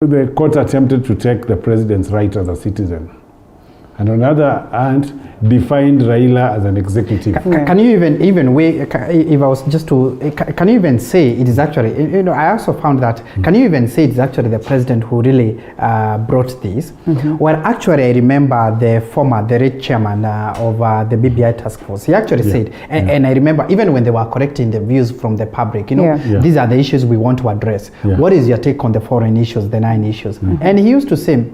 The court attempted to take the president's right as a citizen, and on the other hand, defined Raila as an executive. Can you even weigh, if I was just to, can you even say it is actually, I also found that, can you even say it's actually the president who really brought this? Well, actually, I remember the late chairman of the BBI task force, he actually said, and I remember even when they were correcting the views from the public, these are the issues we want to address. What is your take on the foreign issues, the 9 issues? And he used to say,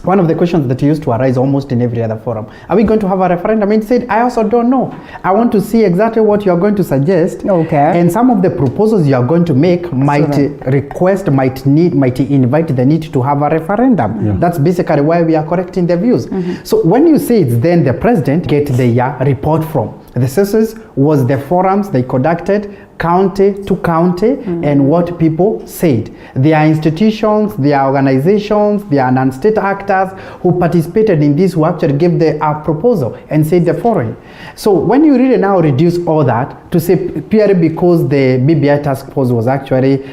one of the questions that used to arise almost in every other forum, are we going to have a referendum? And he said, I also don't know. I want to see exactly what you are going to suggest. And some of the proposals you are going to make might request, might invite the need to have a referendum. That's basically why we are correcting the views. So when you say it's then the president get the report from, the sources was the forums they conducted, county to county, and what people said. There are institutions, there are organizations, there are non-state actors who participated in this, who actually gave the proposal and said the following. So when you really now reduce all that to say purely because the BBI task force was actually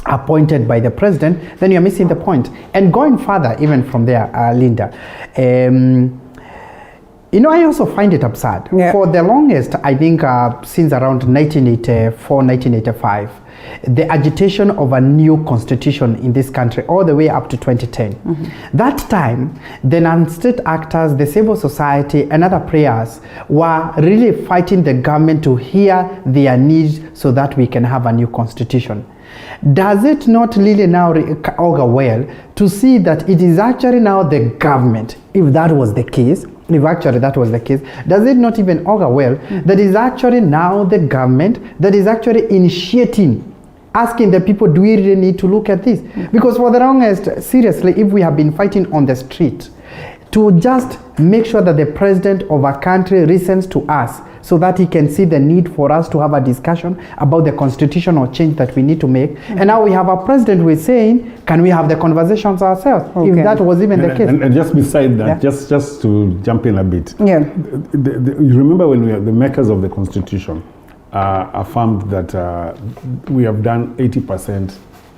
appointed by the president, then you're missing the point. And going further even from there, Linda, I also find it absurd. For the longest, I think since around 1984, 1985, the agitation of a new constitution in this country all the way up to 2010. That time, the non-state actors, the civil society and other players were really fighting the government to hear their needs so that we can have a new constitution. Does it not really now augur well to see that it is actually now the government, if that was the case, if actually that was the case, does it not even augur well that is actually now the government that is actually initiating, asking the people, do we really need to look at this? Because for the longest, seriously, if we have been fighting on the street to just make sure that the president of a country listens to us so that he can see the need for us to have a discussion about the constitutional change that we need to make. And now we have a president who is saying, can we have the conversations ourselves? If that was even the case. And just beside that, just to jump in a bit. You remember when the makers of the constitution affirmed that we have done 80%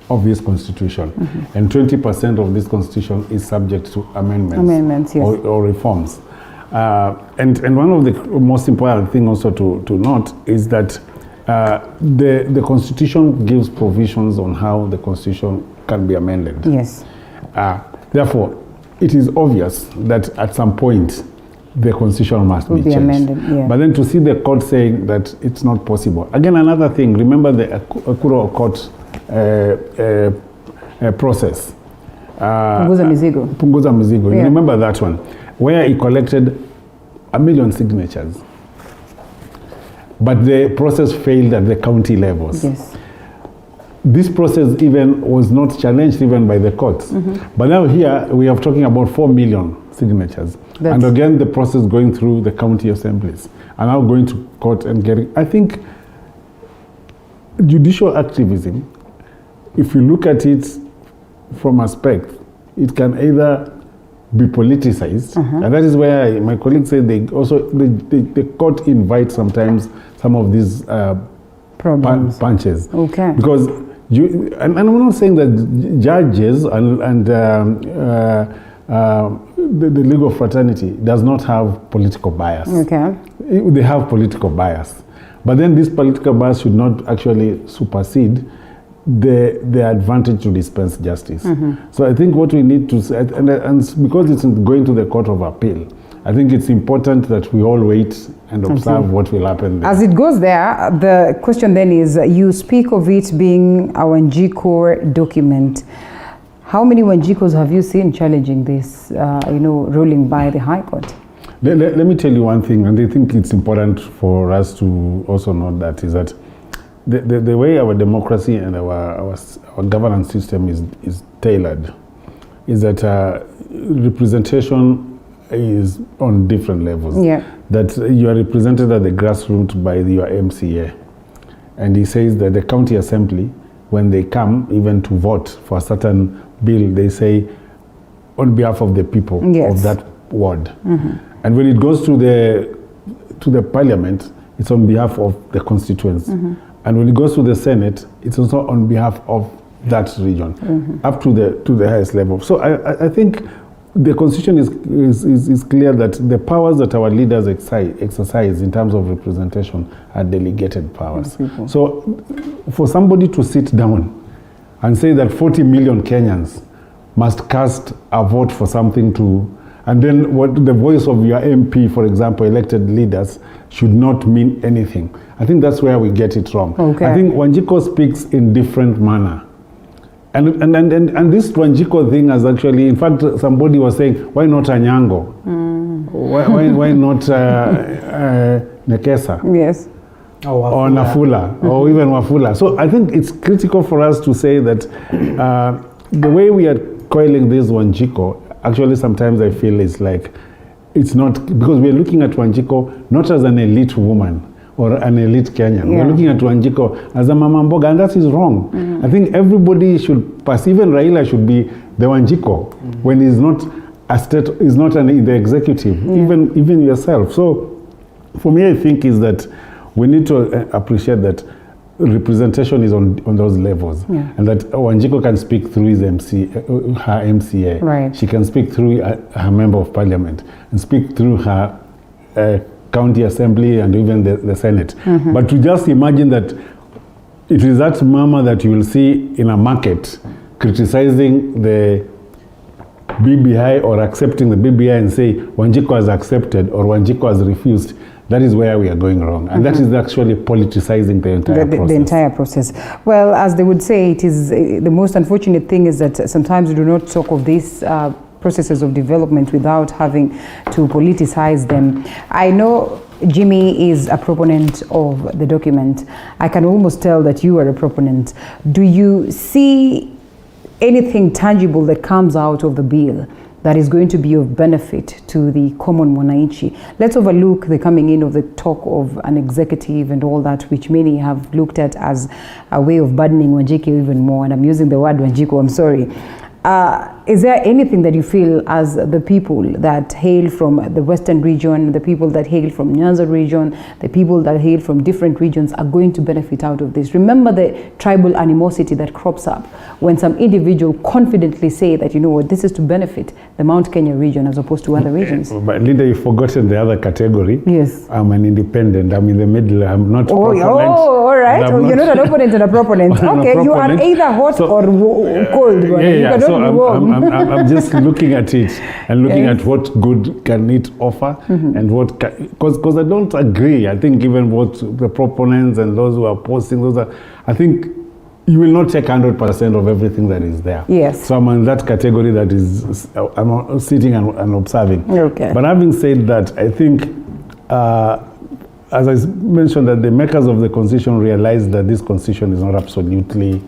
of this constitution, and 20% of this constitution is subject to amendments, or reforms. And one of the most important things also to note is that the constitution gives provisions on how the constitution can be amended. Therefore, it is obvious that at some point the constitution must be changed. Amended, But then to see the court saying that it's not possible. Again, another thing, remember the Akuro court process. Punguza Mizigo. You remember that one, where he collected 1 million signatures. But the process failed at the county levels. This process even was not challenged even by the courts. But now here we are talking about 4 million signatures. And again, the process going through the county assemblies and now going to court and getting, I think judicial activism, if you look at it from aspect, it can either be politicized, and that is where my colleagues say the court invites sometimes some of these punches. Because and I'm not saying that judges and the legal fraternity does not have political bias. They have political bias. But then this political bias should not actually supersede the advantage to dispense justice. So I think what we need to say, and because it's going to the Court of Appeal, I think it's important that we all wait and observe what will happen there. As it goes there, the question then is, you speak of it being a Wanjiku document. How many Wanjikus have you seen challenging this, ruling by the High Court? Let me tell you one thing, and I think it's important for us to also note that, is that the way our democracy and our governance system is tailored is that representation is on different levels. That you are represented at the grassroots by your MCA. And he says that the county assembly, when they come even to vote for a certain bill, they say on behalf of the people of that ward. And when it goes to the parliament, it's on behalf of the constituents. And when it goes to the Senate, it's also on behalf of that region up to the highest level. So I think the constitution is clear that the powers that our leaders exercise in terms of representation are delegated powers. So for somebody to sit down and say that 40 million Kenyans must cast a vote for something to, and then what the voice of your MP, for example, elected leaders, should not mean anything. I think that's where we get it wrong. Okay. I think Wanjiko speaks in different manner. And this Wanjiko thing has actually, in fact, somebody was saying, why not Anyango? Why not Nekesa? Yes. Or Nafula, or even Wafula. So I think it's critical for us to say that the way we are coiling this Wanjiko, actually sometimes I feel it's like, it's not, because we're looking at Wanjiko not as an elite woman or an elite Kenyan. We're looking at Wanjiko as a mama mboga, and that is wrong. I think everybody should pass, even Raila should be the Wanjiko when he's not a state, is not in the executive, even yourself. So for me, I think is that we need to appreciate that representation is on those levels, and that Wanjiko can speak through his her MCA. Right. She can speak through her member of parliament, and speak through her county assembly and even the Senate. But to just imagine that it is that mama that you will see in a market criticizing the BBI or accepting the BBI and say Wanjiko has accepted or Wanjiko has refused, that is where we are going wrong. And that is actually politicizing the entire process. The entire process. Well, as they would say, it is the most unfortunate thing is that sometimes we do not talk of these processes of development without having to politicize them. I know Jimmy is a proponent of the document. I can almost tell that you are a proponent. Do you see anything tangible that comes out of the bill that is going to be of benefit to the common mwananchi? Let's overlook the coming in of the talk of an executive and all that, which many have looked at as a way of burdening Wanjiko even more. And I'm using the word Wanjiko, I'm sorry. Is there anything that you feel as the people that hail from the Western region, the people that hail from Nyanza region, the people that hail from different regions are going to benefit out of this? Remember the tribal animosity that crops up when some individual confidently say that, you know what, this is to benefit the Mount Kenya region as opposed to other regions. But Linda, you've forgotten the other category. Yes. I'm an independent. I'm in the middle. I'm not proponent. Oh, all right. You're not an opponent and a proponent. Okay, you are either hot or cold. You cannot be warm. I'm just looking at it and looking at what good can it offer and what, because I don't agree. I think given what the proponents and those who are posting, I think you will not take 100% of everything that is there. Yes. So I'm in that category that is, I'm sitting and observing. Okay. But having said that, I think, as I mentioned, that the makers of the constitution realized that this constitution is not absolutely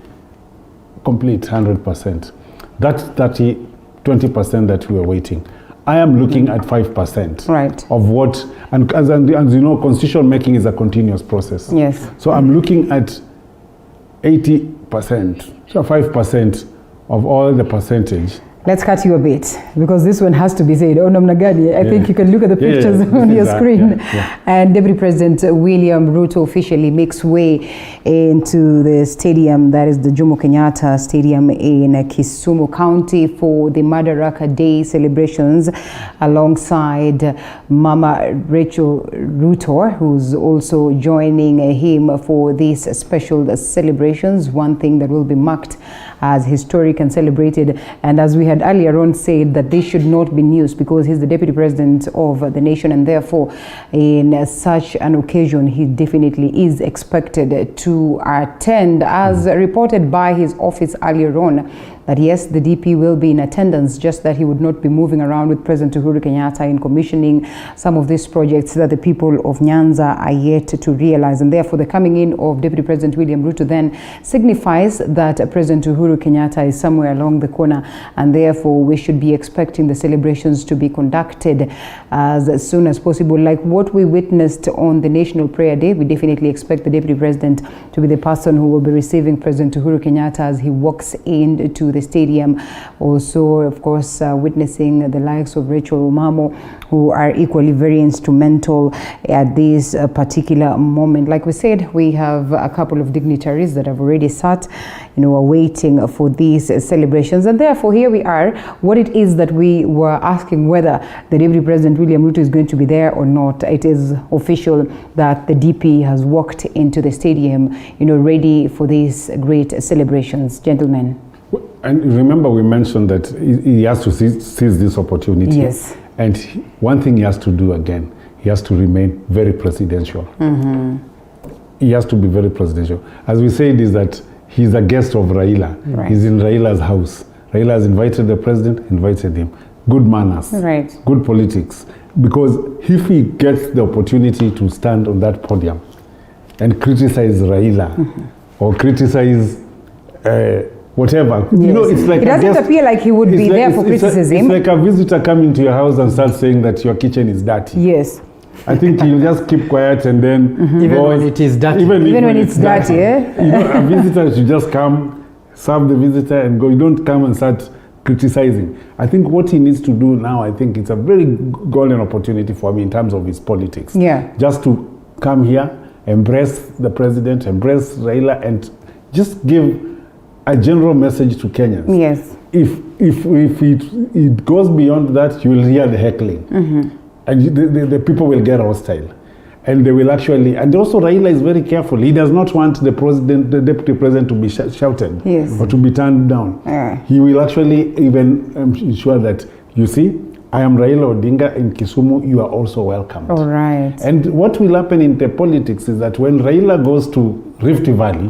complete, 100%. That's 20% that we are waiting. I am looking at 5% of what, and as you know, constitution making is a continuous process. Yes. So I'm looking at 80%, so 5% of all the percentage. Let's cut you a bit, because this one has to be said. Oh, Namnagadi, I think you can look at the pictures on your screen. And Deputy President William Ruto officially makes way into the stadium, that is the Jomo Kenyatta Stadium in Kisumu County, for the Madaraka Day celebrations, alongside Mama Rachel Ruto, who's also joining him for these special celebrations. One thing that will be marked as historic and celebrated, and as we had earlier on said, that this should not be news, because he's the Deputy President of the nation, and therefore in such an occasion he definitely is expected to attend, as reported by his office earlier on, that yes, the DP will be in attendance, just that he would not be moving around with President Uhuru Kenyatta in commissioning some of these projects that the people of Nyanza are yet to realize. And therefore the coming in of Deputy President William Ruto then signifies that President Uhuru Kenyatta is somewhere along the corner, and therefore we should be expecting the celebrations to be conducted as soon as possible. Like what we witnessed on the National Prayer Day, we definitely expect the Deputy President to be the person who will be receiving President Uhuru Kenyatta as he walks into the stadium. Also, of course, witnessing the likes of Rachel Omamo, who are equally very instrumental at this particular moment. Like we said, we have a couple of dignitaries that have already sat, waiting for these celebrations. And therefore, here we are, what it is that we were asking whether the Deputy President William Ruto is going to be there or not. It is official that the DP has walked into the stadium, ready for these great celebrations. Gentlemen. And remember, we mentioned that he has to seize this opportunity. Yes. And one thing he has to do again, he has to remain very presidential. He has to be very presidential. As we said, is that he's a guest of Raila. Right. He's in Raila's house. Raila has invited the president, invited him. Good manners. Right. Good politics. Because if he gets the opportunity to stand on that podium and criticize Raila or criticize whatever, Yes. it's like it doesn't appear like he would be there for criticism. It's like a visitor coming to your house and start saying that your kitchen is dirty. Yes. I think he'll just keep quiet and then Even when it is dirty. Even when it's dirty, A visitor should just come, serve the visitor and go. You don't come and start criticizing. I think what he needs to do now, I think it's a very golden opportunity for me in terms of his politics. Yeah. Just to come here, embrace the president, embrace Raila, and just give a general message to Kenyans. Yes. If it goes beyond that, you will hear the heckling. And the people will get hostile. And they will actually, and also Raila is very careful. He does not want the deputy president to be shouted or to be turned down. He will actually even ensure that, you see, I am Raila Odinga in Kisumu, you are also welcomed. All right. And what will happen in the politics is that when Raila goes to Rift Valley,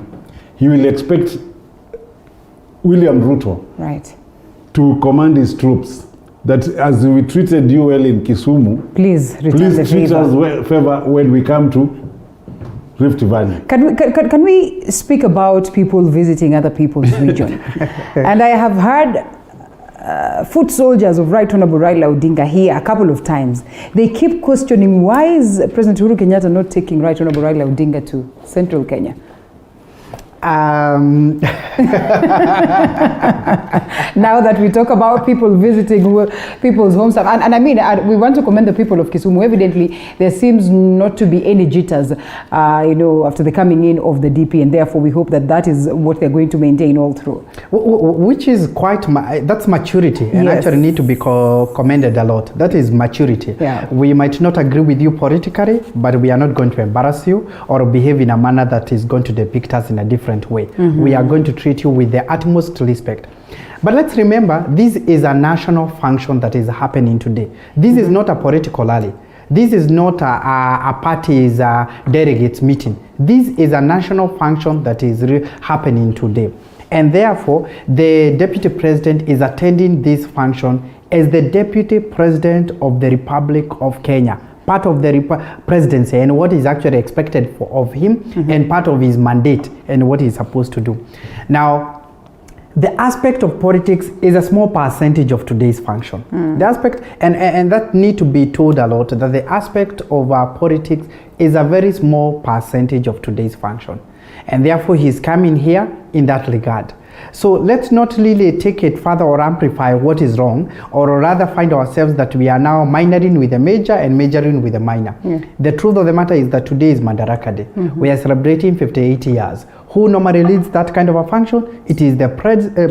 he will expect William Ruto to command his troops that as we treated you well in Kisumu, please treat us favor when we come to Rift Valley. Can we speak about people visiting other people's region? And I have heard foot soldiers of Right Honorable Raila Odinga here a couple of times. They keep questioning, why is President Uhuru Kenyatta not taking Right Honorable Raila Odinga to central Kenya? Now that we talk about people visiting people's homes, and I mean, we want to commend the people of Kisumu. Evidently, there seems not to be any jitters, after the coming in of the DP, and therefore we hope that is what they're going to maintain all through. Which is that's maturity, and actually need to be commended a lot. That is maturity. Yeah. We might not agree with you politically, but we are not going to embarrass you or behave in a manner that is going to depict us in a different way. We are going to treat you with the utmost respect. But let's remember, this is a national function that is happening today. This is not a political rally. This is not a party's delegates meeting. This is a national function that is happening today. And therefore, the deputy president is attending this function as the deputy president of the Republic of Kenya, part of the presidency and what is actually expected of him, and part of his mandate and what he's supposed to do. Now, the aspect of politics is a small percentage of today's function. The aspect, and that need to be told a lot, that the aspect of politics is a very small percentage of today's function. And therefore, he's coming here in that regard. So let's not really take it further or amplify what is wrong, or rather find ourselves that we are now minoring with the major and majoring with the minor. The truth of the matter is that today is Madaraka Day. We are celebrating 58 years. Who normally leads that kind of a function? It is the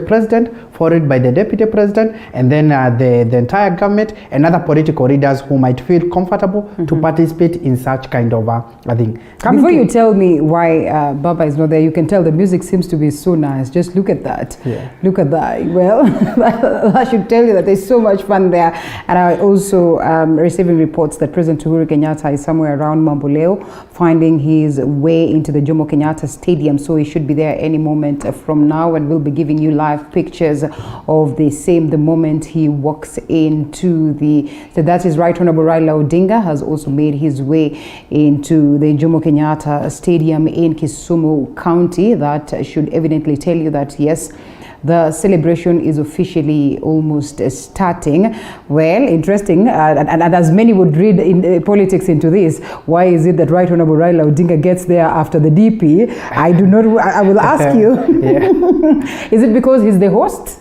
president, followed by the deputy president, and then the entire government and other political leaders who might feel comfortable to participate in such kind of a thing. Before you tell me why Baba is not there, you can tell the music seems to be so nice. Just look at that. Look at that. Well, I should tell you that there's so much fun there. And I also receiving reports that President Uhuru Kenyatta is somewhere around Mamboleo, finding his way into the Jomo Kenyatta Stadium. So he should be there any moment from now, and we'll be giving you live pictures of the same the moment he walks into so that is Right Honorable Raila Odinga has also made his way into the Jomo Kenyatta Stadium in Kisumu County. That should evidently tell you that yes, the celebration is officially almost starting. Well, interesting, and as many would read in politics into this, why is it that Right Honorable Raila Odinga gets there after the DP? I will ask you. Is it because he's the host?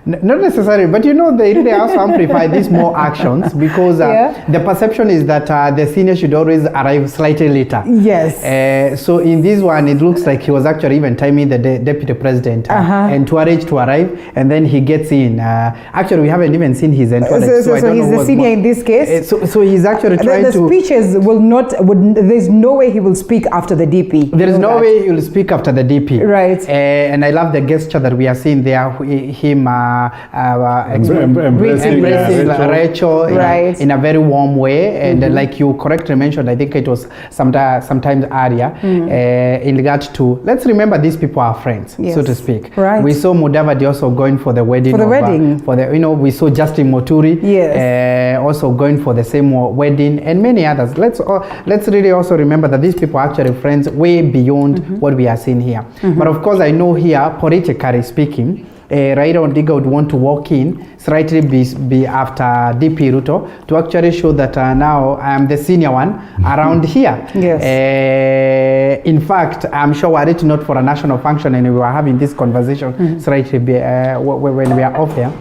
Not necessarily, but you know, they really also amplify these more actions because the perception is that the senior should always arrive slightly later. Yes. So in this one, it looks like he was actually even timing the deputy president and to arrange to arrive, and then he gets in. Actually, we haven't even seen his entourage. So he's the senior in this case. So he's actually trying the speeches will not. There's no way he will speak after the DP. There is no way he will speak after the DP. Right. And I love the gesture that we are seeing there. Him embracing Rachel in a very warm way, and like you correctly mentioned, I think it was sometimes earlier in regard to, let's remember these people are friends, so to speak. Right. We saw Mudavadi also going for the wedding. We saw Justin Moturi also going for the same wedding, and many others. Let's really also remember that these people are actually friends way beyond what we are seeing here. But of course, I know here, politically speaking, Raila Odinga would want to walk in slightly be after DP Ruto to actually show that now I am the senior one around here. Yes. In fact, I'm sure were it not for a national function and we were having this conversation slightly when we are off here,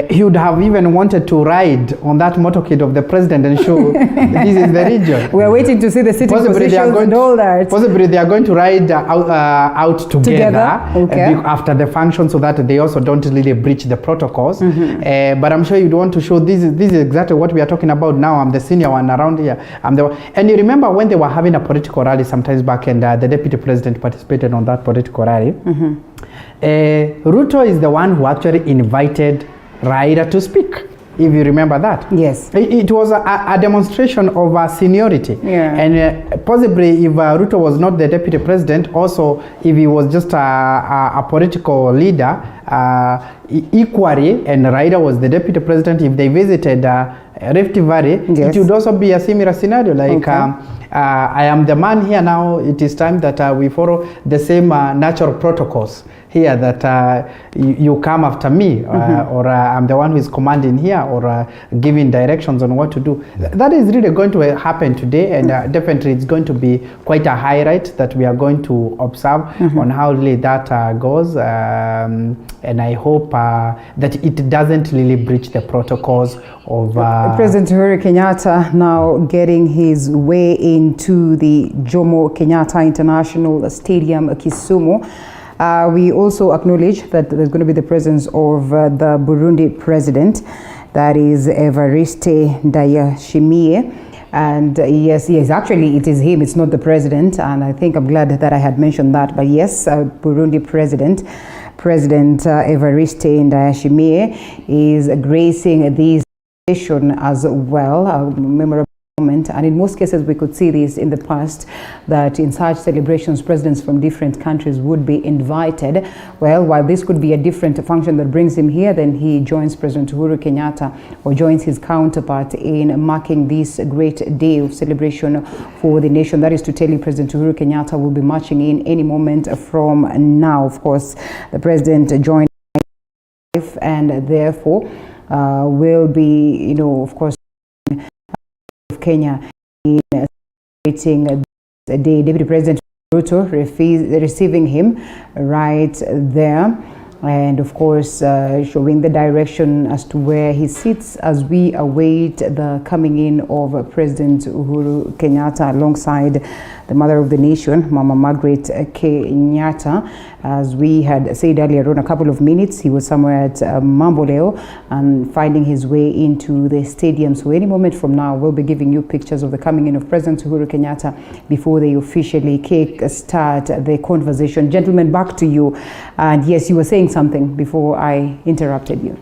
he would have even wanted to ride on that motorcade of the president and show this is the region. We're waiting to see the sitting positions and all that. Possibly they are going to ride out together after the function, so that they also don't really breach the protocols. But I'm sure you'd want to show this is exactly what we are talking about now. I'm the senior one around here. And you remember when they were having a political rally sometimes back, and the deputy president participated on that political rally. Ruto is the one who actually invited Raila to speak, if you remember that. Yes. It was a demonstration of seniority. And possibly if Ruto was not the deputy president, also if he was just a political leader, equally, and Raila was the deputy president, if they visited Rift Valley, it would also be a similar scenario, like I am the man here now, it is time that we follow the same natural protocols here, that you come after me, or I'm the one who is commanding here, or giving directions on what to do. That is really going to happen today, and definitely it's going to be quite a highlight that we are going to observe on how really that goes, and I hope that it doesn't really breach the protocols of President Uhuru Kenyatta now getting his way into the Jomo Kenyatta International Stadium, Kisumu. We also acknowledge that there's going to be the presence of the Burundi president, that is Evariste Ndayishimiye. And yes, actually it is him, it's not the president, and I think I'm glad that I had mentioned that. But yes, Burundi President Evariste Ndayishimiye is gracing this session as well, a memorable moment. And in most cases we could see this in the past, that in such celebrations presidents from different countries would be invited. Well, while this could be a different function that brings him here, then he joins President Uhuru Kenyatta, or joins his counterpart in marking this great day of celebration for the nation. That is to tell you, President Uhuru Kenyatta will be marching in any moment from now. Of course, the president joined, and therefore will be, of course, of Kenya in celebrating the day. Deputy President Ruto receiving him right there, and of course showing the direction as to where he sits as we await the coming in of President Uhuru Kenyatta alongside the mother of the nation, Mama Margaret Kenyatta. As we had said earlier on, a couple of minutes, he was somewhere at Mamboleo and finding his way into the stadium. So any moment from now, we'll be giving you pictures of the coming in of President Uhuru Kenyatta before they officially start the conversation. Gentlemen, back to you. And yes, you were saying something before I interrupted you.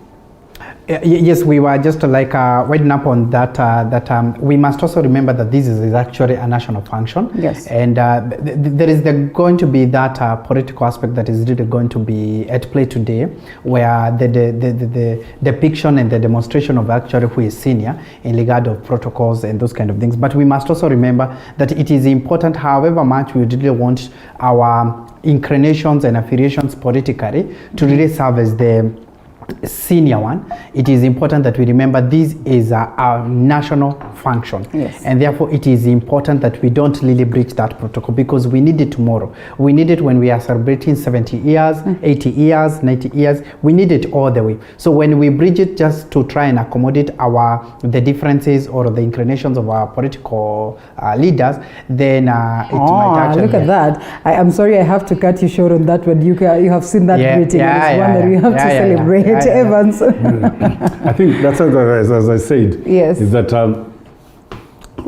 Yes, we were just like winding up on that, we must also remember that this is actually a national function. Yes. And there is going to be that political aspect that is really going to be at play today, where the depiction and the demonstration of actually who is senior in regard of protocols and those kind of things. But we must also remember that it is important, however much we really want our inclinations and affiliations politically to really serve as the senior one, it is important that we remember this is a national function. Yes. And therefore it is important that we don't really breach that protocol, because we need it tomorrow. We need it when we are celebrating 70 years, 80 years, 90 years. We need it all the way. So when we breach it just to try and accommodate the differences or the inclinations of our political leaders, then it might actually... Look at that. I'm sorry I have to cut you short on that one. You have seen that greeting. It's one that we have to celebrate. Evans. I think that's as I said. Yes. Is that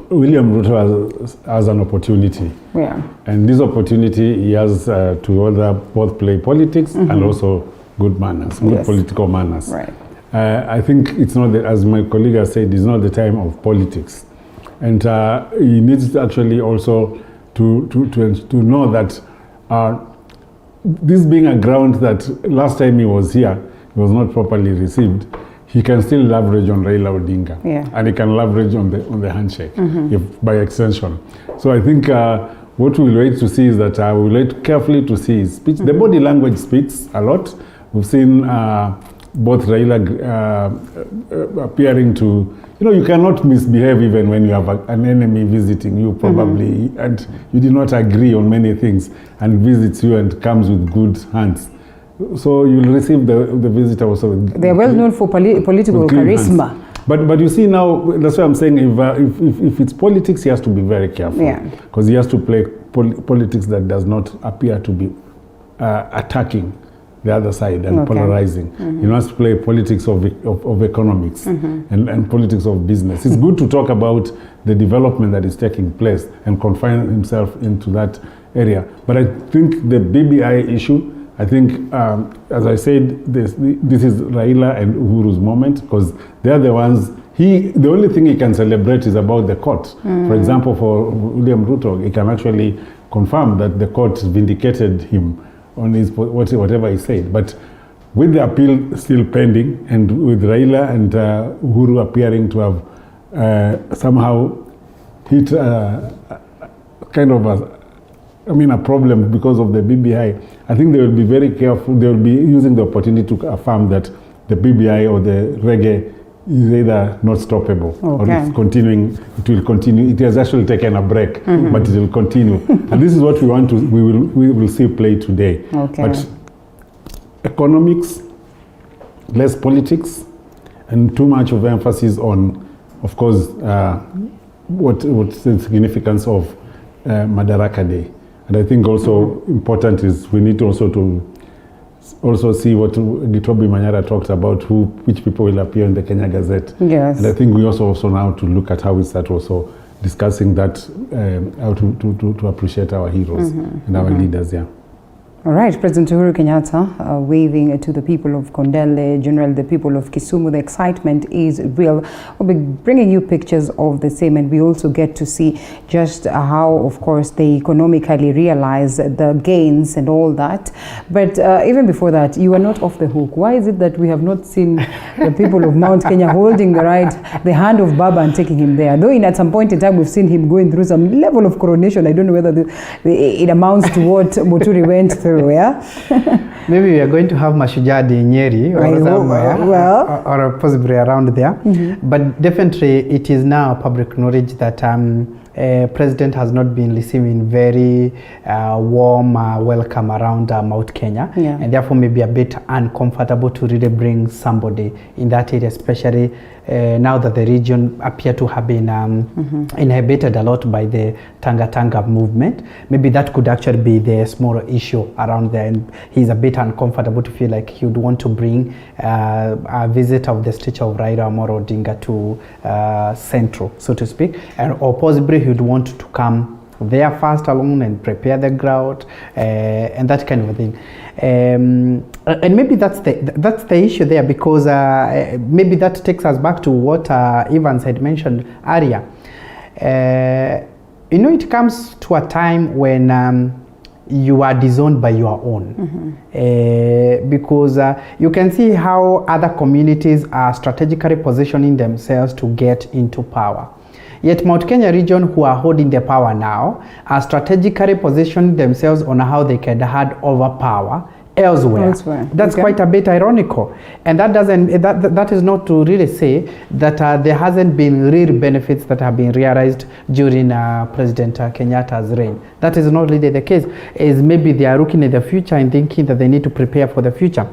William Ruto has an opportunity. Yeah. And this opportunity he has to both play politics and also good manners, good political manners. Right. I think it's not, as my colleague has said, it's not the time of politics. And he needs actually also to know that this being a ground that last time he was here, he was not properly received, he can still leverage on Raila Odinga. Yeah. And he can leverage on the handshake, if by extension. So I think what we'll wait to see is that we'll wait carefully to see his speech. The body language speaks a lot. We've seen both Raila appearing to, you cannot misbehave even when you have an enemy visiting you probably, and you did not agree on many things, and visits you and comes with good hands. So you'll receive the visitor also. They're well known for political charisma. But you see now, that's why I'm saying if it's politics, he has to be very careful. Yeah. Because he has to play politics that does not appear to be attacking the other side and polarizing. He wants to play politics of economics and politics of business. It's good to talk about the development that is taking place and confine himself into that area. But I think the BBI issue, I think, as I said, this is Raila and Uhuru's moment, because they're the ones, the only thing he can celebrate is about the court. For example, for William Ruto, he can actually confirm that the court vindicated him on his whatever he said. But with the appeal still pending, and with Raila and Uhuru appearing to have somehow hit kind of a problem because of the BBI, I think they will be very careful. They will be using the opportunity to affirm that the BBI or the reggae is either not stoppable or it's continuing. It will continue. It has actually taken a break, but it will continue. And this is what we want to. We will see play today. But economics, less politics, and too much of emphasis on, of course, what's the significance of Madaraka Day. And I think also important is we need also to see what Gotv Manyara talked about, which people will appear in the Kenya Gazette. Yes. And I think we also now to look at how we start also discussing that, how to appreciate our heroes and our leaders. All right, President Uhuru Kenyatta waving to the people of Kondele, generally the people of Kisumu. The excitement is real. We'll be bringing you pictures of the same, and we also get to see just how, of course, they economically realize the gains and all that. But even before that, you are not off the hook. Why is it that we have not seen the people of Mount Kenya holding the hand of Baba and taking him there? Though at some point in time, we've seen him going through some level of coronation. I don't know whether it amounts to what Muturi went through. Yeah? Maybe we are going to have Mashujaa in Nyeri or somewhere, or possibly around there. But definitely it is now public knowledge that President has not been receiving very warm welcome around Mount Kenya, and therefore maybe a bit uncomfortable to really bring somebody in that area, especially now that the region appear to have been inhibited a lot by the Tanga movement. Maybe that could actually be the smaller issue around there, and he's a bit uncomfortable to feel like he would want to bring a visit of the statue of Raila Amolo Odinga to Central, so to speak, or possibly he would want to come there first alone and prepare the ground and that kind of a thing. And maybe that's the issue there, because maybe that takes us back to what Evans had mentioned earlier. It comes to a time when you are disowned by your own, because you can see how other communities are strategically positioning themselves to get into power. Yet Mount Kenya region, who are holding the power now, are strategically positioning themselves on how they can hand over power elsewhere. That's Okay. quite a bit ironical, and that is not to really say that there hasn't been real benefits that have been realized during President Kenyatta's reign. That is not really the case. Is maybe they are looking at the future and thinking that they need to prepare for the future.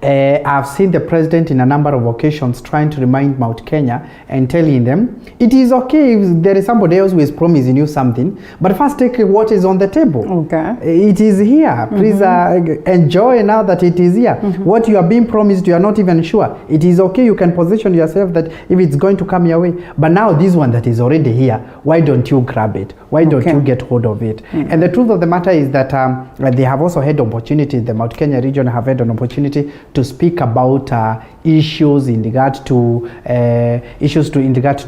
I've seen the president in a number of occasions trying to remind Mount Kenya and telling them it is okay if there is somebody else who is promising you something, but first take what is on the table. Okay. It is here. Please enjoy now that it is here. What you are being promised, you are not even sure. It is okay. You can position yourself that if it's going to come your way. But now this one that is already here, why don't you grab it? Why don't you get hold of it? And the truth of the matter is that they have also had opportunity. The Mount Kenya region have had an opportunity to speak about issues in regard to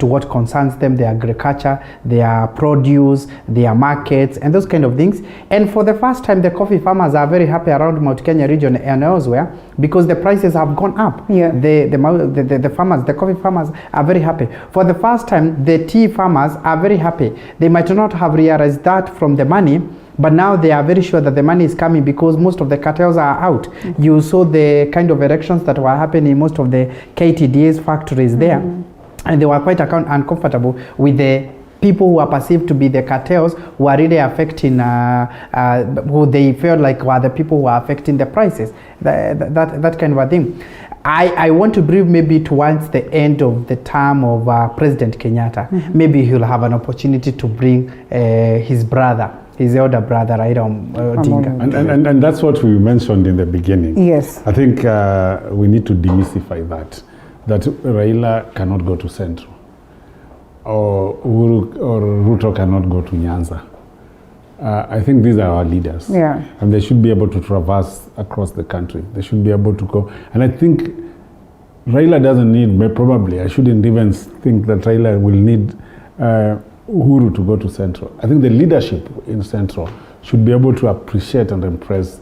what concerns them, their agriculture, their produce, their markets, and those kind of things. And for the first time, the coffee farmers are very happy around Mount Kenya region and elsewhere because the prices have gone up. Yeah. The farmers, the coffee farmers are very happy. For the first time, the tea farmers are very happy. They might not have realized that from the money, but now they are very sure that the money is coming because most of the cartels are out. You saw the kind of elections that were happening in most of the KTDA's factories there, and they were quite uncomfortable with the people who are perceived to be the cartels who are really affecting, who they felt like were the people who are affecting the prices, that kind of a thing. I want to believe maybe towards the end of the term of President Kenyatta, maybe he'll have an opportunity to bring his brother, his elder brother, Raila Odinga. And that's what we mentioned in the beginning. Yes. I think we need to demystify that Raila cannot go to Central, or Ruto cannot go to Nyanza. I think these are our leaders. Yeah. And they should be able to traverse across the country. They should be able to go. And I think Raila doesn't need, probably, I shouldn't even think that Raila will need Uhuru to go to Central. I think the leadership in Central should be able to appreciate and impress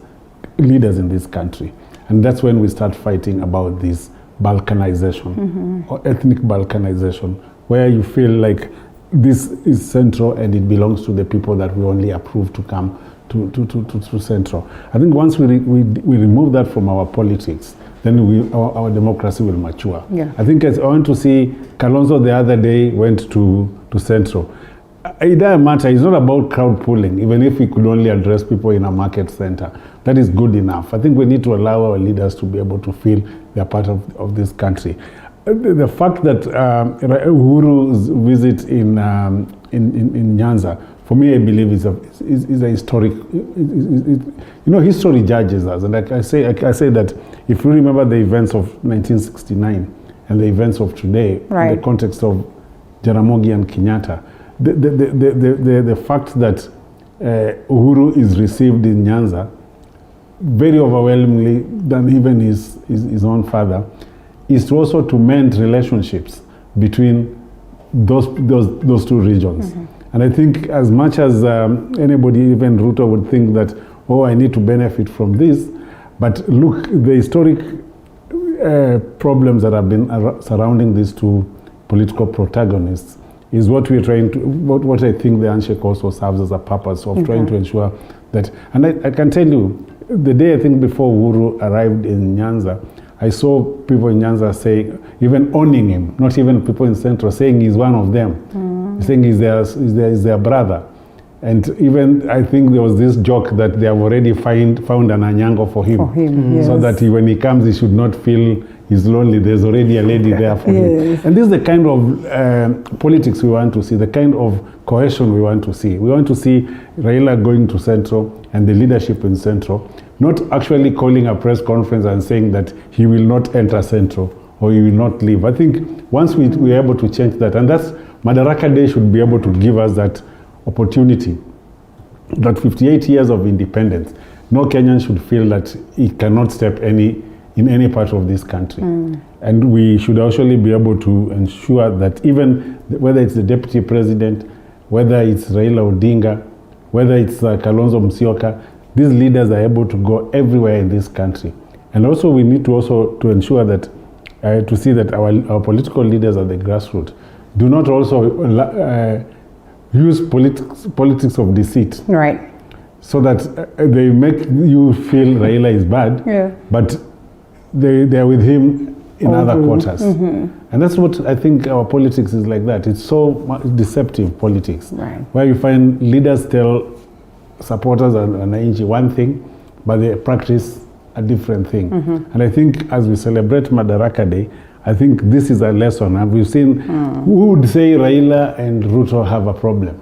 leaders in this country. And that's when we start fighting about this Balkanization or ethnic Balkanization, where you feel like this is Central and it belongs to the people that we only approve to come to Central. I think once we remove that from our politics, then our democracy will mature. Yeah. I think I want to see Kalonzo the other day went to Central. It doesn't matter. It's not about crowd pulling. Even if we could only address people in a market center, that is good enough. I think we need to allow our leaders to be able to feel they're part of this country. The fact that Uhuru's visit in Nyanza, for me, I believe is a historic. History judges us, and like I say that if you remember the events of 1969 and the events of today, right, in the context of Jaramogi and Kenyatta, the fact that Uhuru is received in Nyanza very overwhelmingly than even his own father, is also to mend relationships between those two regions. And I think as much as anybody, even Ruto, would think that, oh, I need to benefit from this, but look, the historic problems that have been surrounding these two political protagonists is what we're trying to, what I think the handshake also serves as a purpose of trying to ensure that, and I can tell you, the day I think before Uhuru arrived in Nyanza, I saw people in Nyanza saying, even owning him, not even people in Central, saying he's one of them, saying he's their brother. And even I think there was this joke that they have already found an Anyango for him, yes, so that when he comes, he should not feel he's lonely. There's already a lady there for him. And this is the kind of politics we want to see, the kind of cohesion we want to see. We want to see Raila going to Central and the leadership in Central, not actually calling a press conference and saying that he will not enter Central or he will not leave. I think once we're able to change that, and that's Madaraka Day should be able to give us that opportunity, that 58 years of independence, no Kenyan should feel that he cannot step in any part of this country. And we should actually be able to ensure that even whether it's the deputy president, whether it's Raila Odinga, whether it's Kalonzo Musyoka, these leaders are able to go everywhere in this country. And also we need to ensure that, to see that our political leaders at the grassroots do not also use politics of deceit. Right. so that they make you feel Raila is bad, but they are with him in other quarters. And that's what I think our politics is like that. It's so deceptive politics, where you find leaders tell supporters and wananchi one thing, but they practice a different thing. And I think as we celebrate Madaraka Day, I think this is a lesson. And we've seen who would say Raila and Ruto have a problem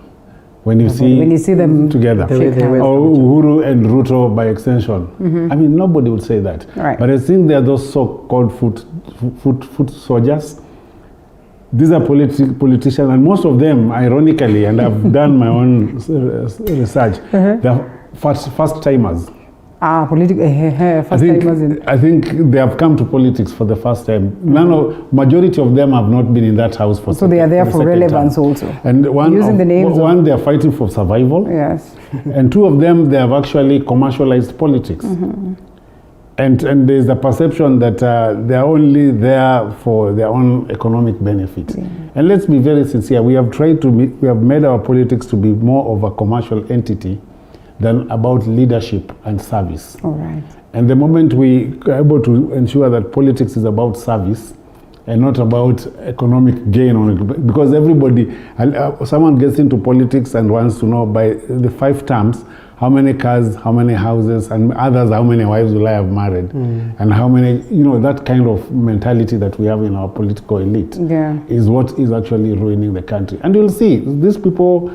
when you see them together, or Uhuru and Ruto by extension. I mean, nobody would say that. But I think there are those so-called foot soldiers. These are politicians, and most of them, ironically, and I've done my own research, they're first-timers. I think they have come to politics for the first time. Majority of them have not been in that house for. So they are there for relevance also. And one they are fighting for survival. Yes. And two of them, they have actually commercialized politics. And there's the perception that they are only there for their own economic benefit. And let's be very sincere. We have made our politics to be more of a commercial entity than about leadership and service. And the moment we are able to ensure that politics is about service and not about economic gain on it, because everybody, someone gets into politics and wants to know by the 5 terms, how many cars, how many houses, and others, how many wives will I have married, and how many, that kind of mentality that we have in our political elite is what is actually ruining the country. And you'll see, these people,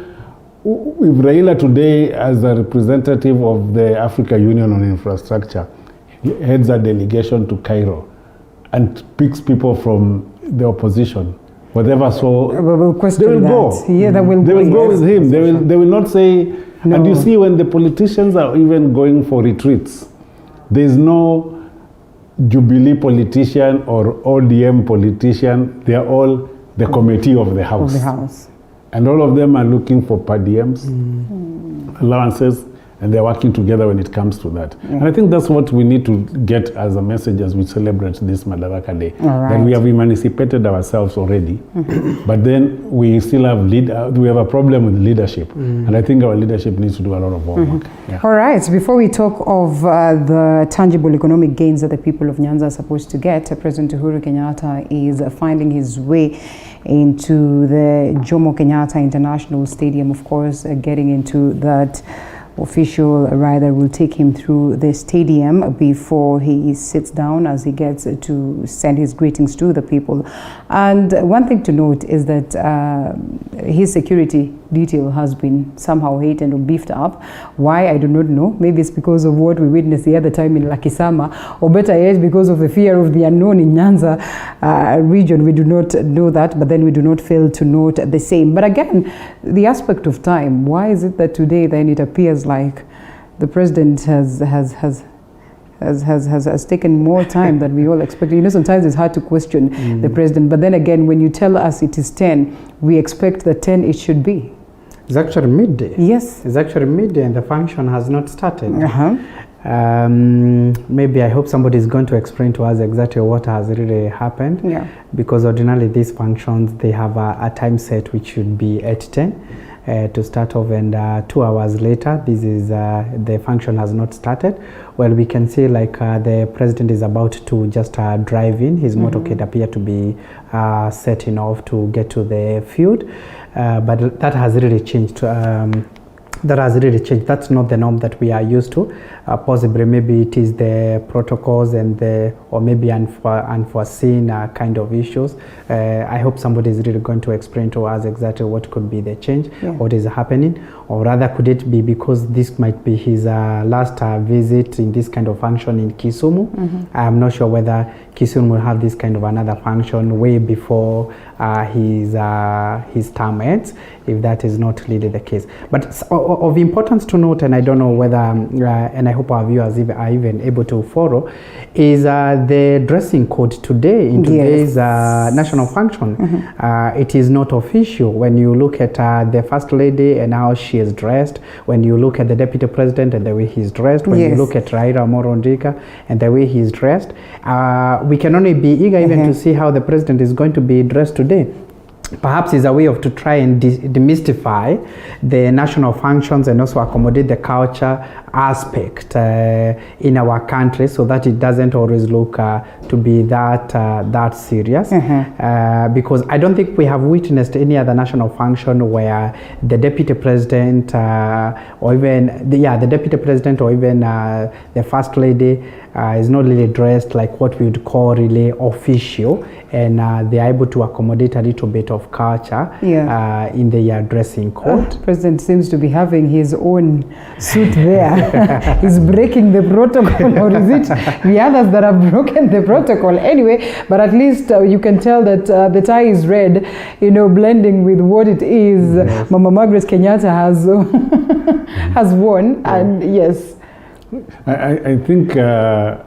with Raila today as a representative of the Africa Union on Infrastructure, heads a delegation to Cairo and picks people from the opposition. Whatever, so they will go. They will go with him. They will not say. No. And you see, when the politicians are even going for retreats, there is no Jubilee politician or ODM politician. They are all the committee of the house. And all of them are looking for per diems, allowances, and they're working together when it comes to that. And I think that's what we need to get as a message as we celebrate this Madaraka Day. That we have emancipated ourselves already, but then we still have we have a problem with leadership. And I think our leadership needs to do a lot of homework. All right, before we talk of the tangible economic gains that the people of Nyanza are supposed to get, President Uhuru Kenyatta is finding his way into the Jomo Kenyatta International Stadium, of course, getting into that official rider will take him through the stadium before he sits down as he gets to send his greetings to the people. And one thing to note is that his security detail has been somehow heightened or beefed up. Why, I do not know. Maybe it's because of what we witnessed the other time in Lakisama, or better yet, because of the fear of the unknown in Nyanza region. We do not know that, but then we do not fail to note the same. But again, the aspect of time, why is it that today then it appears like the president has taken more time than we all expected? Sometimes it's hard to question the president, but then again, when you tell us it is 10, we expect that 10 it should be. It's actually midday. Yes. It's actually midday and the function has not started. Maybe I hope somebody is going to explain to us exactly what has really happened. Because ordinarily these functions, they have a time set which should be at 10 to start off, and 2 hours later, this is the function has not started. Well, we can see like the president is about to just drive in. His motorcade appear to be setting off to get to the field, but that has really changed. That's not the norm that we are used to. Possibly maybe it is the protocols and or maybe unforeseen kind of issues. I hope somebody is really going to explain to us exactly what could be the change, what is happening, or rather could it be because this might be his last visit in this kind of function in Kisumu. I'm not sure whether Kisumu will have this kind of another function way before his term ends, if that is not really the case. But of importance to note, and I don't know whether, and I hope our viewers are even able to follow, is the dressing code today in today's national function. It is not official. When you look at the First Lady and how she is dressed, when you look at the Deputy President and the way he's dressed, when you look at Raila Amolo Odinga and the way he's dressed, we can only be eager even to see how the President is going to be dressed today. perhaps is a way of to try and demystify the national functions and also accommodate the culture aspect in our country, so that it doesn't always look to be that serious. Because I don't think we have witnessed any other national function where the deputy president or even the deputy president or even the first lady is not really dressed like what we would call really official, and they are able to accommodate a little bit of culture in their dressing code. President seems to be having his own suit there. He's breaking the protocol, or is it the others that have broken the protocol? Anyway, but at least you can tell that the tie is red, blending with what it is. Yes. Mama Margaret Kenyatta has won, and yes. I think and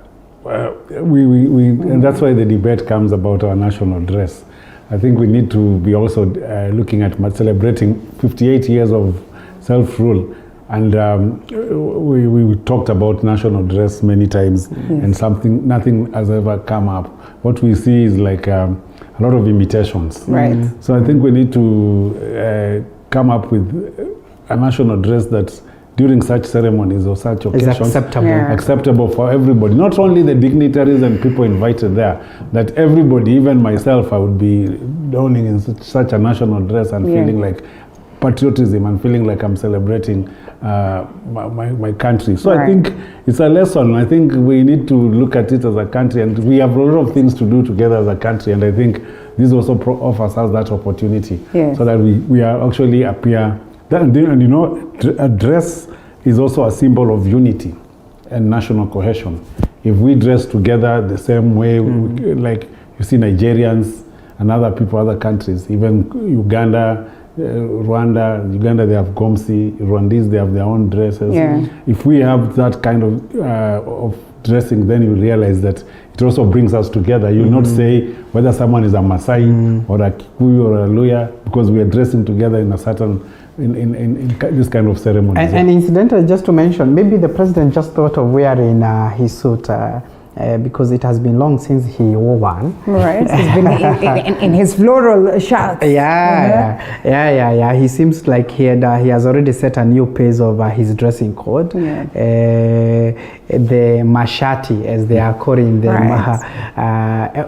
that's why the debate comes about our national dress. I think we need to be also looking at celebrating 58 years of self-rule. And we talked about national dress many times, and nothing has ever come up. What we see is like a lot of imitations. Right. So I think we need to come up with a national dress that's during such ceremonies or such occasions acceptable for everybody, not only the dignitaries and people invited there, that everybody, even myself, I would be donning in such a national dress and feeling like patriotism and feeling like I'm celebrating my country. So I think it's a lesson. I think we need to look at it as a country, and we have a lot of things to do together as a country, and I think this also offers us that opportunity, so that we are actually appear. And a dress is also a symbol of unity and national cohesion. If we dress together the same way, like you see Nigerians and other people, other countries, even Uganda, Uganda, they have Gomsi, Rwandese, they have their own dresses. If we have that kind of dressing, then you realize that it also brings us together. You not say whether someone is a Maasai or a Kikuyu or a Luya, because we are dressing together in a certain in this kind of ceremony. And incidentally, just to mention, maybe the president just thought of wearing his suit because it has been long since he wore one. Right, he's been in his floral shirt. He seems like he has already set a new pace of his dressing code. The mashati, as they are calling them,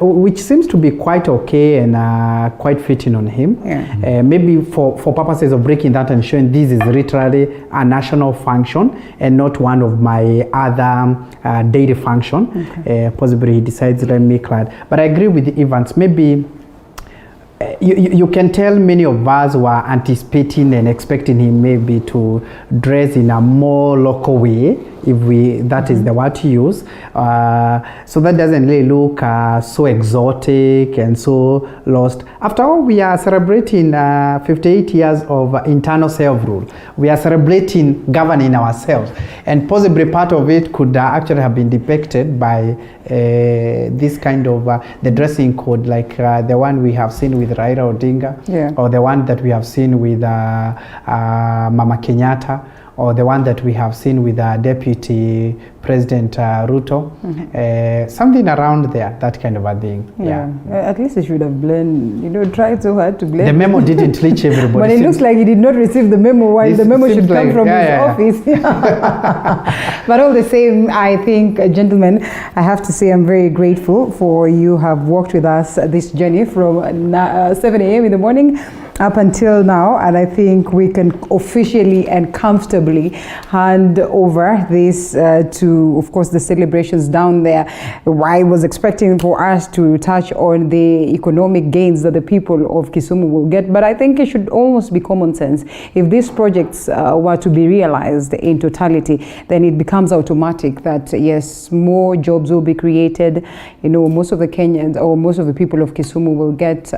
which seems to be quite okay and quite fitting on him. Maybe for purposes of breaking that and showing this is literally a national function and not one of my other daily function. Possibly he decides, let me make that. But I agree with Evans. Maybe you can tell many of us were anticipating and expecting him maybe to dress in a more local way, if that is the word to use. So that doesn't really look so exotic and so lost. After all, we are celebrating 58 years of internal self-rule. We are celebrating governing ourselves. And possibly part of it could actually have been depicted by this kind of the dressing code, like the one we have seen with Raila Odinga, or the one that we have seen with Mama Kenyatta, or the one that we have seen with Deputy President Ruto. Something around there, that kind of a thing. At least he should have blend, tried so hard to blend. The memo didn't reach everybody. But it looks like he did not receive the memo, while the memo should come from his office. But all the same, I think, gentlemen, I have to say I'm very grateful for you have walked with us this journey from 7 a.m. in the morning up until now, and I think we can officially and comfortably hand over this to, of course, the celebrations down there. I was expecting for us to touch on the economic gains that the people of Kisumu will get, but I think it should almost be common sense. If these projects were to be realized in totality, then it becomes automatic that, yes, more jobs will be created. Most of the Kenyans or most of the people of Kisumu will get,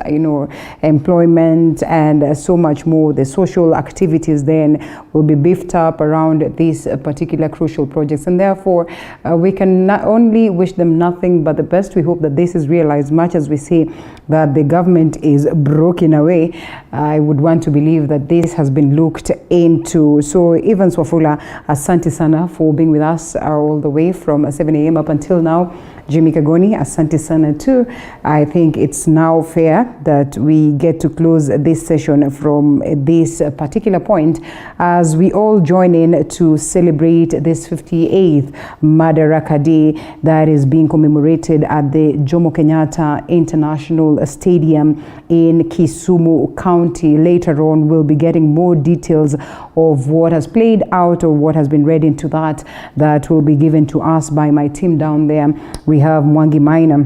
employment and so much more. The social activities then will be beefed up around these particular crucial projects, and therefore we can not only wish them nothing but the best. We hope that this is realized, much as we see that the government is broken away. I would want to believe that this has been looked into. So Evans Wafula, asante sana for being with us all the way from 7 a.m. up until now. Jimmy Kagoni, asante sana too. I think it's now fair that we get to close this session from this particular point as we all join in to celebrate this 58th Madaraka Day that is being commemorated at the Jomo Kenyatta International Stadium in Kisumu County. Later on, we'll be getting more details of what has played out or what has been read into that will be given to us by my team down there. We have Mwangi Maina.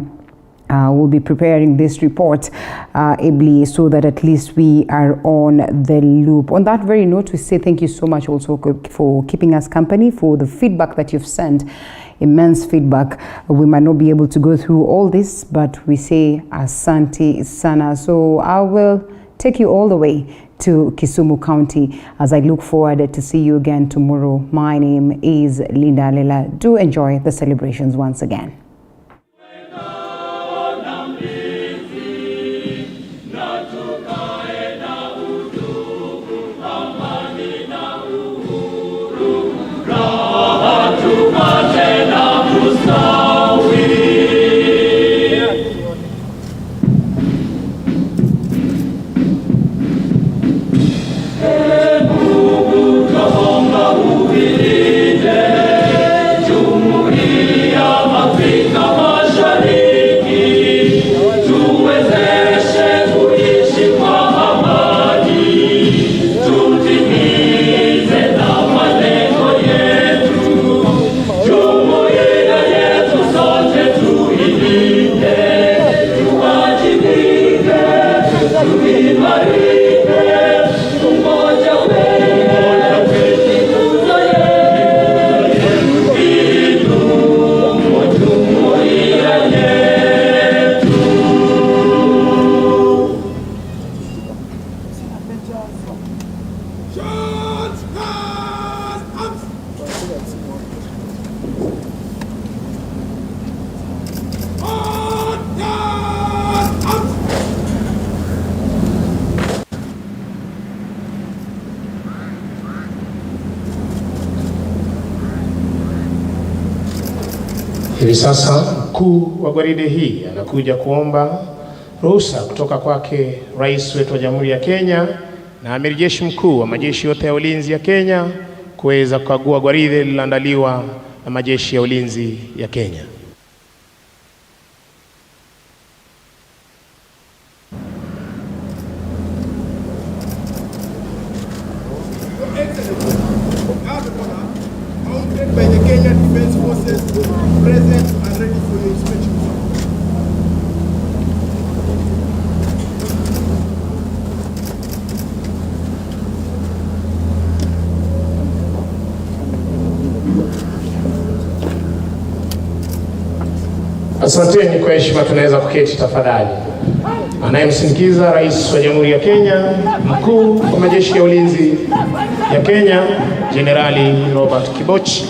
We'll be preparing this report ably so that at least we are on the loop. On that very note, we say thank you so much also for keeping us company, for the feedback that you've sent. Immense feedback. We might not be able to go through all this, but we say asante sana. So I will take you all the way to Kisumu County as I look forward to see you again tomorrow. My name is Linda Lela. Do enjoy the celebrations once again. Hivi sasa mkuu wa gwaride hii anakuja kuomba ruhusa kutoka kwake Rais wetu wa Jamhuri ya Kenya na Amiri Jeshi Mkuu wa majeshi yote ya ulinzi ya Kenya kuweza kukagua gwaride lililoandaliwa na majeshi ya ulinzi ya Kenya. By the Kenyan Defense Forces, present and ready for your inspection. Asanteni kwa heshima, tunaweza kuketi tafadhali. Anayemsindikiza Rais wa Jamhuri ya Kenya, Mkuu wa majeshi ya ulinzi ya Kenya, Jenerali Robert Kibochi.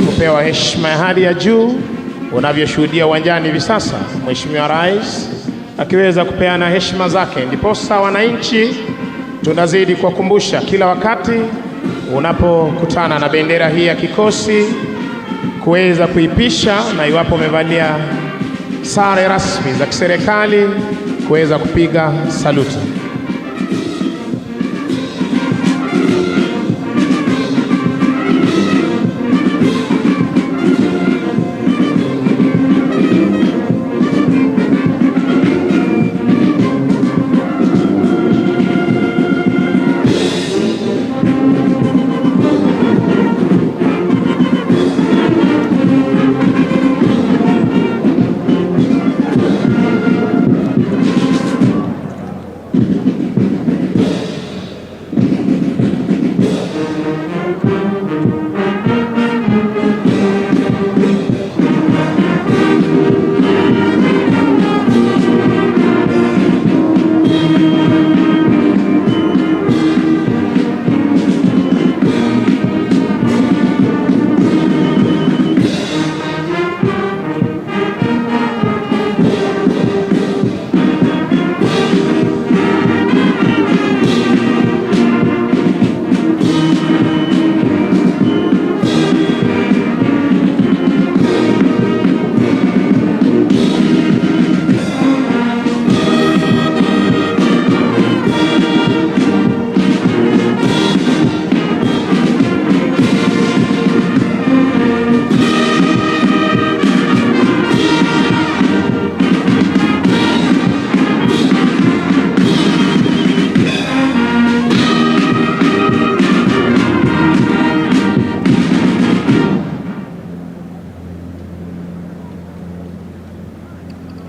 Kupewa heshima ya hali ya juu unavyoshuhudia uwanjani hivi sasa, Mheshimiwa Rais akiweza kupeana heshima zake. Ndiposa wananchi tunazidi kuwakumbusha kila wakati unapokutana na bendera hii ya kikosi kuweza kuipisha, na iwapo umevalia sare rasmi za kiserikali kuweza kupiga saluti.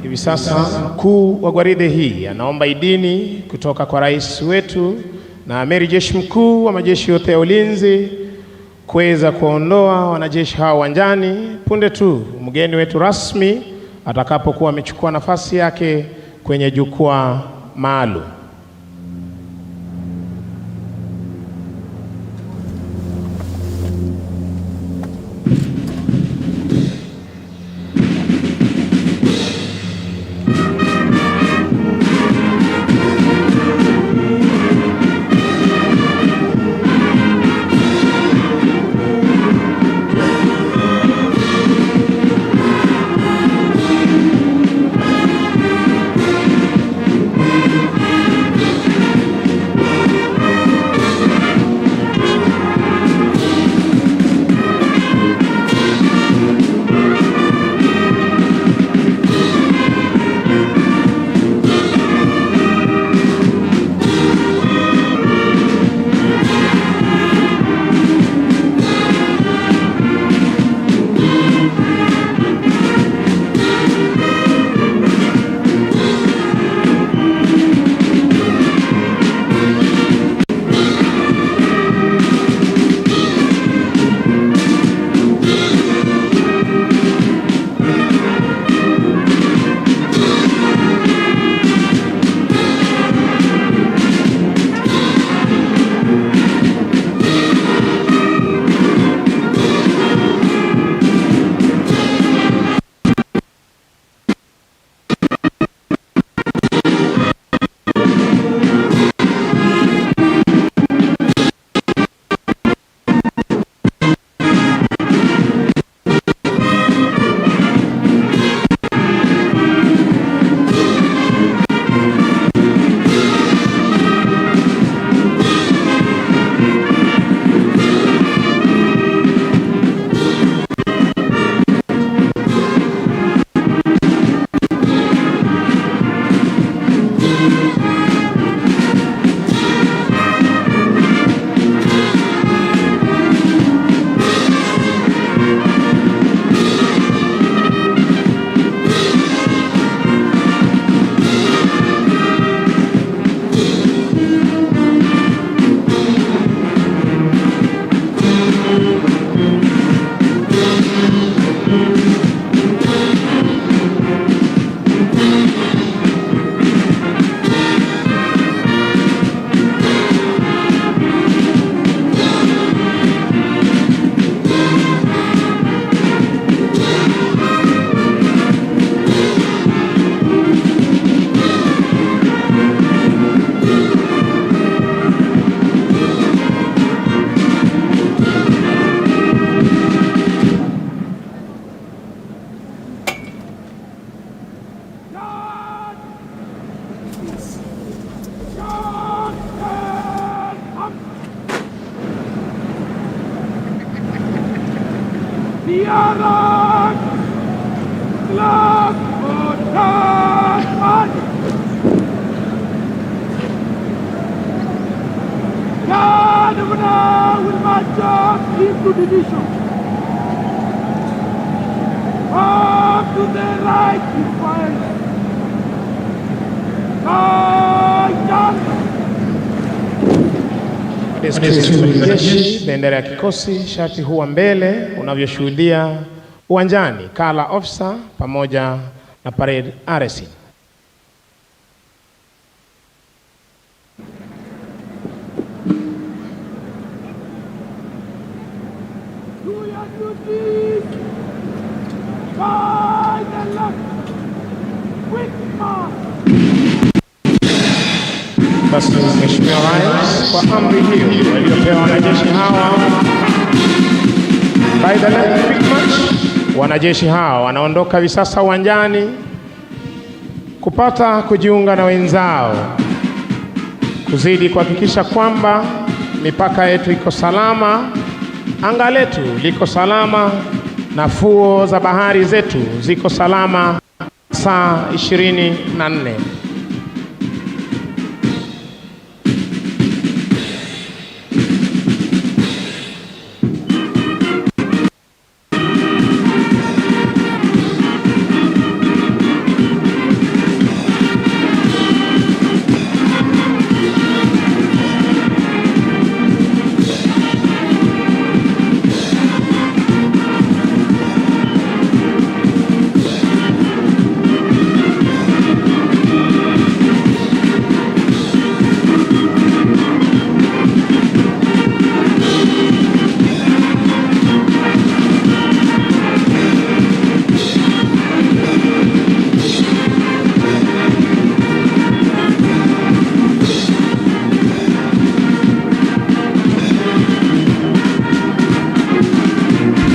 Hivi sasa mkuu wa gwaride hii anaomba idhini kutoka kwa rais wetu na amiri jeshi mkuu wa majeshi yote ya ulinzi kuweza kuondoa wanajeshi hao uwanjani punde tu mgeni wetu rasmi atakapokuwa amechukua nafasi yake kwenye jukwaa maalum. will march up into division. Up to the right defiance. Jeshi, bendera ya kikosi, shati huwa mbele unavyoshuhudia uwanjani, kala officer pamoja na parade RC. Basi Mheshimiwa Rais kwa amri hiyo waliopewa wanajeshi hawa, by the quick march, wanajeshi hawa wanaondoka hivi sasa uwanjani kupata kujiunga na wenzao, kuzidi kuhakikisha kwamba mipaka yetu iko salama, anga letu liko salama, na fuo za bahari zetu ziko salama saa 24.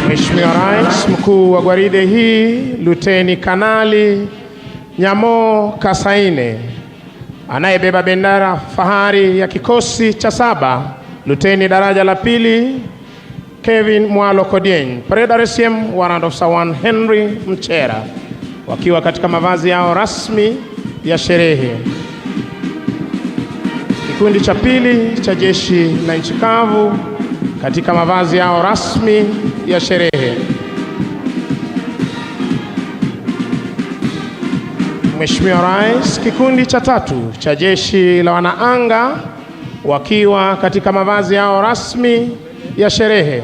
Mheshimiwa Rais, mkuu wa gwaride hii Luteni Kanali Nyamo Kasaine, anayebeba bendera fahari ya kikosi cha 7, Luteni daraja la 2 Kevin Mwalo Kodieny, Parade RCM Warrant Officer 1 Henry Mchera, wakiwa katika mavazi yao rasmi ya sherehe. Kikundi cha 2 cha jeshi la nchi kavu katika mavazi yao rasmi ya sherehe. Mheshimiwa Rais, kikundi cha 3 cha jeshi la wanaanga wakiwa katika mavazi yao rasmi ya sherehe.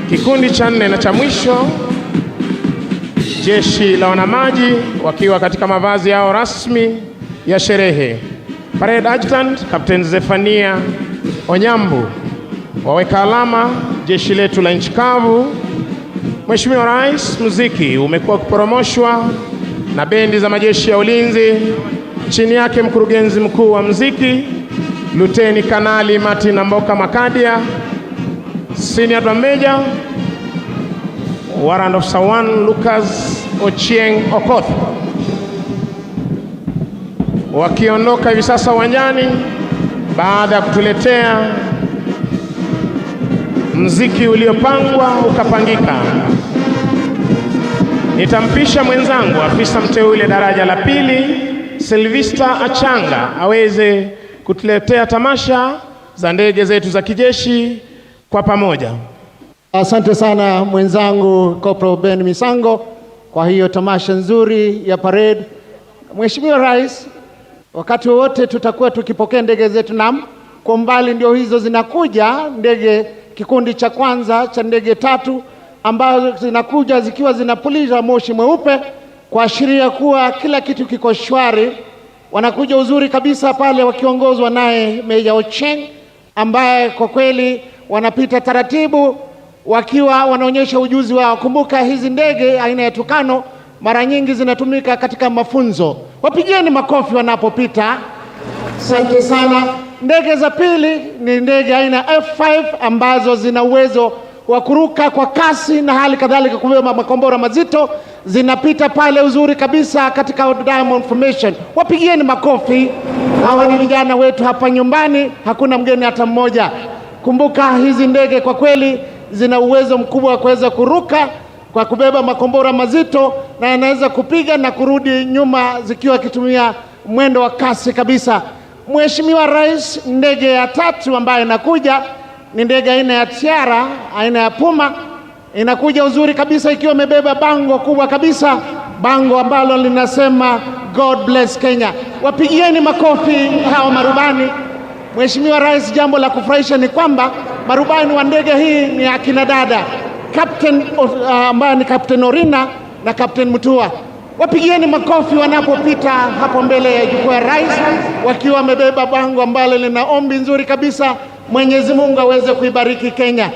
Kikundi cha 4 na cha mwisho, jeshi la wanamaji wakiwa katika mavazi yao rasmi ya sherehe. Parade Adjutant Captain Zefania Onyambu, waweka alama jeshi letu la nchi kavu. Mheshimiwa Rais, muziki umekuwa ukiporomoshwa na bendi za majeshi ya ulinzi, chini yake mkurugenzi mkuu wa muziki Luteni Kanali Martin Mboka Makadia, Senior Drum Major Warrant Officer 1 Lucas Ochieng Okoth, wakiondoka hivi sasa uwanjani baada ya kutuletea muziki uliopangwa ukapangika. Nitampisha mwenzangu afisa mteule daraja la 2 Sylvester Achanga aweze kutuletea tamasha za ndege zetu za kijeshi kwa pamoja. Asante sana mwenzangu Corporal Ben Misango kwa hiyo tamasha nzuri ya parade. Mheshimiwa Rais, wakati wote tutakuwa tukipokea ndege zetu, na kwa mbali ndio hizo zinakuja ndege, kikundi cha kwanza cha ndege 3 ambazo zinakuja zikiwa zinapuliza moshi mweupe kuashiria kuwa kila kitu kiko shwari. Wanakuja uzuri kabisa pale wakiongozwa naye Meja Ochieng, ambaye kwa kweli wanapita taratibu wakiwa wanaonyesha ujuzi wao. Kumbuka hizi ndege aina ya Tukano mara nyingi zinatumika katika mafunzo. Wapigieni makofi wanapopita. Asante sana. Ndege za pili ni ndege aina F5 ambazo zina uwezo wa kuruka kwa kasi na hali kadhalika kubeba makombora mazito zinapita pale uzuri kabisa katika Diamond Formation. Wapigieni makofi. Hawa ni vijana wetu hapa nyumbani, hakuna mgeni hata mmoja. Kumbuka hizi ndege kwa kweli zina uwezo mkubwa wa kuweza kuruka kwa kubeba makombora mazito na yanaweza kupiga na kurudi nyuma zikiwa kitumia mwendo wa kasi kabisa. Mheshimiwa Rais, ndege ya tatu ambayo inakuja ni ndege aina ya Tiara, aina ya Puma. Inakuja uzuri kabisa ikiwa imebeba bango kubwa kabisa, bango ambalo linasema God bless Kenya. Wapigieni makofi hao marubani. Mheshimiwa Rais, jambo la kufurahisha ni kwamba marubani wa ndege hii ni akina dada, Captain ambaye ni Captain Orina na Captain Mutua. Wapigieni makofi wanapopita hapo mbele ya jukwaa ya rais, wakiwa wamebeba bango ambalo lina ombi nzuri kabisa, Mwenyezi Mungu aweze kuibariki Kenya.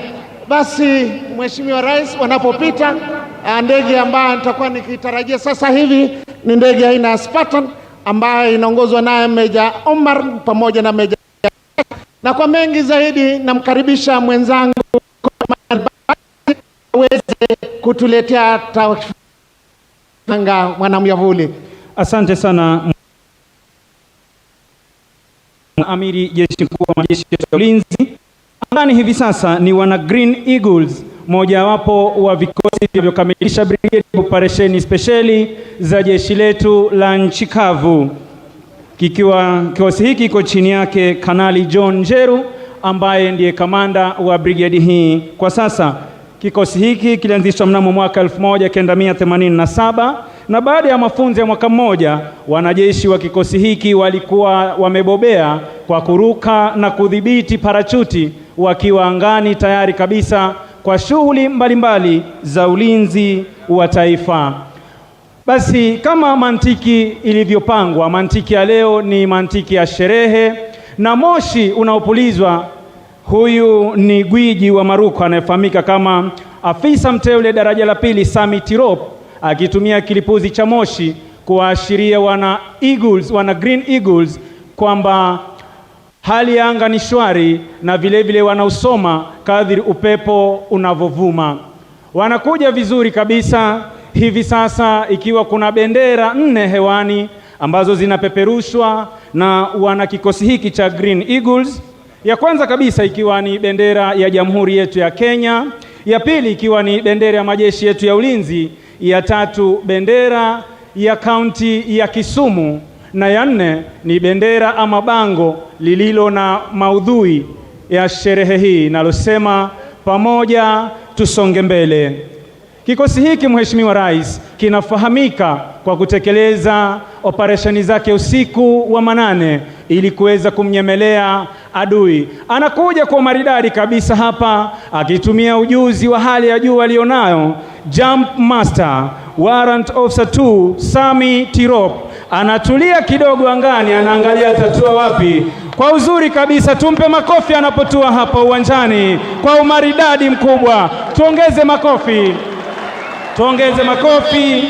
Basi Mheshimiwa Rais, wanapopita ndege ambayo nitakuwa nikitarajia sasa hivi ni ndege aina ya Spartan ambayo inaongozwa naye Meja Omar pamoja na Meja, na kwa mengi zaidi namkaribisha mwenzangu aweze kutuletea tanga mwanamyavuli. Asante sana Amiri Jeshi Mkuu wa Majeshi ya Ulinzi. Angani hivi sasa ni wana Green Eagles, mojawapo wa vikosi vilivyokamilisha brigade operesheni spesheli za jeshi letu la nchi kavu. Kikosi hiki kiko chini yake Kanali John Njeru ambaye ndiye kamanda wa brigade hii kwa sasa. Kikosi hiki kilianzishwa mnamo mwaka 1987 na baada ya mafunzo ya mwaka mmoja, wanajeshi wa kikosi hiki walikuwa wamebobea kwa kuruka na kudhibiti parachuti wakiwa angani tayari kabisa kwa shughuli mbalimbali za ulinzi wa taifa. Basi kama mantiki ilivyopangwa, mantiki ya leo ni mantiki ya sherehe na moshi unaopulizwa. Huyu ni gwiji wa maruko anayefahamika kama afisa mteule daraja la pili Sami Tirop, akitumia kilipuzi cha moshi kuashiria wana Green Eagles kwamba hali ya anga ni shwari na vile wanausoma kadiri upepo unavovuma. Wanakuja vizuri kabisa hivi sasa, ikiwa kuna bendera 4 hewani ambazo zinapeperushwa na wana kikosi hiki cha Green Eagles. Ya kwanza kabisa ikiwa ni bendera ya Jamhuri yetu ya Kenya, ya pili ikiwa ni bendera ya majeshi yetu ya ulinzi, ya tatu bendera ya kaunti ya Kisumu, na ya 4 ni bendera ama bango lililo na maudhui ya sherehe hii nalosema pamoja tusonge mbele. Kikosi hiki Mheshimiwa Rais kinafahamika kwa kutekeleza operesheni zake usiku wa manane ili kuweza kumnyemelea adui. Anakuja kwa maridadi kabisa hapa akitumia ujuzi wa hali ya juu alionayo Jump Master Warrant Officer 2 Sami Tirop. Anatulia kidogo angani, anaangalia atatua wapi. Kwa uzuri kabisa, tumpe makofi anapotua hapa uwanjani kwa umaridadi mkubwa. Tuongeze makofi. Tuongeze makofi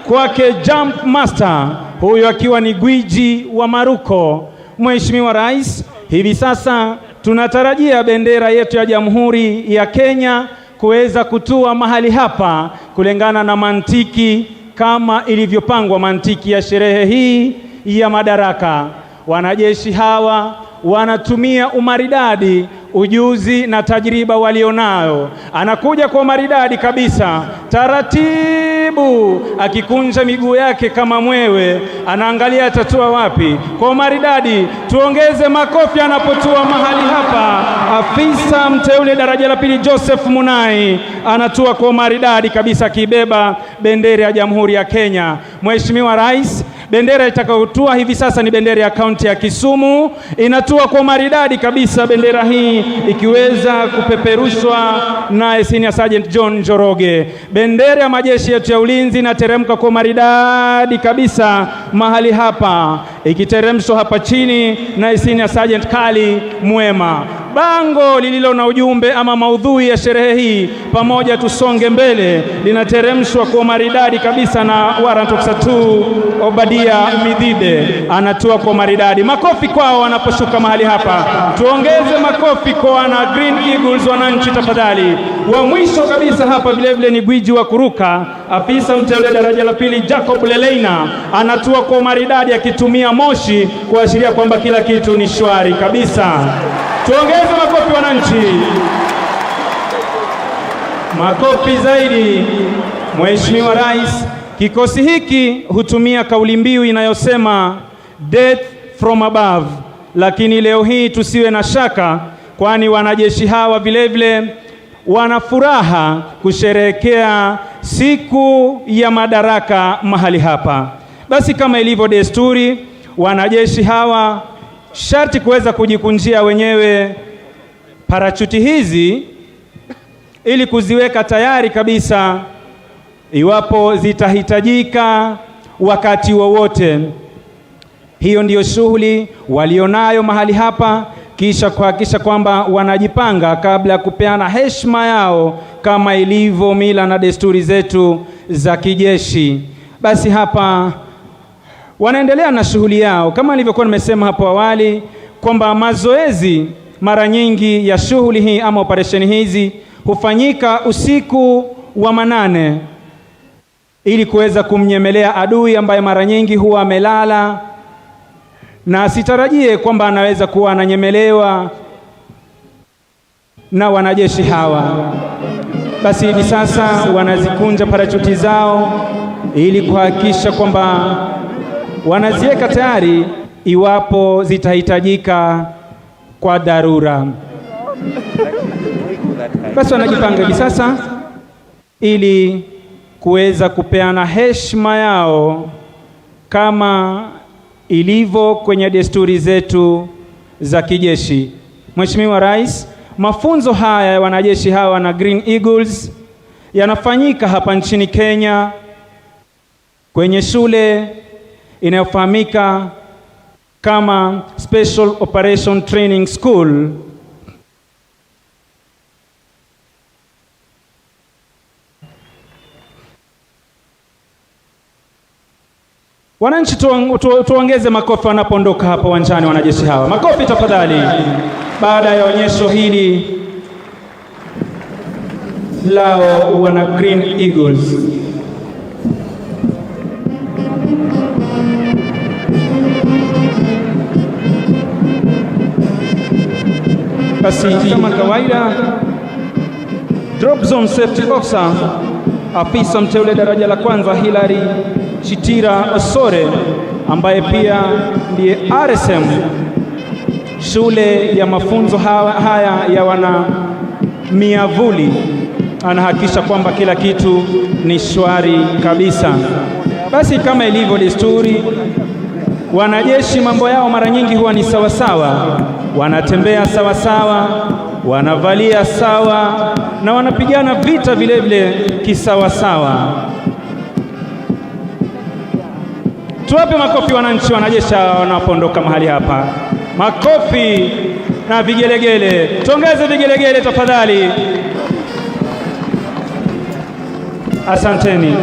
kwake Jump Master, huyu akiwa ni gwiji wa maruko. Mheshimiwa Rais, hivi sasa tunatarajia bendera yetu ya Jamhuri ya Kenya kuweza kutua mahali hapa kulingana na mantiki kama ilivyopangwa, mantiki ya sherehe hii ya Madaraka. Wanajeshi hawa wanatumia umaridadi, ujuzi na tajriba walionayo. Anakuja kwa maridadi kabisa, taratibu, akikunja miguu yake kama mwewe, anaangalia atatua wapi. Kwa maridadi, tuongeze makofi anapotua mahali hapa. Afisa mteule daraja la pili Joseph Munai anatua kwa maridadi kabisa, akibeba bendera ya Jamhuri ya Kenya. Mheshimiwa Rais, bendera itakayotua hivi sasa ni bendera ya kaunti ya Kisumu. Inatua kwa maridadi kabisa, bendera hii ikiweza kupeperushwa na Senior Sergeant John Njoroge. Bendera ya majeshi yetu ya ulinzi inateremka kwa maridadi kabisa mahali hapa, ikiteremshwa hapa chini na Senior Sergeant Kali Mwema. Bango lililo na ujumbe ama maudhui ya sherehe hii, pamoja tusonge mbele, linateremshwa kwa maridadi kabisa na Warrant Officer 2 Obadia Midhibe, anatua kwa maridadi. Makofi kwao wanaposhuka mahali hapa. Tuongeze makofi kwa wana Green Eagles wananchi tafadhali. Wa mwisho kabisa hapa vile vile ni gwiji wa kuruka, afisa mteule daraja la pili Jacob Leleina, anatua kwa maridadi akitumia moshi kuashiria kwamba kila kitu ni shwari kabisa. Tuongeze makofi wananchi. Makofi zaidi. Mheshimiwa Rais, kikosi hiki hutumia kauli mbiu inayosema death from above, lakini leo hii tusiwe na shaka, kwani wanajeshi hawa vile vile wana furaha kusherehekea siku ya Madaraka mahali hapa. Basi kama ilivyo desturi, wanajeshi hawa sharti kuweza kujikunjia wenyewe parachuti hizi ili kuziweka tayari kabisa iwapo zitahitajika wakati wowote. Hiyo ndiyo shughuli walionayo mahali hapa, kisha kuhakikisha kwamba wanajipanga kabla ya kupeana heshima yao kama ilivyo mila na desturi zetu za kijeshi. Basi hapa wanaendelea na shughuli yao kama nilivyokuwa nimesema hapo awali kwamba mazoezi mara nyingi ya shughuli hii ama operesheni hizi hufanyika usiku wa manane ili kuweza kumnyemelea adui ambaye mara nyingi huwa amelala, na sitarajie kwamba anaweza kuwa ananyemelewa na wanajeshi hawa. Basi hivi sasa wanazikunja parachuti zao ili kuhakikisha kwamba wanaziweka tayari iwapo zitahitajika kwa dharura. Basi wanajipanga hivi sasa ili kuweza kupeana heshima yao kama ilivyo kwenye desturi zetu za kijeshi. Mheshimiwa Rais, mafunzo haya ya wanajeshi hawa na Green Eagles yanafanyika hapa nchini Kenya kwenye shule inayofahamika kama Special Operation Training School. Wananchi tuongeze makofi wanapoondoka hapa uwanjani wanajeshi hawa. Makofi tafadhali. Baada ya onyesho hili lao wana Green Eagles. Basi kama kawaida, Drop Zone Safety Officer afisa mteule daraja la kwanza Hilary Chitira Osore, ambaye pia ndiye RSM shule ya mafunzo haya ya wana miavuli, anahakikisha kwamba kila kitu ni shwari kabisa. Basi kama ilivyo desturi, wanajeshi mambo yao mara nyingi huwa ni sawasawa, wanatembea sawasawa, wanavalia sawa na wanapigana vita vile vile kisawasawa. Tuwape makofi wananchi wanajeshi wanapoondoka mahali hapa. Makofi na vigelegele. Tuongeze vigelegele tafadhali. Asanteni.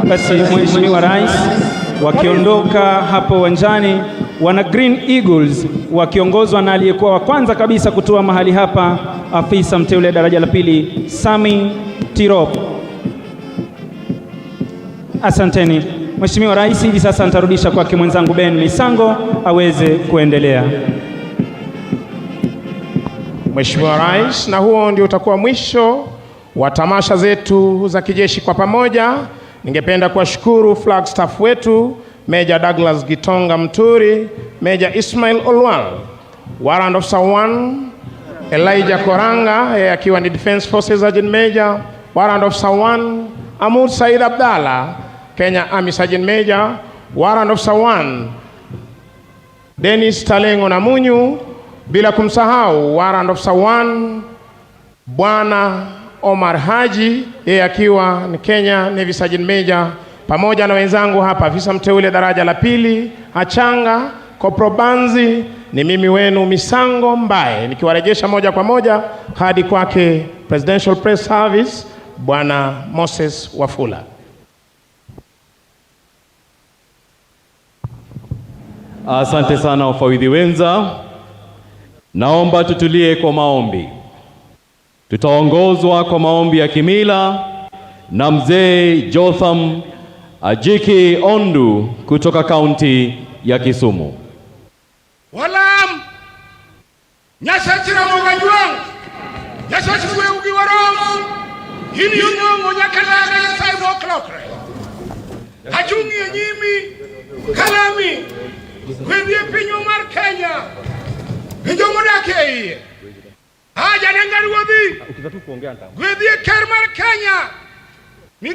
Basi Mheshimiwa Rais, wakiondoka hapo uwanjani, wana Green Eagles wakiongozwa na aliyekuwa wa kwanza kabisa kutoa mahali hapa, afisa mteule daraja la pili Sami Tirop. Asanteni. Mheshimiwa Rais, hivi sasa nitarudisha kwake mwenzangu Ben Misango aweze kuendelea. Mheshimiwa Rais, na huo ndio utakuwa mwisho wa tamasha zetu za kijeshi kwa pamoja. Ningependa kuwashukuru flag staff wetu, Major Douglas Gitonga Mturi, Major Ismail Olwal, Warrant Officer 1 Elijah Koranga, yeye akiwa ni Defense Forces Sergeant Major, Warrant Officer 1 Amur Said Abdalla, Kenya Army Sergeant Major, Warrant Officer 1 Dennis Talengo Namunyu, bila kumsahau Warrant Officer 1 Bwana Omar Haji, yeye akiwa ni Kenya Navy Sergeant Major, pamoja na wenzangu hapa afisa mteule daraja la pili Achanga Kopro Banzi, ni mimi wenu Misango Mbaye, nikiwarejesha moja kwa moja hadi kwake Presidential Press Service Bwana Moses Wafula. Asante sana wafawidhi wenza. Naomba tutulie kwa maombi. Tutaongozwa kwa maombi ya kimila na mzee Jotham Ajiki Ondu kutoka kaunti ya Kisumu. Walam nyasachira mogajuang nyasachwe ugi warom hini yungo nyakalaga ya sai woklokre hajungi nyimi kalami kwendie pinyo mar Kenya njomo dake haja nangari wadi kwendie ker mar Kenya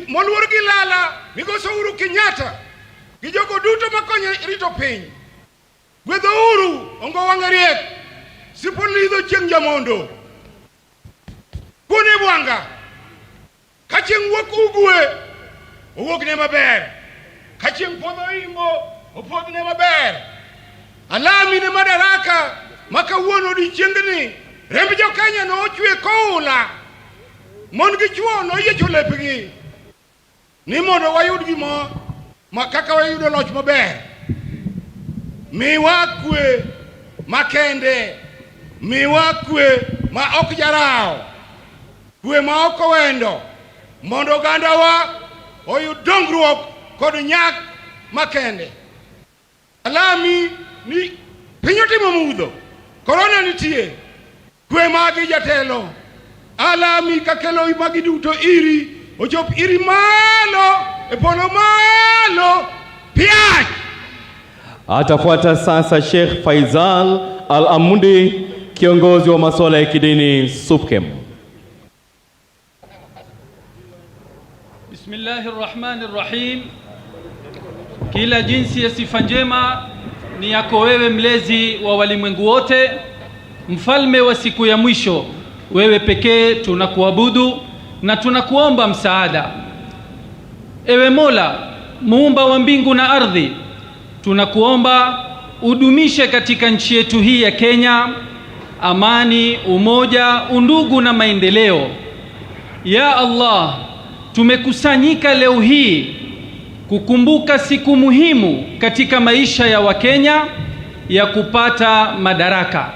molwor gilala migoso Uhuru Kenyatta gijogo duto makonye rito piny gwedho Uhuru ongo wangariek sipolidho chieng' jamondo kune bwanga kachieng' wuok ugwe owuok ne maber kachieng' podho imbo opodh ne maber alami ne Madaraka makawuono di chieng'ni remb jo Kenya no ochwe koula mon gi chuo no yiecho lepgi ni mondo wayud gimo kaka wayudo loch maber. Miwa kwe makende, miwa kwe ma ok jarao, kwe ma ok wendo, mondo gandawa oyud dongruok kod nyak makende. Alami ni pinyo timo mudho, korona nitie, kwe magi jatelo. Alami kakelo magi duto iri, ochop iri malo, epolo malo, piach. Atafuata sasa Sheikh Faisal Al-Amundi, kiongozi wa masuala ya kidini SUPKEM. Bismillahirrahmanirrahim. Kila jinsi ya sifa njema ni yako wewe, mlezi wa walimwengu wote, mfalme wa siku ya mwisho. Wewe pekee tunakuabudu na tunakuomba msaada. Ewe Mola, muumba wa mbingu na ardhi, tunakuomba udumishe katika nchi yetu hii ya Kenya amani, umoja, undugu na maendeleo. Ya Allah, tumekusanyika leo hii kukumbuka siku muhimu katika maisha ya Wakenya ya kupata madaraka.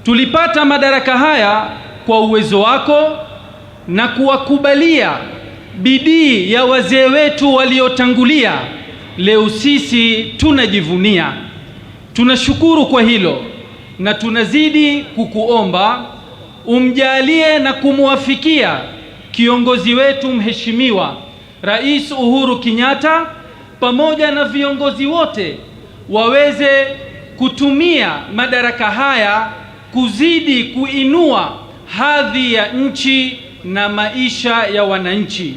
Tulipata madaraka haya kwa uwezo wako na kuwakubalia bidii ya wazee wetu waliotangulia. Leo sisi tunajivunia. Tunashukuru kwa hilo na tunazidi kukuomba umjalie na kumuwafikia kiongozi wetu mheshimiwa Rais Uhuru Kenyatta pamoja na viongozi wote waweze kutumia madaraka haya kuzidi kuinua hadhi ya nchi na maisha ya wananchi.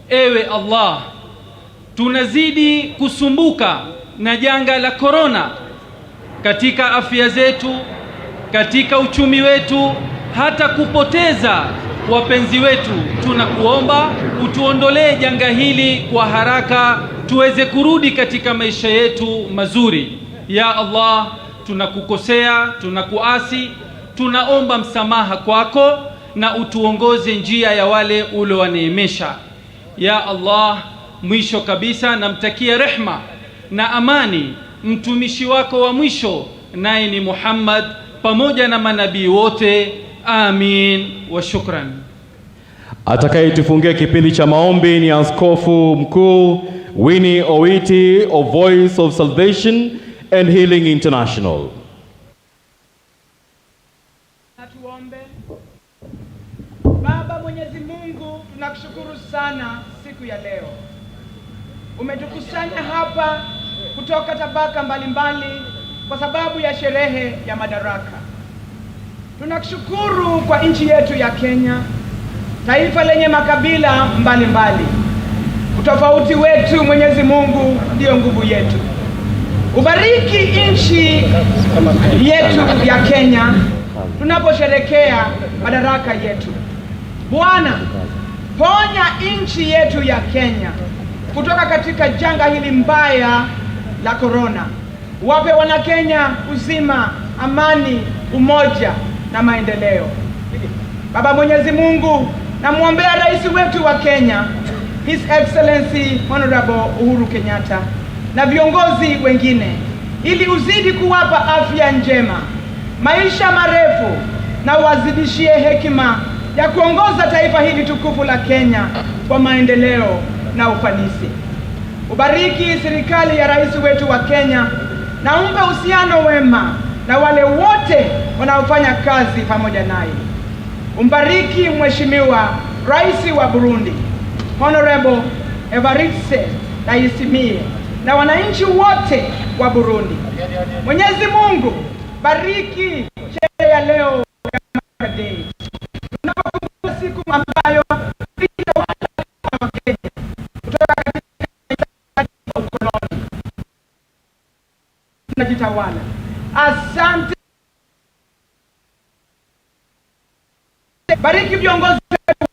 Ewe Allah, tunazidi kusumbuka na janga la korona katika afya zetu, katika uchumi wetu, hata kupoteza wapenzi wetu. Tunakuomba utuondolee janga hili kwa haraka, tuweze kurudi katika maisha yetu mazuri. Ya Allah, tunakukosea, tunakuasi, tunaomba msamaha kwako na utuongoze njia ya wale uliowaneemesha. Ya Allah, mwisho kabisa namtakia rehma na amani mtumishi wako wa mwisho, naye ni Muhammad, pamoja na manabii wote. Amin wa shukran. Atakayetufungia kipindi cha maombi ni Askofu Mkuu Winnie Owiti of Voice of Salvation and Healing International. Tuombe. Baba Mwenyezi Mungu, tunakushukuru sana siku ya leo. Umetukusanya hapa kutoka tabaka mbalimbali kwa sababu ya sherehe ya madaraka. Tunakushukuru kwa nchi yetu ya Kenya, taifa lenye makabila mbalimbali. Utofauti wetu Mwenyezi Mungu ndio nguvu yetu. Ubariki nchi yetu ya Kenya tunaposherekea madaraka yetu. Bwana, ponya nchi yetu ya Kenya kutoka katika janga hili mbaya la korona. wape Wanakenya uzima, amani, umoja na maendeleo. Baba Mwenyezi Mungu, namwombea rais wetu wa Kenya, His Excellency Honorable Uhuru Kenyatta, na viongozi wengine, ili uzidi kuwapa afya njema, maisha marefu, na wazidishie hekima ya kuongoza taifa hili tukufu la Kenya kwa maendeleo na ufanisi. Ubariki serikali ya rais wetu wa Kenya, na umpe uhusiano wema na wale wote wanaofanya kazi pamoja naye. Umbariki Mheshimiwa Rais wa Burundi, Honorable Evariste Ndayishimiye, na wananchi wote wa Burundi. Mwenyezi Mungu, bariki sherehe ya leo ya Madaraka Day. Tunapokumbuka siku ambayo wa Kenya kutoka katika ukoloni tunajitawala. Asante. Bariki viongozi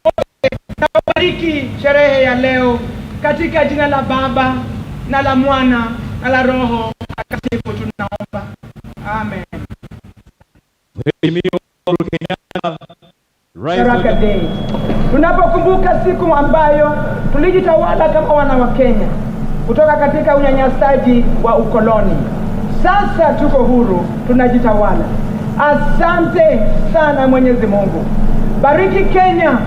wote na bariki sherehe ya leo katika jina la Baba na la Mwana na la Roho Mtakatifu tunaomba. Amen. Madaraka Day. Tunapokumbuka siku ambayo tulijitawala kama wana wa Kenya kutoka katika unyanyasaji wa ukoloni. Sasa tuko huru, tunajitawala. Asante sana Mwenyezi Mungu. Bariki Kenya,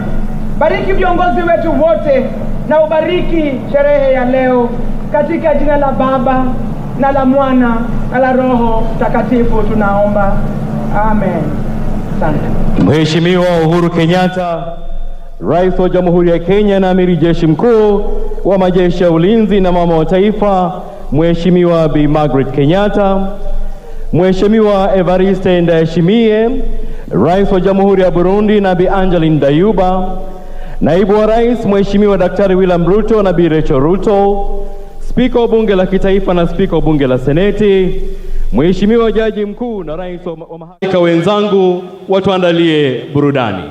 bariki viongozi wetu wote, na ubariki sherehe ya leo katika jina la Baba na la Mwana na la Roho Mtakatifu tunaomba. Amen. Asante. Mheshimiwa Uhuru Kenyatta, Rais wa Jamhuri ya Kenya na Amiri Jeshi Mkuu wa Majeshi ya Ulinzi na Mama wa Taifa, Mheshimiwa Bi Margaret Kenyatta, Mheshimiwa Evariste Ndayishimiye, Rais wa Jamhuri ya Burundi na Bi Angeline Dayuba, Naibu wa Rais Mheshimiwa Daktari William Ruto na Bi Rachel Ruto, Spika wa Bunge la Kitaifa na Spika wa Bunge la Seneti, Mheshimiwa Jaji Mkuu na Rais wa Mahakama wenzangu, watuandalie burudani.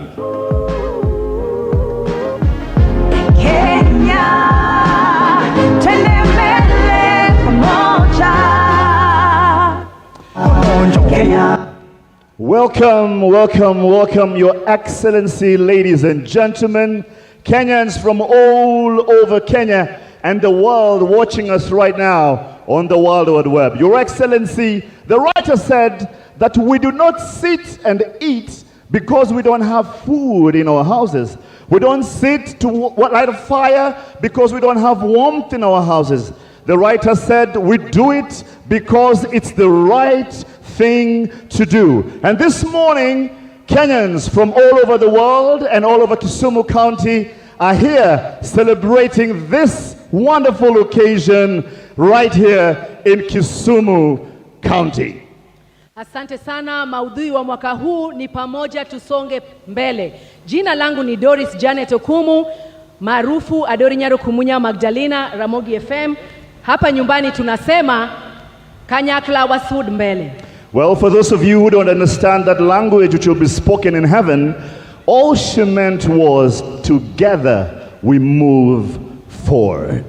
Welcome, welcome, welcome, Your Excellency, ladies and gentlemen, Kenyans from all over Kenya and the world watching us right now on the World Wide Web. Your Excellency, the writer said that we do not sit and eat because we don't have food in our houses. We don't sit to light a fire because we don't have warmth in our houses. The writer said we do it because it's the right thing to do. And this morning, Kenyans from all over the world and all over Kisumu County are here celebrating this wonderful occasion right here in Kisumu County. Asante sana. Maudhui wa mwaka huu ni pamoja tusonge mbele. Jina langu ni Doris Janet Okumu, maarufu Adori Nyaro Kumunya Magdalena, Ramogi FM. Hapa nyumbani tunasema kanyakla wasud mbele. Well, for those of you who don't understand that language which will be spoken in heaven, all she meant was together we move forward.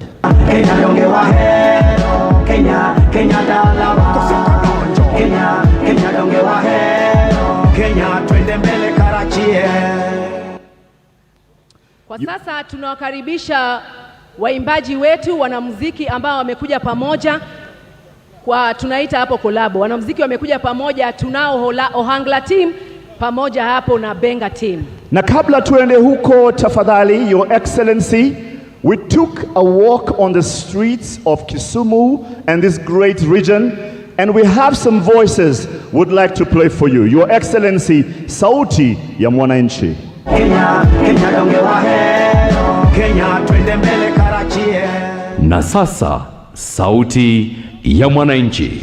Kwa sasa tunawakaribisha waimbaji wetu, wanamuziki ambao wamekuja pamoja kwa tunaita hapo kolabo. Wanamuziki wamekuja pamoja, tunao Ohangla team pamoja hapo na Benga team. Na kabla tuende huko, tafadhali, Your Excellency, we took a walk on the streets of Kisumu and this great region, and we have some voices would like to play for you. Your Excellency, sauti ya mwananchi. Kenya, Kenya donge wahero, Kenya twende mbele karachie. Na sasa sauti ya mwananchi.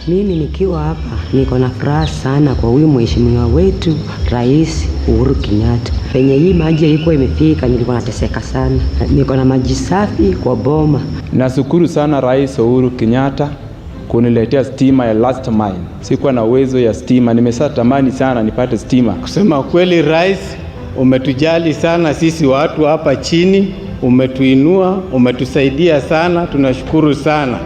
Mimi nikiwa hapa niko na furaha sana kwa huyu mheshimiwa wetu Rais Uhuru Kenyatta. Penye hii maji ilikuwa imefika nilikuwa nateseka sana. Niko na maji safi kwa boma. Nashukuru sana Rais Uhuru Kenyatta kuniletea stima ya last mile. Sikuwa na uwezo ya stima, nimeshatamani sana nipate stima. Kusema kweli Rais, umetujali sana sisi watu hapa chini, umetuinua, umetusaidia sana, tunashukuru sana.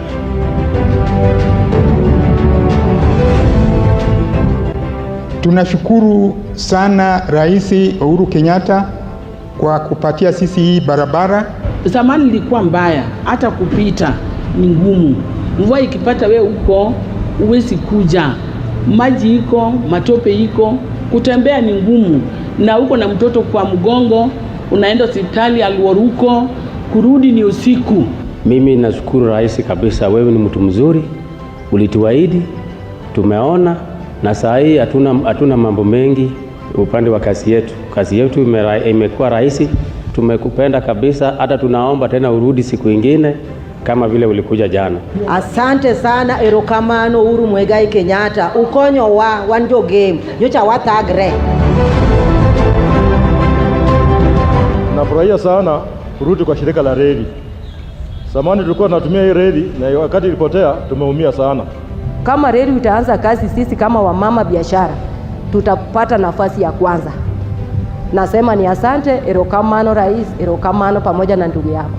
Tunashukuru sana Rais Uhuru Kenyatta kwa kupatia sisi hii barabara. Zamani ilikuwa mbaya, hata kupita ni ngumu. Mvua ikipata we uko uwezi kuja, maji iko, matope iko, kutembea ni ngumu, na uko na mtoto kwa mgongo, unaenda hospitali Alwaruko, kurudi ni usiku. Mimi nashukuru rais kabisa, wewe ni mtu mzuri, ulituahidi, tumeona, na saa hii hatuna mambo mengi upande wa kazi yetu. Kazi yetu imekuwa rahisi, tumekupenda kabisa, hata tunaomba tena urudi siku ingine kama vile ulikuja jana. Asante sana, erokamano Uhuru Muigai Kenyatta, ukonyo wa wanjo game, nyocha watagre. Nafurahia sana kurudi kwa shirika la reli. Zamani tulikuwa tunatumia hii reli na wakati ilipotea tumeumia sana. Kama reli itaanza kazi, sisi kama wamama biashara tutapata nafasi ya kwanza. Nasema ni asante, erokamano rais, erokamano pamoja na ndugu yako.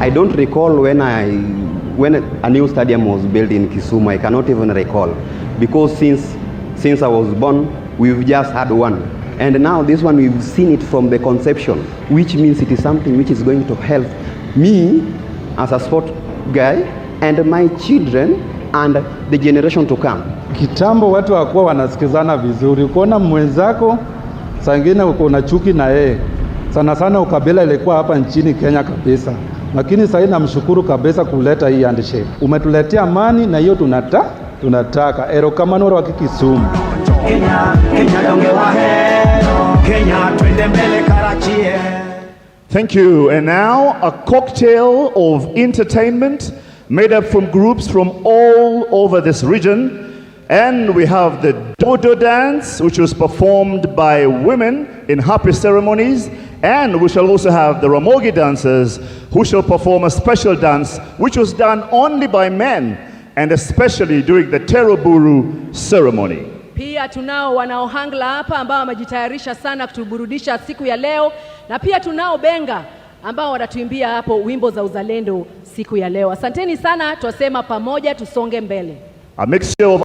I don't recall when a new stadium was built in Kisumu. I cannot even recall, because since I was born, we've just had one. And now this one, we've seen it from the conception, which means it is something which is going to help me as a sport guy and my children and the generation to come. Kitambo watu hawakuwa wanasikizana vizuri. Ukiona mwenzako saa nyingine uko na chuki na yeye. Sana sana ukabila ilikuwa hapa nchini Kenya kabisa. Lakini sasa namshukuru kabisa kuleta hii handshake. Umetuletea amani na hiyo tunataka. Erokamano wa Kisumu. Thank you. And now a cocktail of entertainment made up from groups from all over this region. And we have the Dodo dance, which was performed by women in happy ceremonies. And we shall also have the Ramogi dancers, who shall perform a special dance, which was done only by men, and especially during the Teroburu ceremony. Pia tunao wanaohangla hapa ambao wamejitayarisha sana kutuburudisha siku ya leo, na pia tunao benga ambao watatuimbia hapo wimbo za uzalendo siku ya leo. Asanteni sana, twasema pamoja tusonge mbele. A mixture of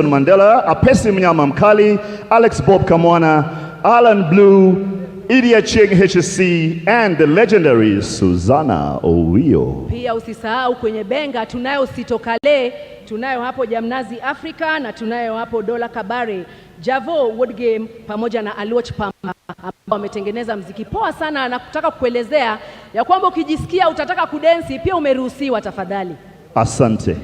Mandela, Apesi Mnyama Mkali, Alex Bob Kamwana, Alan Blue, Idia Ching HSC, and the legendary Susanna Owio. Pia usisahau kwenye benga tunayo Sitokale, tunayo hapo Jamnazi Africa, na tunayo hapo Dola Kabare, Javo Wood Game pamoja na Aluoch Pamba, ambao wametengeneza mziki poa sana, na kutaka kuelezea ya kwamba ukijisikia utataka kudensi pia umeruhusiwa, tafadhali. Asante.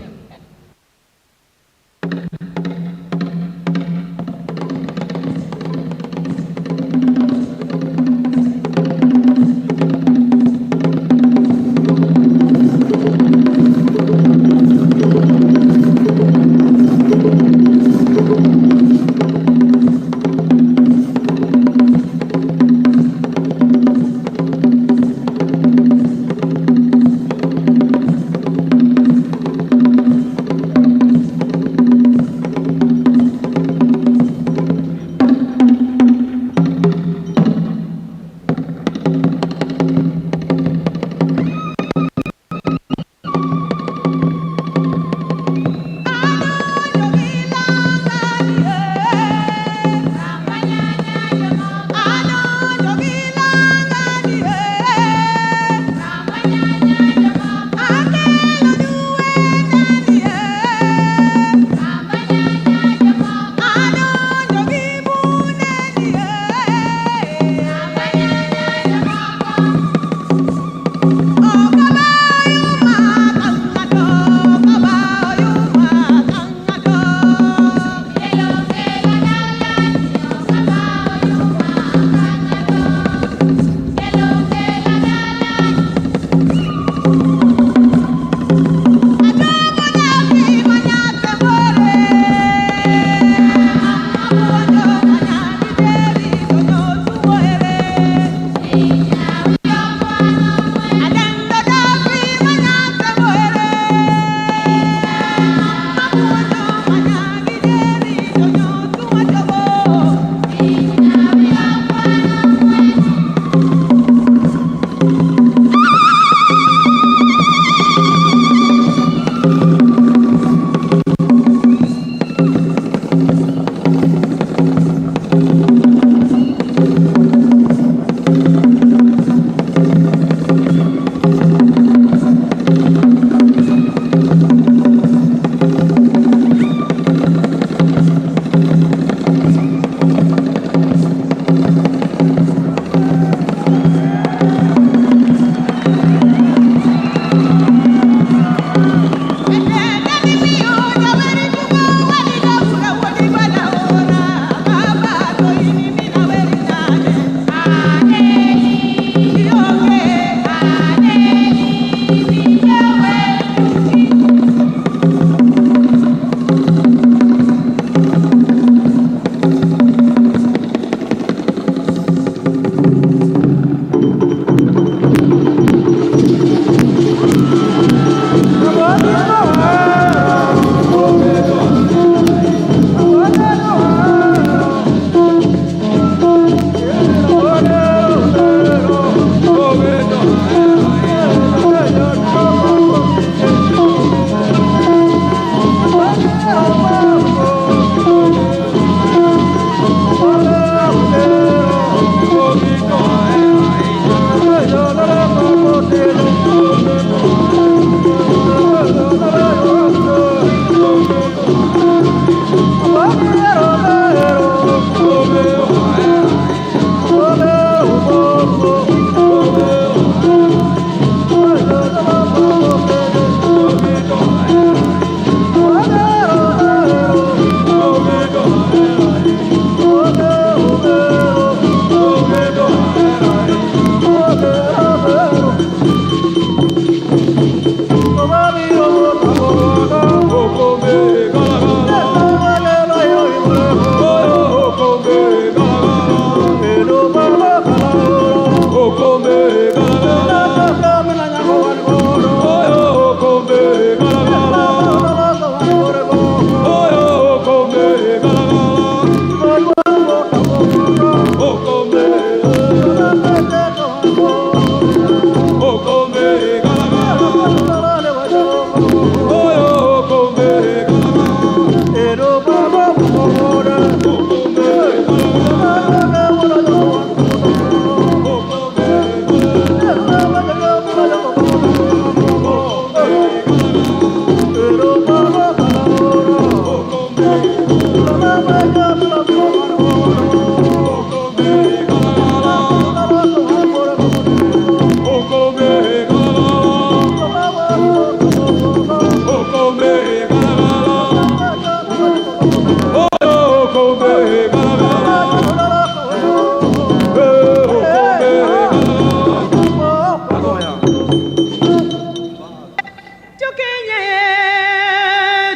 Jokenya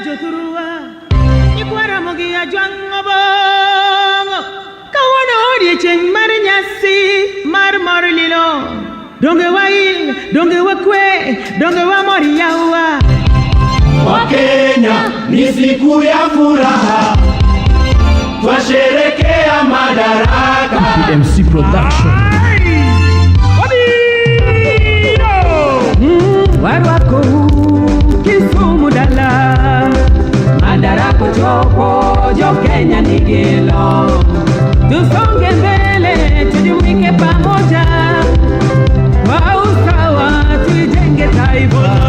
joturua ikwara mogia jwangobo kawono odi cheng marinyasi mar lilo donge wail donge wakwe donge wa moriyawa Wakenya ni siku ya furaha twasherekea Madaraka MC Production warwako Kisumu dala Madaraka chopo Jokenya ni gelo tusonge mbele tujumuike pamoja kwa usawa tujenge taifa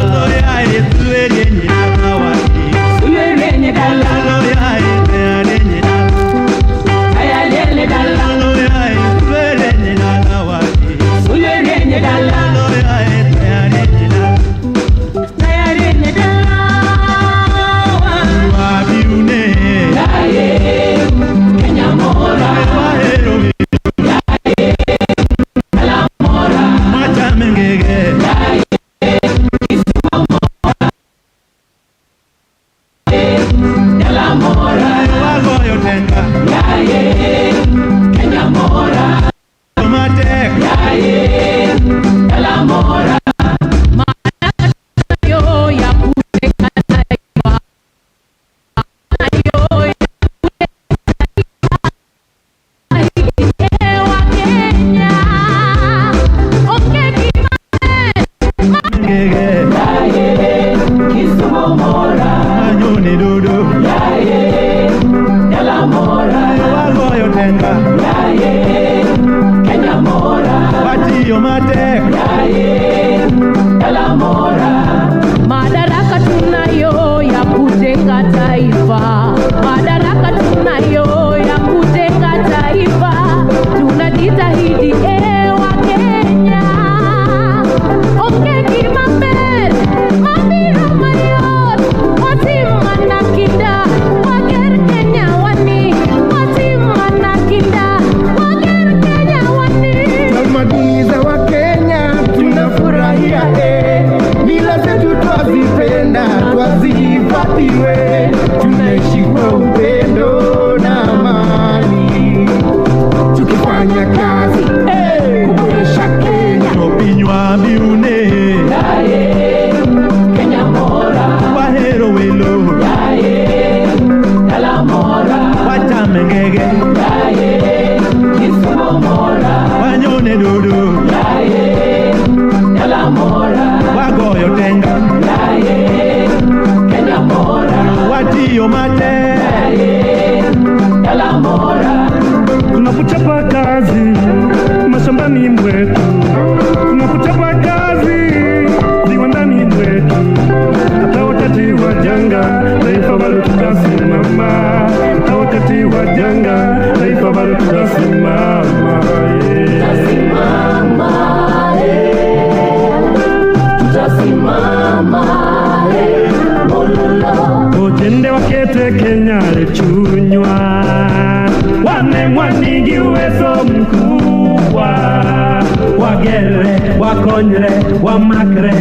Madaraka tunayo ya kujenga taifa, madaraka tunayo ya kujenga taifa, tunajitahidi wa Kenya. Ongeki mambele, mabiro mayot, watima na kinda, wager Kenya wani, watima na kinda, wager Kenya wani. Tamaduni za Wakenya tunafurahia mila zetu twazipenda, twazihifadhiwe, tunaishi kwa upendo na amani, tukifanya kazi kuboresha Kenya. Topinywa biune Kenya mora wahero welo Kala mora watamengege Kisumu mora wanyone dudu Kala mora wagoyo tenga Kenya mora watiyo mate Kala mora tunapochapa kazi mashambani mwetu, tunapochapa kazi viwandani mwetu, hata wakati wa janga taifa bado tutasimama, hata wakati wa janga taifa bado tutasimama, tutasimama Ojende wakete Kenya lechunywa wane mwanigi uwezo mkubwa, wagere wakonyre wamakre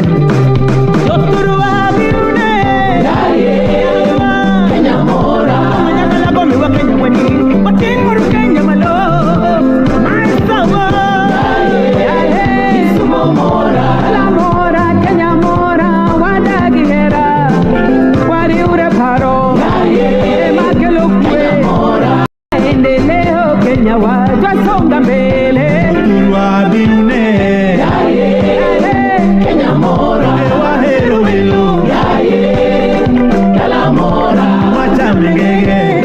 Doturu wa biune Kenya mora Manyakala gomi wa Kenya wani Watinguru Kenya malo Maisawa Kisumu mora Kala mora Kenya mora Wadagi hera Wari ure paro Makelukwe Endeleo Kenya wajwa songa mbele Doturu wa biune Kenya mora wahero welo Kala mora watamengege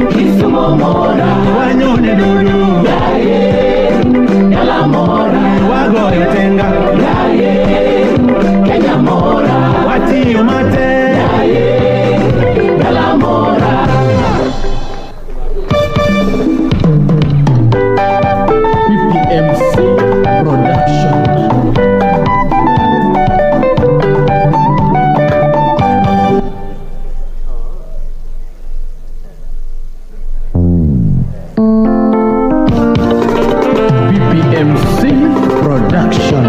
Kisumu mora wanyone dudu Kala mora wagoyo tenga Kenya mora watiyo mate Kala mora MC Production. BPMC Production.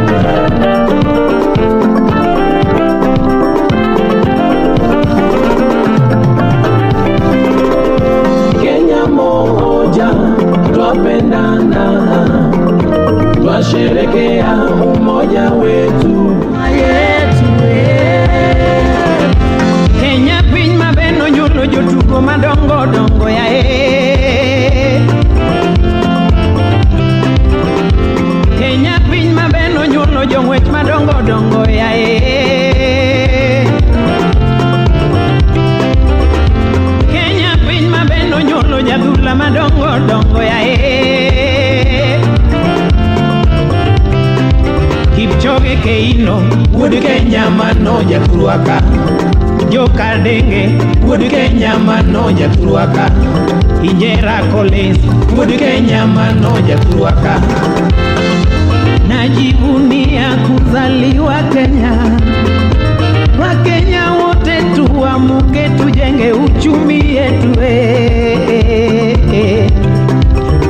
turwaka Joka Denge Wood Kenya manoja turwaka Injera Collins Wood Kenya manoja turwaka Najivunia kuzaliwa Kenya Wakenya wote tuamuke tujenge uchumi yetu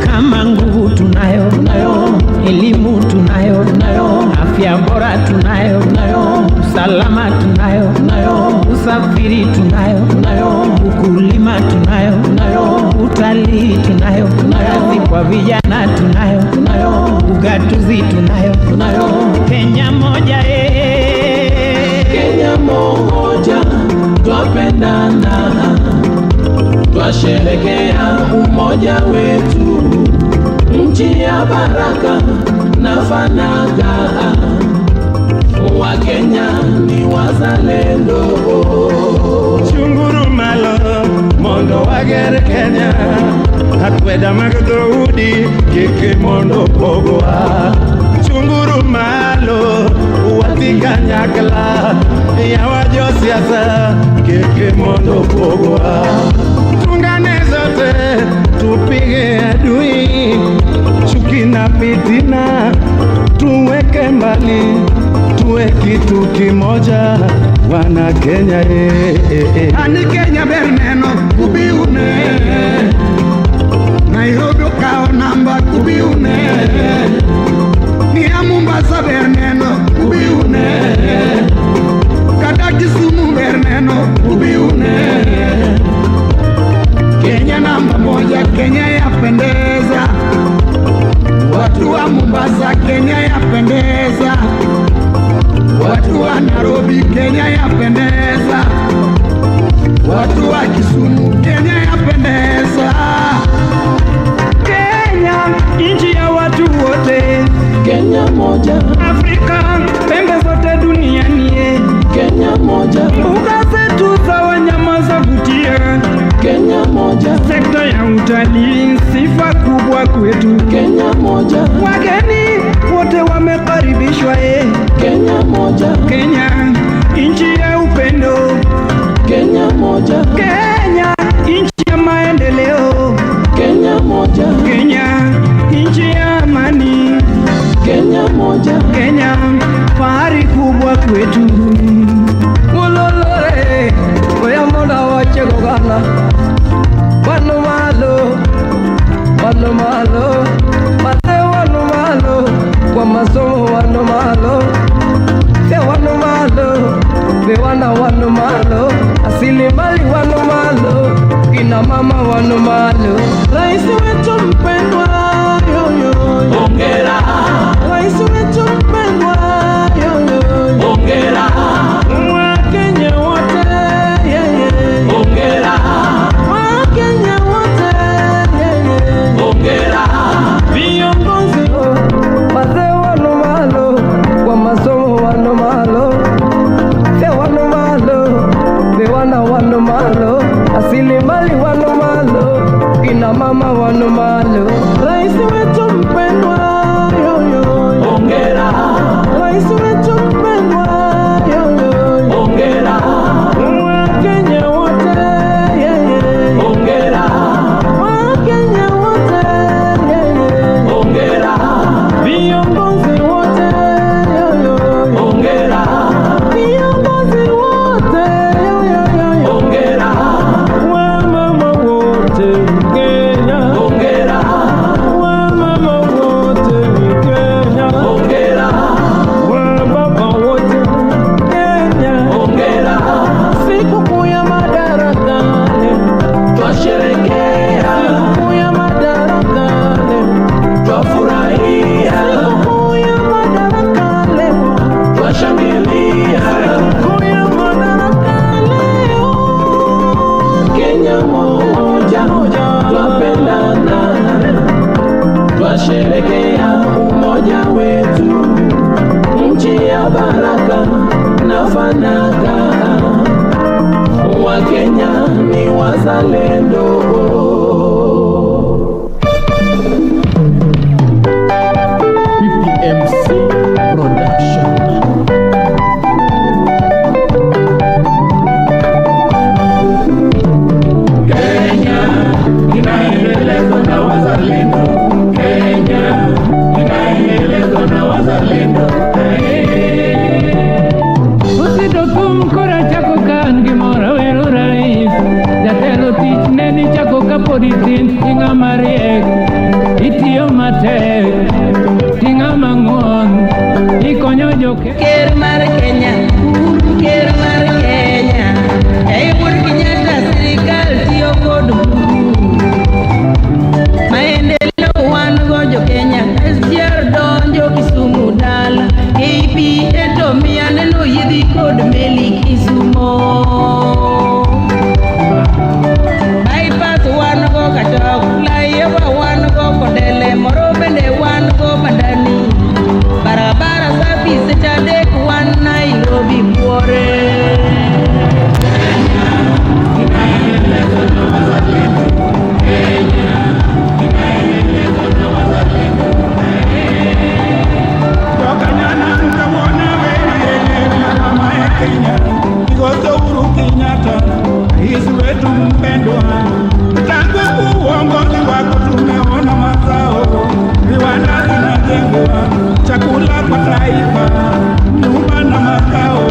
Kama nguvu tunayo elimu tunayo afya bora tunayo usalama tunayo usafiri tunayo ukulima tunayo utalii tunayo kazi kwa vijana tunayo ugatuzi tunayo Kenya moja Kenya moja twapendana twasherekea umoja wetu nchi ya baraka na fanaka wa Kenya ni wazalendo Chunguru malo mondo wager Kenya Akweda magdhoudi kike mondo pogoa Chunguru malo wathi kanyakla yawa josiasa kike mondo pogoa Tungane zote tupige adui chuki na fitina tuweke mbali tuwe kitu kimoja wana Kenya Ani Kenya berneno kubiune Nairobi kao namba kubiune Ni Mombasa berneno kubiune Kata Kisumu berneno kubiune Kenya namba moja Kenya yapendeza Watu wa Mombasa Kenya yapendeza Watu wa Nairobi Kenya yapendeza Watu wa Kisumu Kenya yapendeza Kenya nchi ya watu wote Kenya moja Afrika pembe zote duniani Kenya moja mbuga zetu za wanyama za vutia Kenya moja sekta ya utalii sifa kubwa kwetu Kenya moja wageni wote wamekaribishwa Kenya moja Kenya nchi ya upendo Kenya moja Kenya nchi ya maendeleo Kenya moja Kenya nchi ya amani Kenya moja Kenya fahari kubwa kwetu Ulolore Oya moda wache gogana Wano malo Mate wano malo Kwa masomo wano malo Fe wano malo Bewana wano malo Asili mali wano malo Kina mama wano malo Raisi wetu mpendwa Hongera Raisi wetu mpendwa Hongera Wakenya wote Hongera Wakenya wote Hongera Viongozi wazee wano malo Kwa masomo wano malo Fe wano malo Bewana wano malo Asili mali wano malo Kina mama wano malo Raisi wetu mpendwa Hongera Raisi wetu mpendwa Hongera Wakenya wote Hongera Wakenya wote Hongera Viongozi wote Hongera Viongozi wote Hongera Wamama wote Kenya Hongera Wamama wote Kenya Hongera Wababa wote Kenya Hongera Sikukuu ya Madaraka twasherekea Sikukuu ya Madaraka twafurahia Sikukuu ya Madaraka twashangilia Sikukuu ya Madaraka Kenya moja twapendana twasherekea umoja wetu nchi ya baraka na fanaka wa Kenya ni wazalendo PPMC Production Kum kora chako kan gimora wero rais. Jatelo tich neni chako kapoditin tinga mariek. Itiyo matek tinga mang'on. Ikonyo joke. Ker mar Kenya, ker mar Kenya. Uhuru Kenyatta sirikal tiyo kod maendeleo wan go jo Kenya. SGR donjo Kisumu dala. KP eto mianeno yidhi kod meli Kisumo. Bypass wan go Katok, flyover wan go Kodele, moro bende wan go Bandani. Barabara safi sechadek wan Nairobi Buore. Uhuru Kenyatta, rais wetu mpendwa. Tangu uongozi wako tumeona mazao, viwanda zinajengwa, chakula kwa taifa, nyumba na makao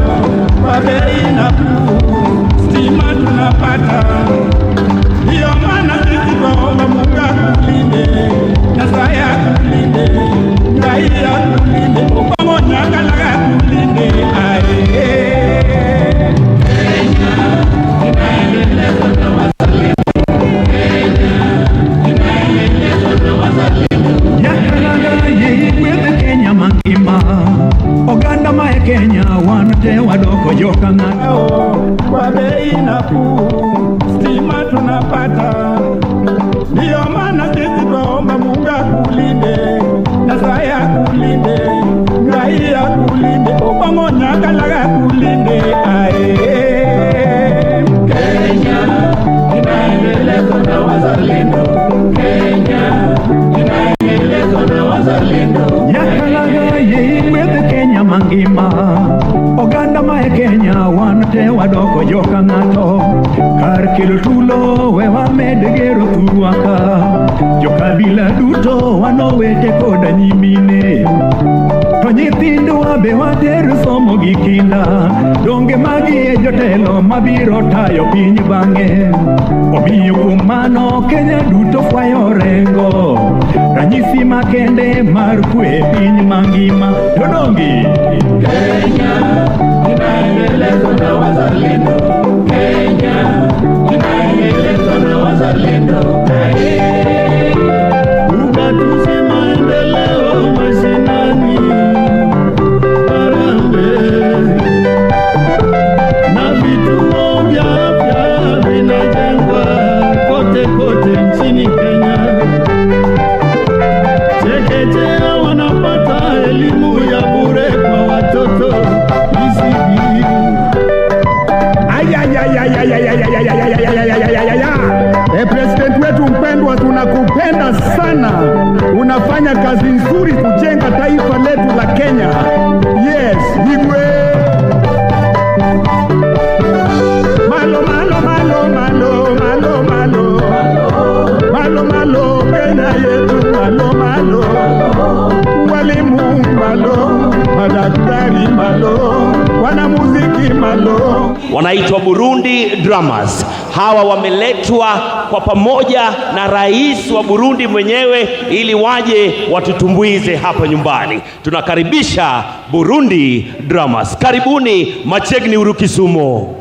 kwa bei nafuu, stima tunapata. Ndiyo maana sisi twaomba Mungu akulinde, Nyasaye akulinde, raia akulinde, pamoja kalaga akulinde. Oganda ma Kenya wan te wadoko joka ng'ato kwa bei nafuu, stima tunapata. Ndiyo maana sisi twaomba Mungu akulinde, Nyasaye akulinde, raia akulinde, pamoja kalaga akulinde. Kenya inaendelezwa na wazalendo. Kenya inaendelezwa na wazalendo. Yakalaga yigwedh Kenya mangima. Oganda ma Kenya wan te wadoko joka ng'ato. Kar kelo tulo we wamed gero thurwa ka. Jokabila duto wanowete koda nyimine. To nyithindwa be water somo gi kinda. Donge magi e jotelo mabiro tayo piny bang'e. Omiyo kuom mano Kenya duto fwayo rengo. Ranyisi makende mar kwe piny mangima. Todongi Kenya inaendelezwa na wazalendo. Kenya inaendelezwa na wazalendo. Ugatuzi maendeleo mashinani. Na vituo vya afya vinajengwa kote kote nchini Kenya. Chekechea wanapata elimu ya bure kwa watoto. President wetu mpendwa, tunakupenda sana. Unafanya kazi nzuri kujenga taifa letu la Kenya. Yes, Igwe. Malo malo malo malo malo malo. Malo malo Kenya yetu malo malo. Walimu malo, madaktari malo, wanamuziki malo. Wanaitwa Burundi Drummers. Hawa wameletwa kwa pamoja na rais wa Burundi mwenyewe ili waje watutumbuize hapa nyumbani. Tunakaribisha Burundi Drummers. Karibuni Machegni Urukisumo.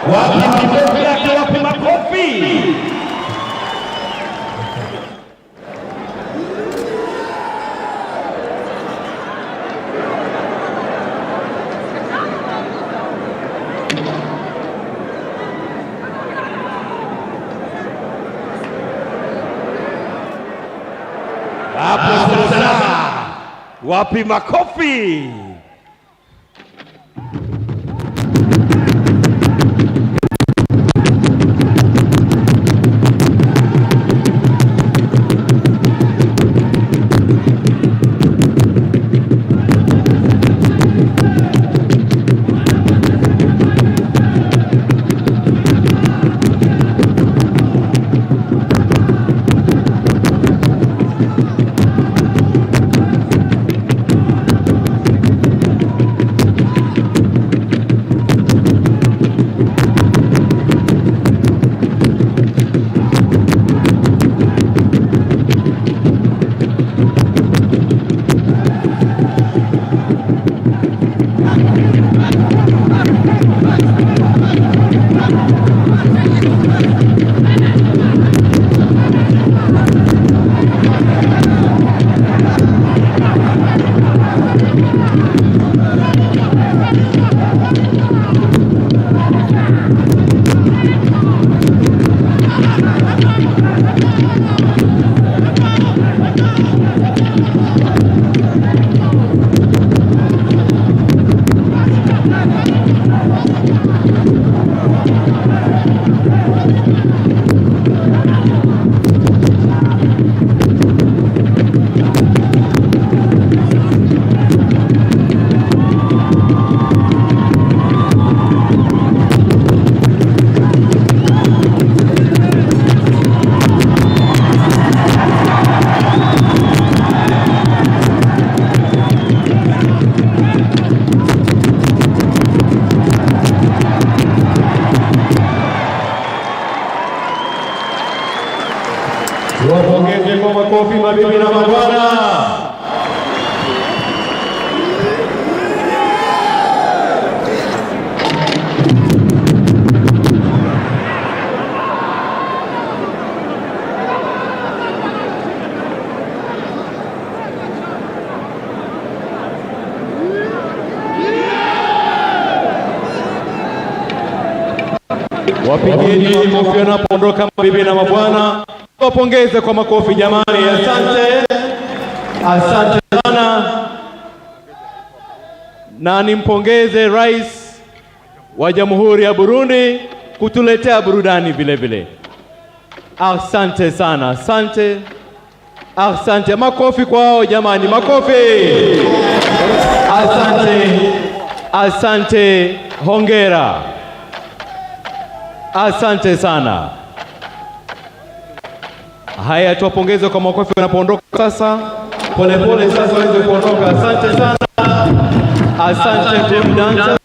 Wapi makofi? Hapo sasa, wapi makofi? Tuwapongeze kwa makofi mabibi na mabwana. Wapigeni makofi wanapoondoka mabibi na mabwana. Wapongeze kwa makofi jamani. Asante. Asante sana. Na nimpongeze Rais wa Jamhuri ya Burundi kutuletea burudani vile vile. Asante sana. Asante. Asante. Makofi kwao jamani. Makofi. Asante. Asante. Hongera. Asante sana. Haya, tuwapongeze kwa makofi wanapoondoka sasa. Pole pole sasa waweze kuondoka. Asante sana. Asante team dancers.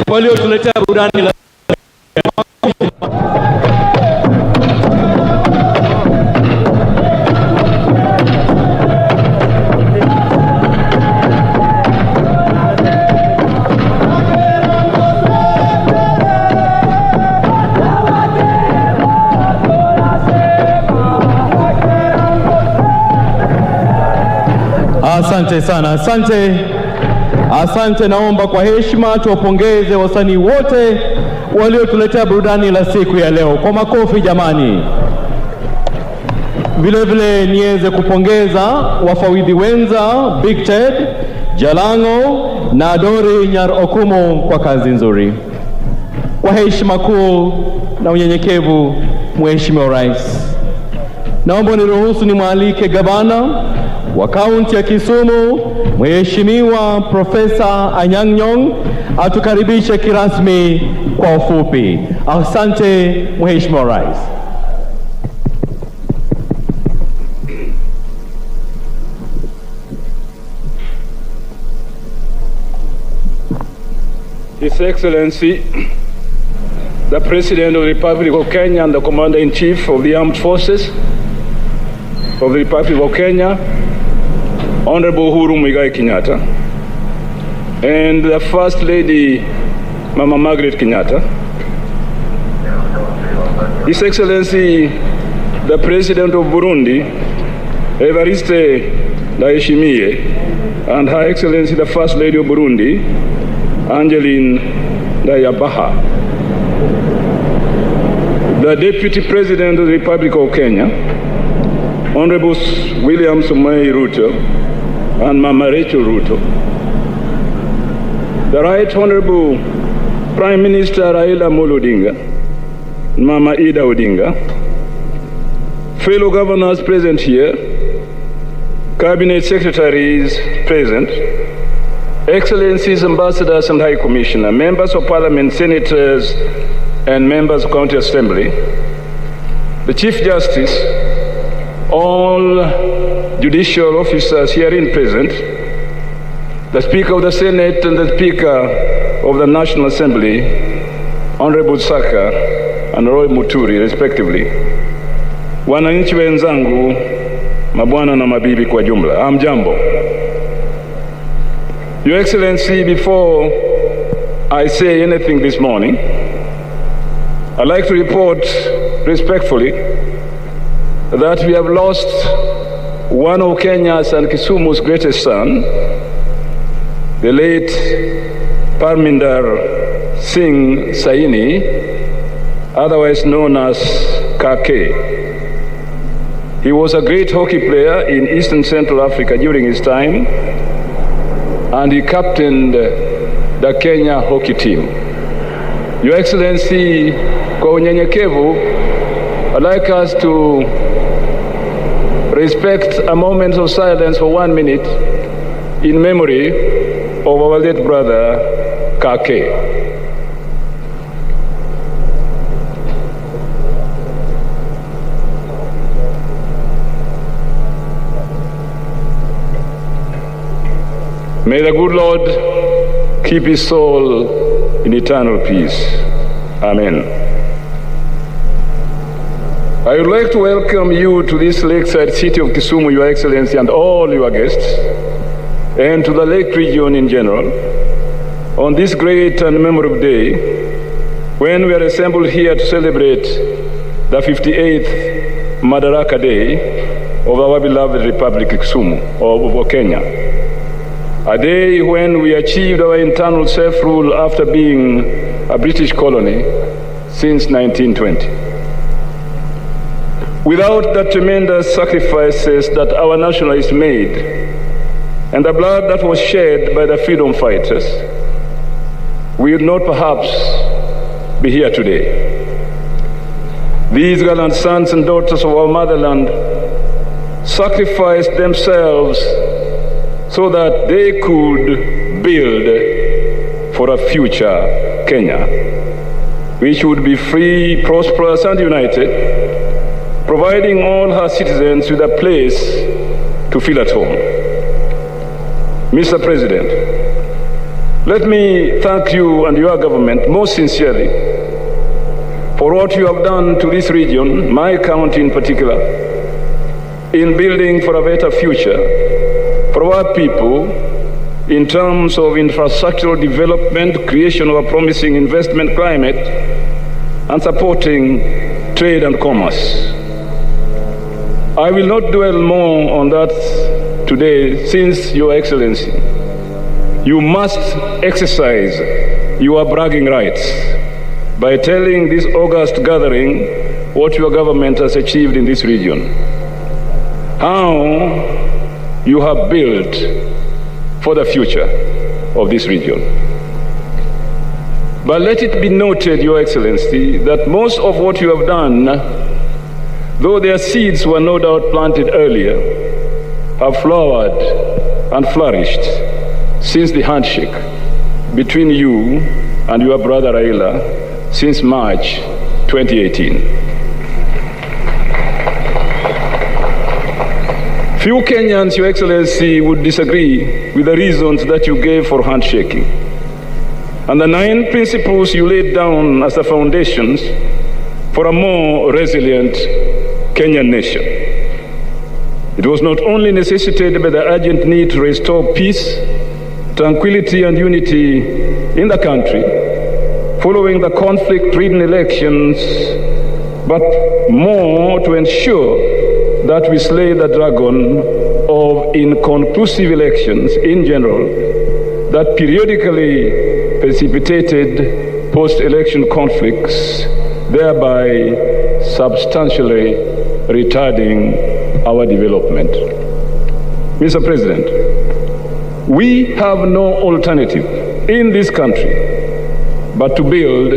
Waliotuletea burudani la Asante sana. Asante. Asante, naomba kwa heshima tuwapongeze wasanii wote waliotuletea burudani la siku ya leo. Kwa makofi jamani. Vile vile niweze kupongeza wafawidhi wenza Big Ted, Jalango na Dori Nyar Okumu kwa kazi nzuri. Kwa heshima kuu na unyenyekevu, Mheshimiwa Rais, naomba niruhusu nimwalike gavana wa kaunti ya Kisumu, Mheshimiwa Profesa Anyang' Nyong'o atukaribishe kirasmi kwa ufupi. Asante Mheshimiwa Rais. His Excellency, the President of the Republic of Kenya and the Commander-in-Chief of the Armed Forces of the Republic of Kenya, Honorable Uhuru Muigai Kenyatta, and the First Lady, Mama Margaret Kenyatta, His Excellency, the President of Burundi, Evariste Ndayishimiye, and Her Excellency, the First Lady of Burundi, Angeline Ndayabaha, the Deputy President of the Republic of Kenya, Honorable William Samoei Ruto and Mama Rachel Ruto, the Right Honorable Prime Minister Raila Amolo Odinga, Mama Ida Odinga, fellow governors present here, Cabinet Secretaries present, Excellencies, Ambassadors and High Commissioner, Members of Parliament, Senators and Members of County Assembly, the Chief Justice, all judicial officers herein present, the Speaker of the Senate and the Speaker of the National Assembly, Honorable Saka and Roy Muturi, respectively, wananchi wenzangu, mabwana na mabibi kwa jumla, hamjambo. Your Excellency, before I say anything this morning, I'd like to report respectfully that we have lost one of Kenya's and Kisumu's greatest son, the late Parminder Singh Saini, otherwise known as Kake. He was a great hockey player in Eastern Central Africa during his time, and he captained the Kenya hockey team. Your Excellency, kwa unyenyekevu, I'd like us to respect a moment of silence for 1 minute in memory of our late brother, Kake. May the good Lord keep his soul in eternal peace. Amen. I would like to welcome you to this lakeside city of Kisumu, Your Excellency, and all your guests, and to the Lake region in general, on this great and memorable day, when we are assembled here to celebrate the 58th Madaraka Day of our beloved Republic Kisumu, of Kenya. A day when we achieved our internal self-rule after being a British colony since 1920. Without the tremendous sacrifices that our nationalists made and the blood that was shed by the freedom fighters, we would not perhaps be here today. These gallant sons and daughters of our motherland sacrificed themselves so that they could build for a future Kenya, which would be free, prosperous, and united, providing all her citizens with a place to feel at home. Mr. President, let me thank you and your government most sincerely for what you have done to this region, my county in particular, in building for a better future for our people in terms of infrastructural development, creation of a promising investment climate, and supporting trade and commerce. I will not dwell more on that today, since, Your Excellency, you must exercise your bragging rights by telling this august gathering what your government has achieved in this region, how you have built for the future of this region. But let it be noted, Your Excellency, that most of what you have done, though their seeds were no doubt planted earlier, have flowered and flourished since the handshake between you and your brother Raila since March 2018. Few Kenyans, Your Excellency, would disagree with the reasons that you gave for handshaking. And the 9 principles you laid down as the foundations for a more resilient Kenyan nation. It was not only necessitated by the urgent need to restore peace, tranquility, and unity in the country following the conflict-ridden elections, but more to ensure that we slay the dragon of inconclusive elections in general that periodically precipitated post-election conflicts, thereby substantially retarding our development. Mr. President, we have no alternative in this country but to build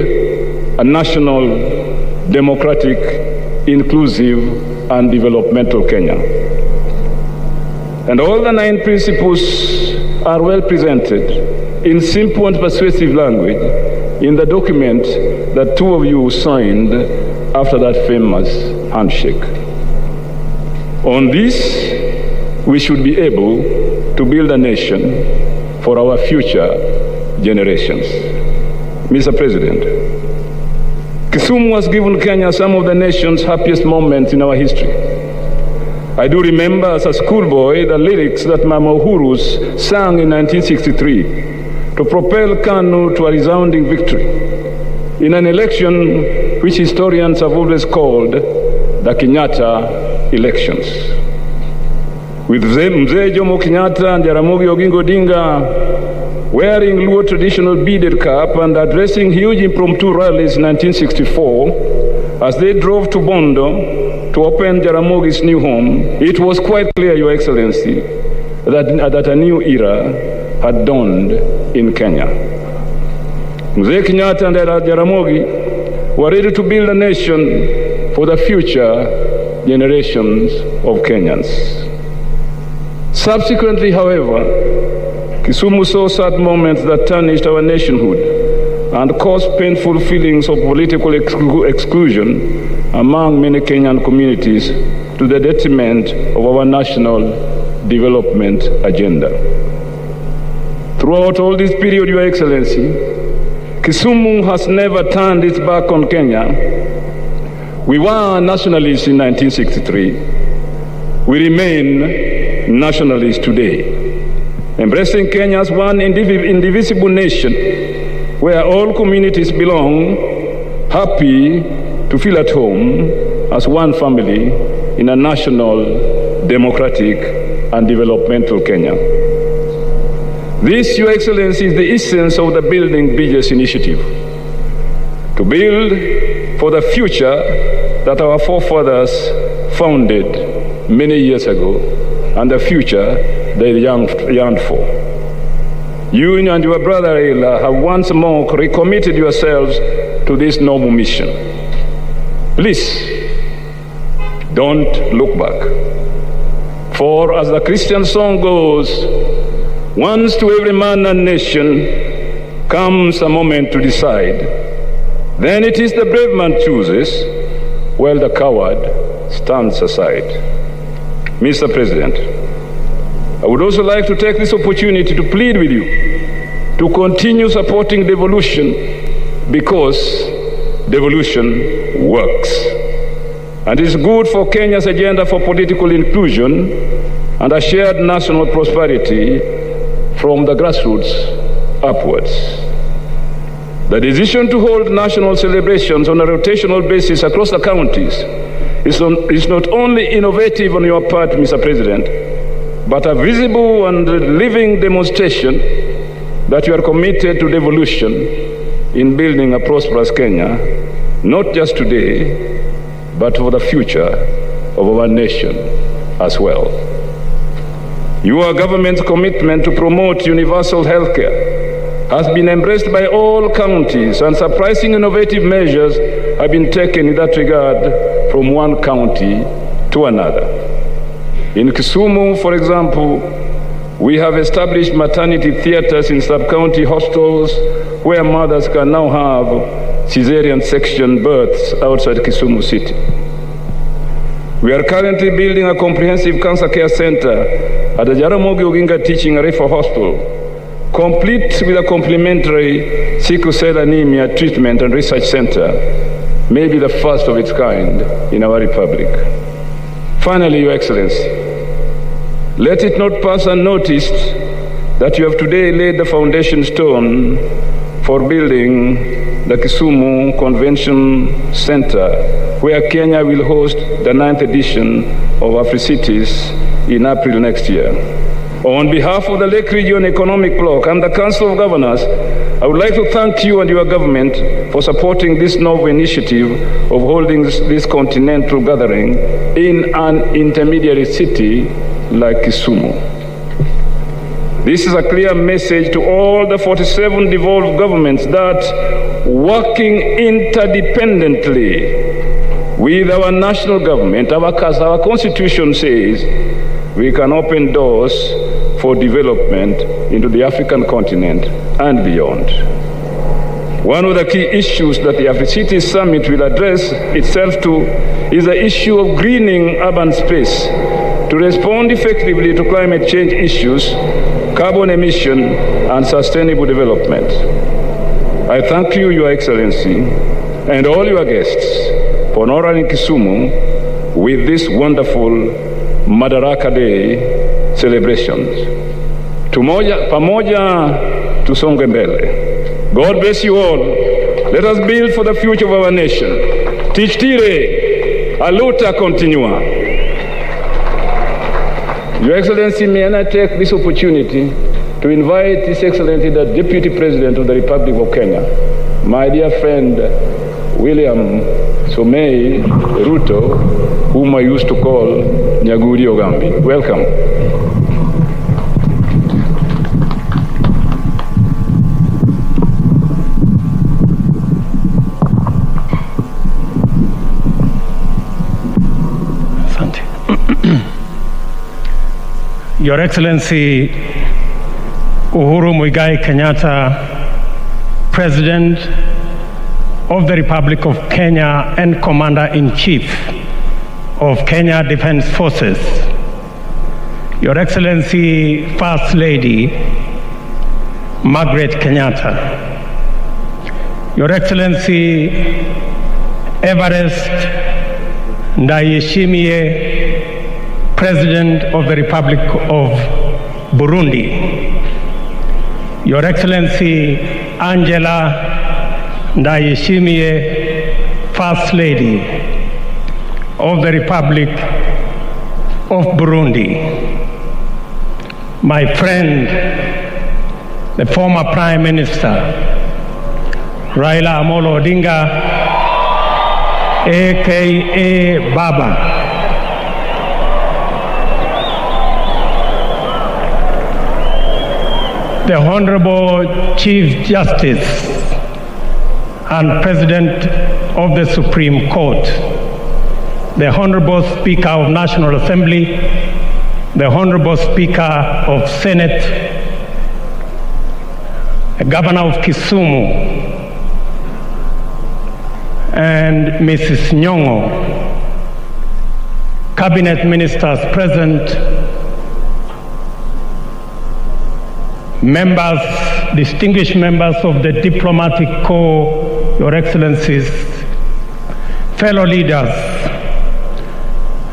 a national, democratic, inclusive, and developmental Kenya. And all the 9 principles are well presented in simple and persuasive language in the document that 2 of you signed after that famous handshake. On this, we should be able to build a nation for our future generations. Mr. President, Kisumu has given Kenya some of the nation's happiest moments in our history. I do remember as a schoolboy the lyrics that Mama Uhuru sang in 1963 to propel KANU to a resounding victory in an election which historians have always called the Kenyatta elections. With Mzee Jomo Kenyatta and Jaramogi Oginga Odinga wearing Luo traditional beaded cap and addressing huge impromptu rallies in 1964 as they drove to Bondo to open Jaramogi's new home, it was quite clear, Your Excellency, that a new era had dawned in Kenya. Mzee Kenyatta and Jaramogi were ready to build a nation for the future generations of Kenyans. Subsequently, however, Kisumu saw sad moments that tarnished our nationhood and caused painful feelings of political exclusion among many Kenyan communities to the detriment of our national development agenda. Throughout all this period, Your Excellency, Kisumu has never turned its back on Kenya. We were nationalists in 1963. We remain nationalists today, embracing Kenya as one indivisible nation where all communities belong, happy to feel at home as one family in a national, democratic, and developmental Kenya. This, Your Excellency, is the essence of the Building Bridges initiative, to build for the future that our forefathers founded many years ago, and the future they yearned for. You and your brother Raila have once more recommitted yourselves to this noble mission. Please, don't look back. For as the Christian song goes, once to every man and nation comes a moment to decide. Then it is the brave man chooses, while the coward stands aside. Mr. President, I would also like to take this opportunity to plead with you to continue supporting devolution, because devolution works and is good for Kenya's agenda for political inclusion and a shared national prosperity from the grassroots upwards. The decision to hold national celebrations on a rotational basis across the counties is not only innovative on your part, Mr. President, but a visible and living demonstration that you are committed to devolution in building a prosperous Kenya, not just today, but for the future of our nation as well. Your government's commitment to promote universal health care has been embraced by all counties, and surprising innovative measures have been taken in that regard from one county to another. In Kisumu, for example, we have established maternity theaters in sub-county hospitals where mothers can now have cesarean section births outside Kisumu city. We are currently building a comprehensive cancer care center at the Jaramogi Oginga Teaching and Referral Hospital, complete with a complementary sickle cell anemia treatment and research center, maybe the first of its kind in our republic. Finally, Your Excellency, let it not pass unnoticed that you have today laid the foundation stone for building the Kisumu Convention Center, where Kenya will host the 9th edition of Afri-Cities in April next year. On behalf of the Lake Region Economic Bloc and the Council of Governors, I would like to thank you and your government for supporting this novel initiative of holding this continental gathering in an intermediary city like Kisumu. This is a clear message to all the 47 devolved governments that working interdependently with our national government, as our constitution says, we can open doors for development into the African continent and beyond. One of the key issues that the Afri-Cities Summit will address itself to is the issue of greening urban space to respond effectively to climate change issues, carbon emission, and sustainable development. I thank you, Your Excellency, and all your guests for honoring Kisumu with this wonderful Madaraka Day celebrations. Pamoja tusonge mbele. God bless you all. Let us build for the future of our nation. Tichtire, aluta continua. Your Excellency, may I take this opportunity to invite His Excellency, the Deputy President of the Republic of Kenya, my dear friend William Somei Ruto, whom I used to call Nyaguri Ogambi. Welcome. Your Excellency Uhuru Muigai Kenyatta, President of the Republic of Kenya and Commander-in-Chief of Kenya Defense Forces, Your Excellency First Lady Margaret Kenyatta, Your Excellency Everest Ndayishimiye, President of the Republic of Burundi, Your Excellency Angela Ndayishimiye, First Lady of the Republic of Burundi, my friend, the former Prime Minister, Raila Amolo Odinga, aka Baba, the Honorable Chief Justice and President of the Supreme Court, the Honorable Speaker of National Assembly, the Honorable Speaker of Senate, the Governor of Kisumu, and Mrs. Nyong'o, Cabinet Ministers present, members, distinguished members of the Diplomatic Corps, Your Excellencies, fellow leaders,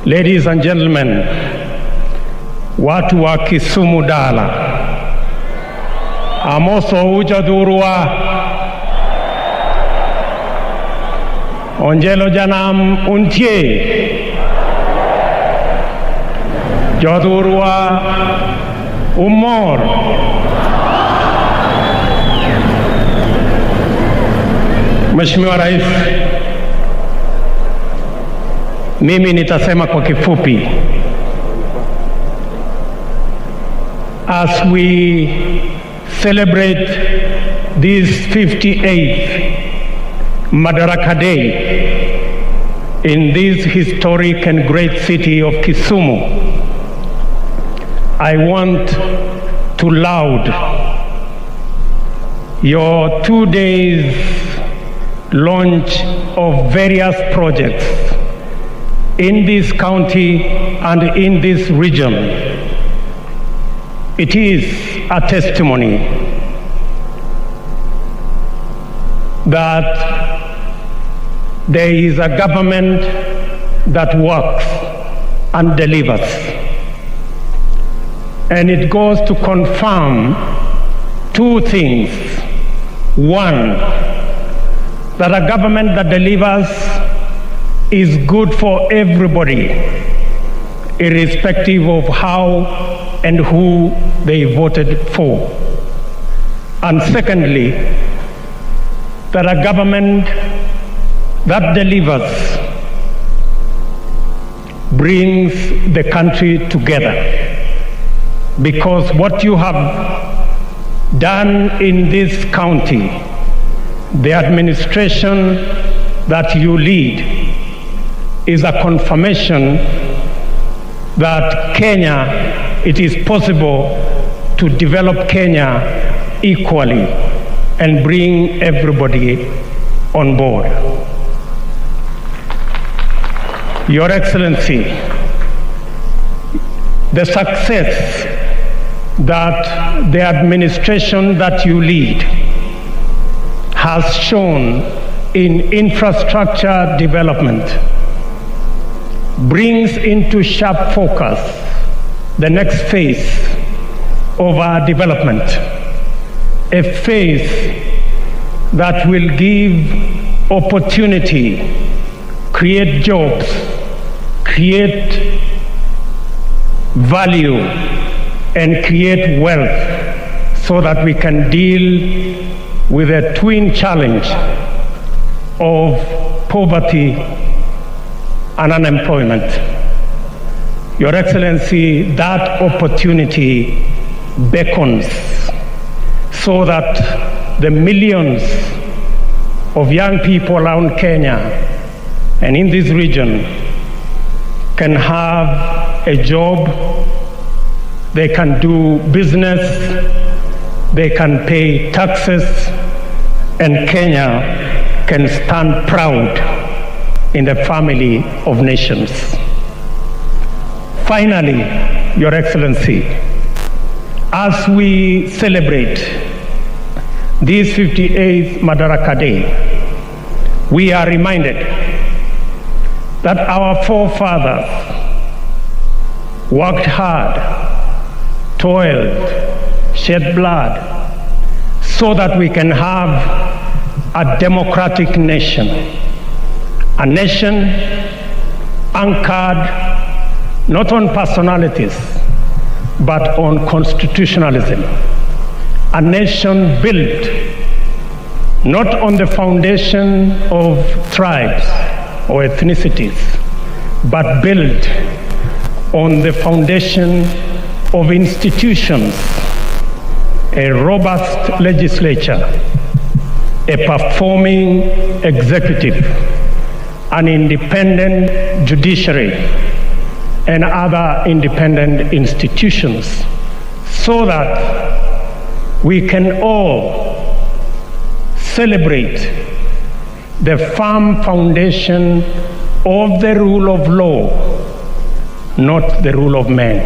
ladies and gentlemen, watu wa Kisumu Dala, amoso ujadurua, onjelo janam untie, jadurua umor, Mheshimiwa Rais, mimi nitasema kwa kifupi. As we celebrate this 58th Madaraka Day in this historic and great city of Kisumu, I want to laud your 2 days launch of various projects in this county and in this region. It is a testimony that there is a government that works and delivers. And it goes to confirm two things. One, that a government that delivers is good for everybody, irrespective of how and who they voted for. And secondly, that a government that delivers brings the country together. Because what you have done in this county, the administration that you lead, is a confirmation that Kenya, it is possible to develop Kenya equally and bring everybody on board. Your Excellency, the success that the administration that you lead has shown in infrastructure development brings into sharp focus the next phase of our development, a phase that will give opportunity, create jobs, create value, and create wealth so that we can deal with a twin challenge of poverty and unemployment. Your Excellency, that opportunity beckons so that the millions of young people around Kenya and in this region can have a job, they can do business, they can pay taxes, and Kenya can stand proud in the family of nations. Finally, Your Excellency, as we celebrate this 58th Madaraka Day, we are reminded that our forefathers worked hard, toiled, shed blood, so that we can have a democratic nation, a nation anchored not on personalities, but on constitutionalism, a nation built not on the foundation of tribes or ethnicities, but built on the foundation of institutions, a robust legislature, a performing executive, an independent judiciary, and other independent institutions, so that we can all celebrate the firm foundation of the rule of law, not the rule of man.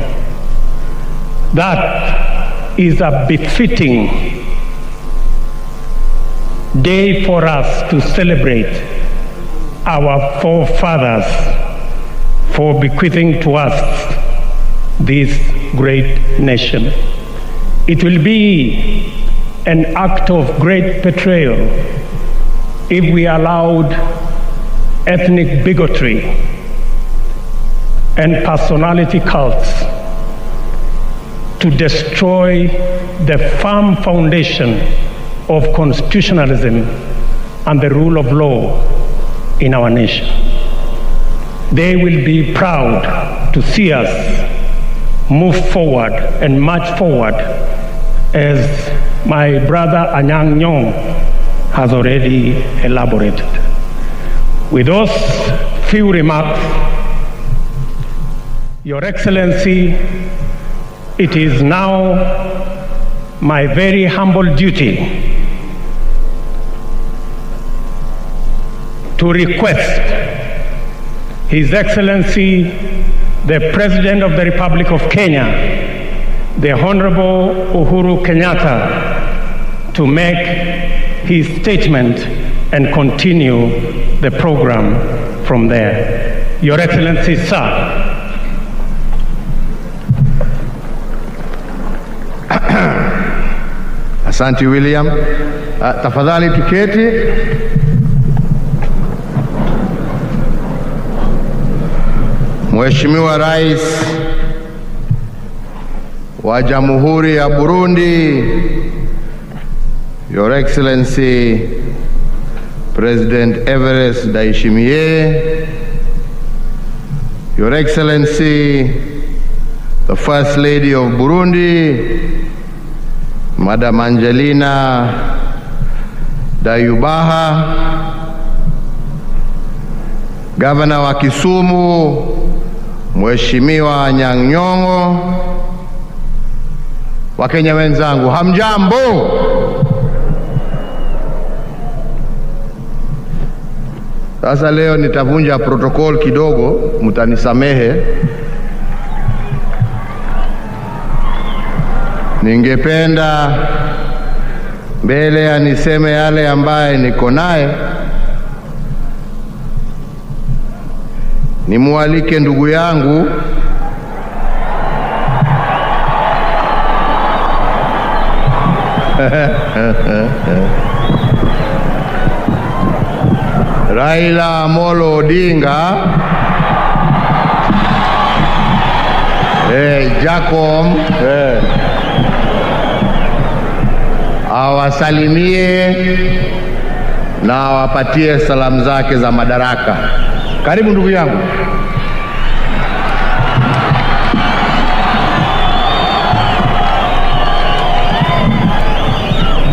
That is a befitting day for us to celebrate our forefathers for bequeathing to us this great nation. It will be an act of great betrayal if we allowed ethnic bigotry and personality cults to destroy the firm foundation of constitutionalism and the rule of law in our nation. They will be proud to see us move forward and march forward, as my brother Anyang' Nyong has already elaborated. With those few remarks, Your Excellency, it is now my very humble duty to request His Excellency, the President of the Republic of Kenya, the Honorable Uhuru Kenyatta, to make his statement and continue the program from there. Your Excellency, sir. Asante William. Tafadhali tuketi. Mheshimiwa Rais wa Jamhuri ya Burundi, Your Excellency President Everest Ndayishimiye, Your Excellency the First Lady of Burundi, Madam Angelina Dayubaha, Governor wa Kisumu Mheshimiwa Anyang' Nyong'o, Wakenya wenzangu, hamjambo? Sasa leo nitavunja protocol kidogo, mtanisamehe. Ningependa mbele ya niseme yale ambaye niko naye, nimualike ndugu yangu Raila Amolo Odinga, Jacob, awasalimie na awapatie salamu zake za Madaraka. Karibu ndugu yangu.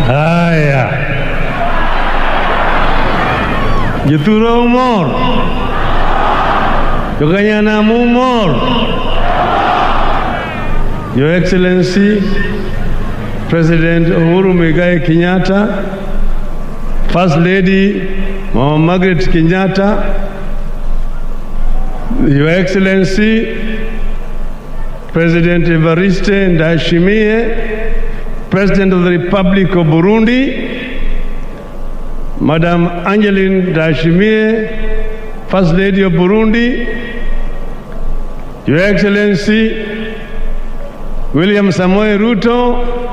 Haya. Juturo umor. Yokanyana umor. Your Excellency President Uhuru Muigai Kenyatta, First Lady Mama Margaret Kenyatta, Your Excellency President Evariste Ndayishimiye, President of the Republic of Burundi, Madam Angeline Ndayishimiye, First Lady of Burundi, Your Excellency William Samoei Ruto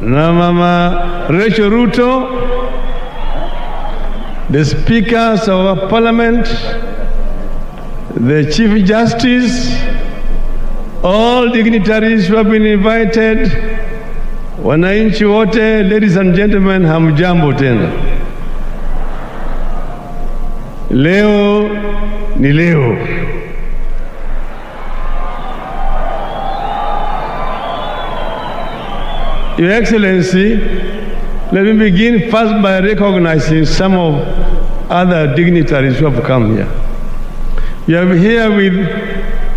na Mama Rachel Ruto, the speakers of our parliament, the Chief Justice, all dignitaries who have been invited, wananchi wote, ladies and gentlemen, hamjambo tena. Leo ni leo. Your Excellency, let me begin first by recognizing some of other dignitaries who have come here. We are here with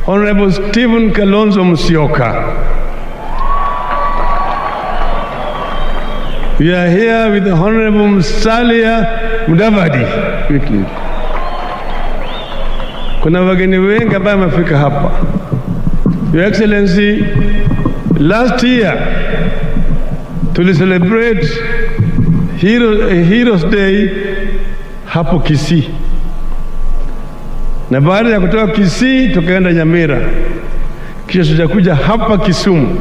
Honorable Stephen Kalonzo Musyoka. We are here with Honorable Musalia Mudavadi. Quickly. Kuna wageni wengi ambao wamefika hapa. Your Excellency, last year to celebrate Heroes Day hapo Kisii, na baada ya kutoka Kisii tukaenda Nyamira, kisha tutakuja hapa Kisumu.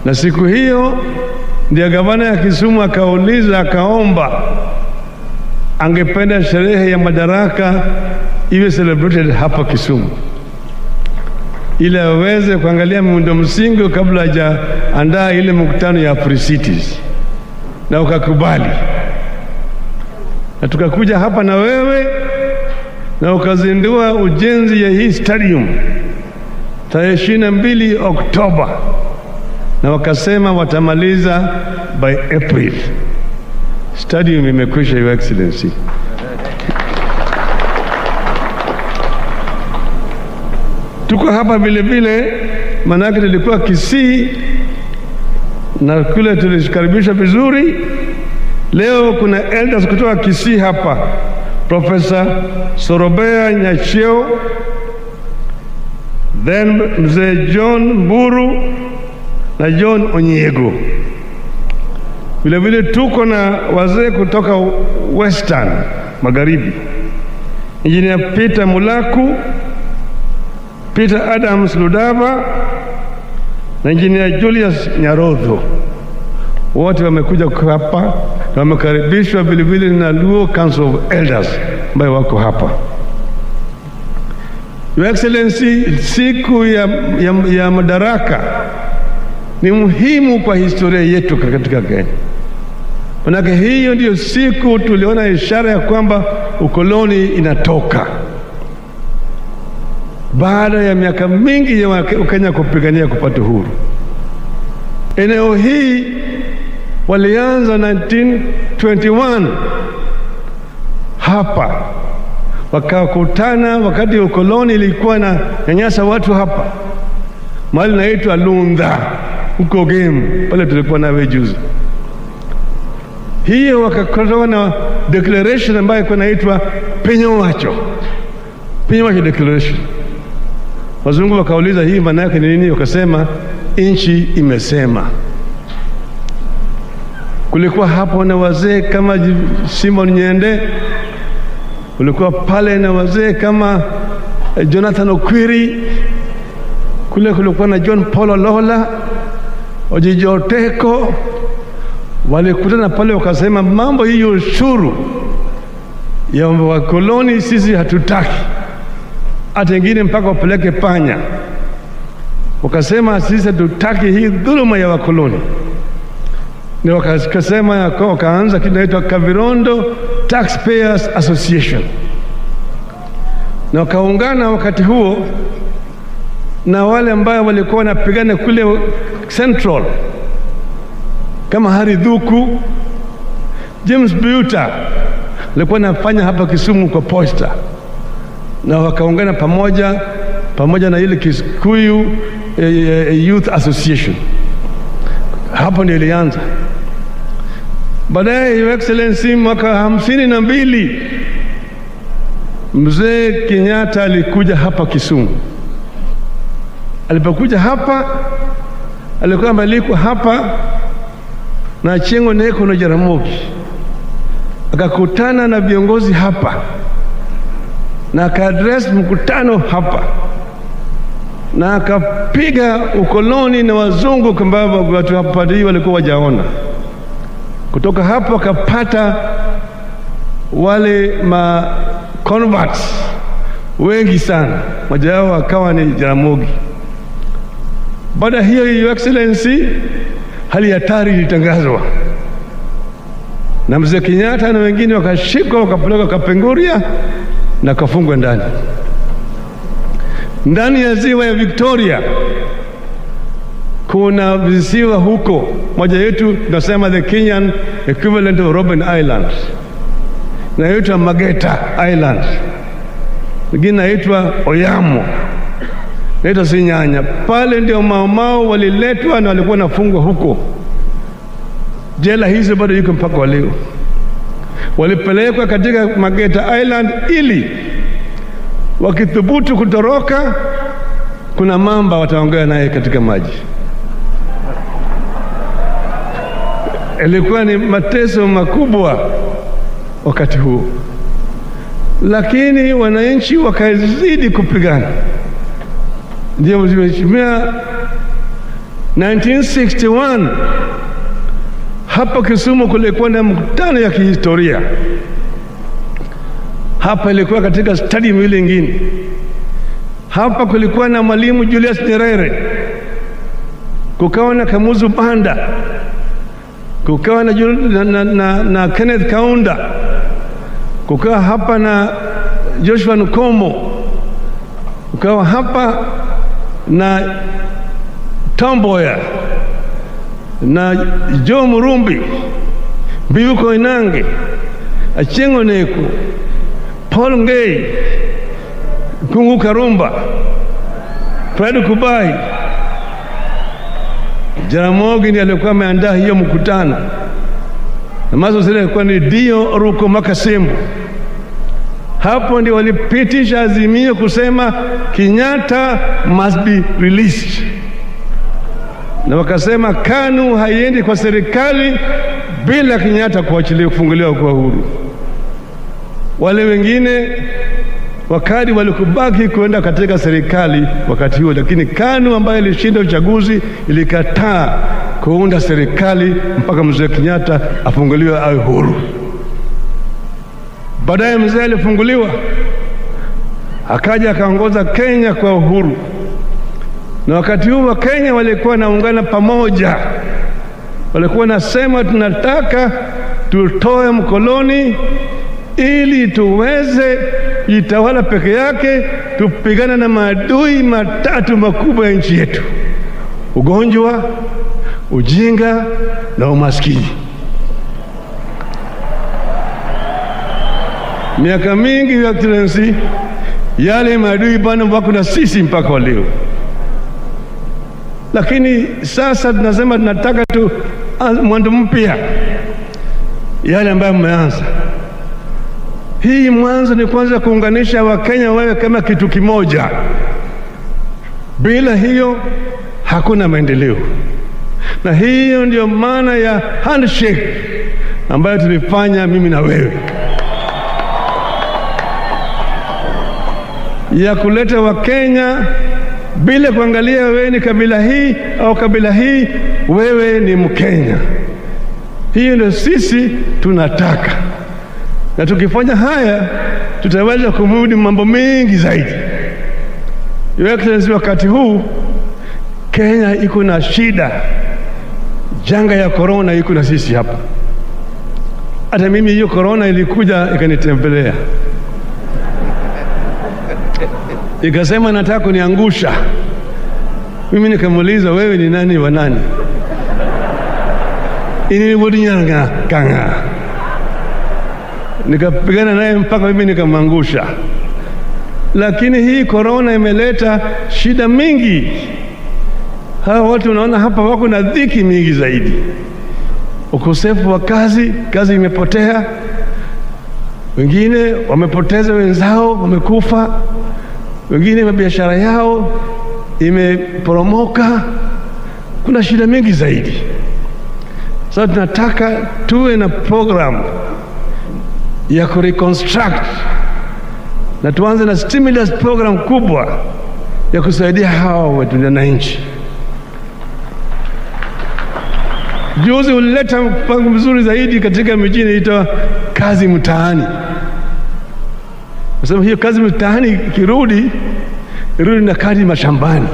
Na siku hiyo ndio gavana ya Kisumu akauliza, akaomba angependa sherehe ya Madaraka iwe celebrated hapa Kisumu, ili aweze kuangalia miundo msingi kabla hajaandaa ile mkutano ya Free Cities, na ukakubali. na tukakuja hapa na wewe na ukazindua ujenzi ya hii stadium tarehe 22 Oktoba, na wakasema watamaliza by April. Stadium imekwisha, Your Excellency. Tuko hapa vile vile, manake tulikuwa Kisii na kule tulikaribisha vizuri. Leo kuna elders kutoka Kisii hapa, Professor Sorobea Nyacheo, then Mzee John Mburu na John Onyego. Vile vile tuko na wazee kutoka Western Magharibi, Engineer Peter Mulaku, Peter Adams Ludava na Engineer Julius Nyarodho. Wote wamekuja hapa na wamekaribishwa vile vile na Luo Council of Elders ambao wako hapa. Your Excellency, siku ya Madaraka ni muhimu kwa historia yetu katika Kenya. Manake hiyo ndio siku tuliona ishara ya kwamba ukoloni inatoka. Baada ya miaka mingi ya Kenya kupigania kupata uhuru. Eneo hii walianza 1921 hapa, wakakutana wakati ukoloni ilikuwa na nyanyasa watu hapa, mahali naitwa Lunda huko Gemu, pale tulikuwa nawe juzi. Hiyo wakakutana na declaration ambayo ilikuwa inaitwa Penyowacho Declaration. Wazungu wakauliza hii maana yake ni nini? Wakasema inchi imesema. Kulikuwa hapo na wazee kama Simon Nyende, kulikuwa pale na wazee kama Jonathan Okwiri, kulikuwa na John Paul Lola, Ojijo Teko. Walikutana pale wakasema mambo hiyo ushuru ya wakoloni sisi hatutaki, hata wengine mpaka wapeleke panya. Wakasema sisi hatutaki hii dhuluma ya wakoloni. Ni wakasema wakaanza kitu inaitwa Kavirondo Taxpayers Association, na wakaungana wakati huo na wale ambao walikuwa wanapigana kule Central kama Hari Dhuku, James Buta alikuwa anafanya hapa Kisumu kwa posta, na wakaungana pamoja na ile Kikuyu Youth Association. Hapo ndio ilianza. Baadaye Your Excellency, mwaka 52 Mzee Kenyatta alikuja hapa Kisumu. Alipokuja hapa alikuwa amealikwa hapa na Chengo Neko na Jaramogi, akakutana na viongozi hapa na akaadress mkutano hapa na akapiga ukoloni na wazungu kwamba watu hapa ndio walikuwa wajaona. Kutoka hapo akapata wale converts wengi sana, mmoja wao akawa ni Jaramogi. Baada hiyo, Your Excellency, hali hatari ilitangazwa na Mzee Kenyatta na wengine wakashikwa wakapelekwa Kapenguria na kafungwa ndani ya ziwa ya Victoria. Kuna visiwa huko, moja yetu tunasema the Kenyan equivalent of Robben Island, na inaitwa Mageta Island, nyingine inaitwa Oyamo, inaitwa Sinyanya. Pale ndio Mau waliletwa na walikuwa nafungwa huko. Jela hizo bado yuko mpaka leo. Walipelekwa katika Mageta Island ili wakithubutu kutoroka, kuna mamba wataongea naye katika maji. Ilikuwa ni mateso makubwa wakati huo, lakini wananchi wakazidi kupigana. Ndio mheshimiwa, 1961 hapa Kisumu kulikuwa na mkutano ya kihistoria. Hapa ilikuwa katika stadium ile nyingine. Hapa kulikuwa na Mwalimu Julius Nyerere, kukawa na Kamuzu Banda, kukawa na Kenneth Kaunda, kukawa hapa na Joshua Nkomo, kukawa hapa na Tomboya na Joe Murumbi, Biu Koinange, Achieng' Oneko, Paul Ngei, Kungu Karumba, Fred Kubai. Jaramogi ndiye alikuwa ameandaa hiyo mkutano, na mazo zile alikuwa ni Dio Ruko Makasembu. Hapo ndio walipitisha azimio kusema Kenyatta must be released, na wakasema KANU haiendi kwa serikali bila Kenyatta kuachiliwa, kufunguliwa kwa huru. Wale wengine wakati walikubaki kuenda katika serikali wakati huo, lakini KANU ambayo ilishinda uchaguzi ilikataa kuunda serikali mpaka mzee Kenyatta afunguliwe awe huru. Baadaye mzee alifunguliwa, akaja akaongoza Kenya kwa uhuru, na wakati huo Kenya walikuwa naungana pamoja, walikuwa nasema tunataka tutoe mkoloni ili tuweze jitawala peke yake, tupigana na maadui matatu makubwa ya nchi yetu: ugonjwa, ujinga na umaskini. Miaka mingi, Your Excellency, yale maadui bado wako na sisi mpaka leo. Lakini sasa tunasema tunataka tu mwanzo mpya, yale ambayo mmeanza. Hii mwanzo ni kwanza kuunganisha Wakenya wewe kama kitu kimoja. Bila hiyo hakuna maendeleo, na hiyo ndio maana ya handshake ambayo tulifanya mimi na wewe, ya kuleta Wakenya bila kuangalia wewe ni kabila hii au kabila hii, wewe ni Mkenya. Hiyo ndio sisi tunataka, na tukifanya haya tutaweza kumudi mambo mengi zaidi. Your Excellency, wakati huu Kenya iko na shida, janga ya corona iko na sisi hapa. Hata mimi hiyo corona ilikuja ikanitembelea, ikasema nataka kuniangusha. Mimi nikamuuliza, wewe ni nani wa nani? Ini wodinyanga kanga. Nikapigana naye mpaka mimi nikamangusha. Lakini hii corona imeleta shida mingi. Hawa watu unaona hapa wako na dhiki mingi zaidi. Ukosefu wa kazi, kazi imepotea. Wengine wamepoteza wenzao, wamekufa. Wengine biashara yao imeporomoka. Kuna shida mingi zaidi. Sasa tunataka tuwe na program ya kureconstruct, na tuanze na stimulus program kubwa ya kusaidia hawa wetu wananchi. Juzi ulileta mpango mzuri zaidi katika miji inaitwa kazi mtaani. Nasema hiyo kazi mtaani kirudi na kazi mashambani.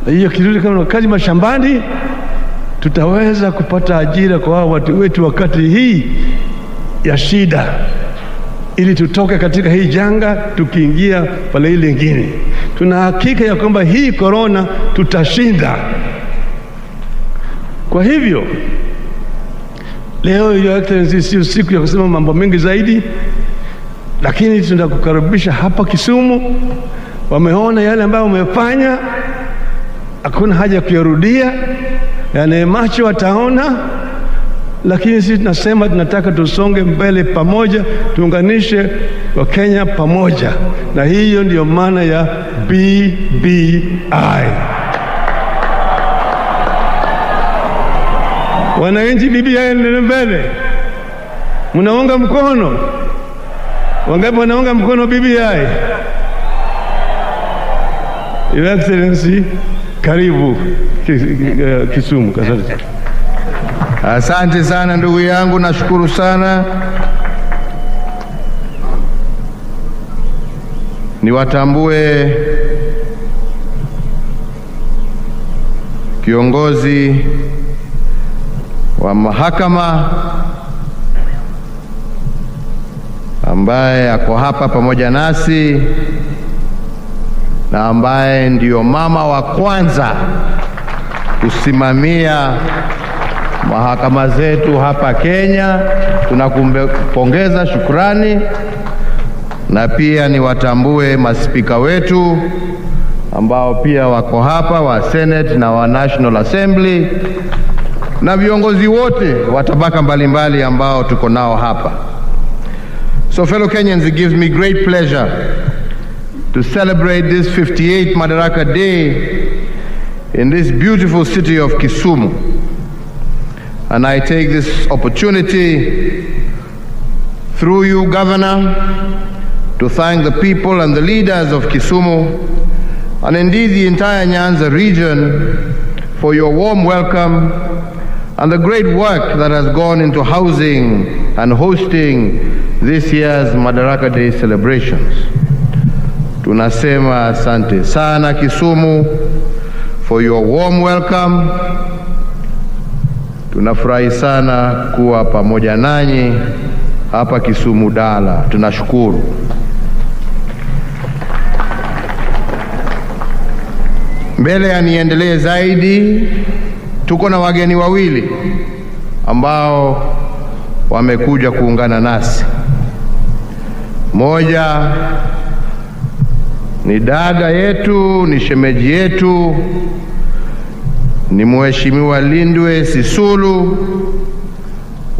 Na hiyo kirudi kama kazi mashambani, tutaweza kupata ajira kwa watu wetu wakati hii ya shida, ili tutoke katika hii janga tukiingia pale ile nyingine. Tuna hakika ya kwamba hii corona tutashinda. Kwa hivyo leo, Your Excellency, sio siku ya kusema mambo mengi zaidi, lakini tunakukaribisha hapa Kisumu. Wameona yale ambayo umefanya, hakuna haja ya kuyarudia, yale macho wataona. Lakini sisi tunasema tunataka tusonge mbele pamoja, tuunganishe Wakenya pamoja, na hiyo ndio maana ya BBI. Wananchi, BBI ndio mbele. Mnaunga mkono? Wangapi wanaunga mkono BBI? Your Excellency, karibu Kisumu. Asante sana ndugu yangu, nashukuru sana. Niwatambue kiongozi wa mahakama ambaye ako hapa pamoja nasi na ambaye ndiyo mama wa kwanza kusimamia mahakama zetu hapa Kenya. Tunakumpongeza, shukrani. Na pia niwatambue maspika wetu ambao pia wako hapa wa Senate na wa National Assembly na viongozi wote wa tabaka mbalimbali ambao tuko nao hapa. So fellow Kenyans, it gives me great pleasure to celebrate this 58th Madaraka Day in this beautiful city of Kisumu. And I take this opportunity through you, Governor, to thank the people and the leaders of Kisumu and indeed the entire Nyanza region for your warm welcome and the great work that has gone into housing and hosting this year's Madaraka Day celebrations. Tunasema asante sana Kisumu for your warm welcome. Tunafurahi sana kuwa pamoja nanyi hapa Kisumu Dala. Tunashukuru. Mbele ya niendelee zaidi, tuko na wageni wawili ambao wamekuja kuungana nasi. Moja ni dada yetu, ni shemeji yetu, ni Mheshimiwa Lindwe Sisulu,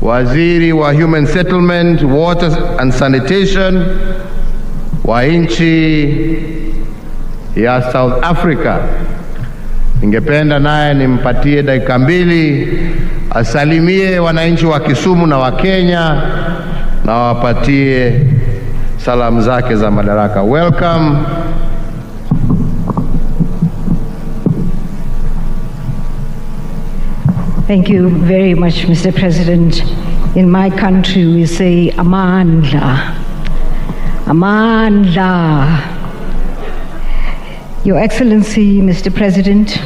Waziri wa Human Settlement, Water and Sanitation wa nchi ya South Africa. Ningependa naye nimpatie dakika mbili asalimie wananchi wa Kisumu na wa Kenya na wapatie salamu zake za Madaraka. Welcome. Thank you very much, Mr. President. In my country, we say Amandla. Amandla. Your Excellency, Mr. President,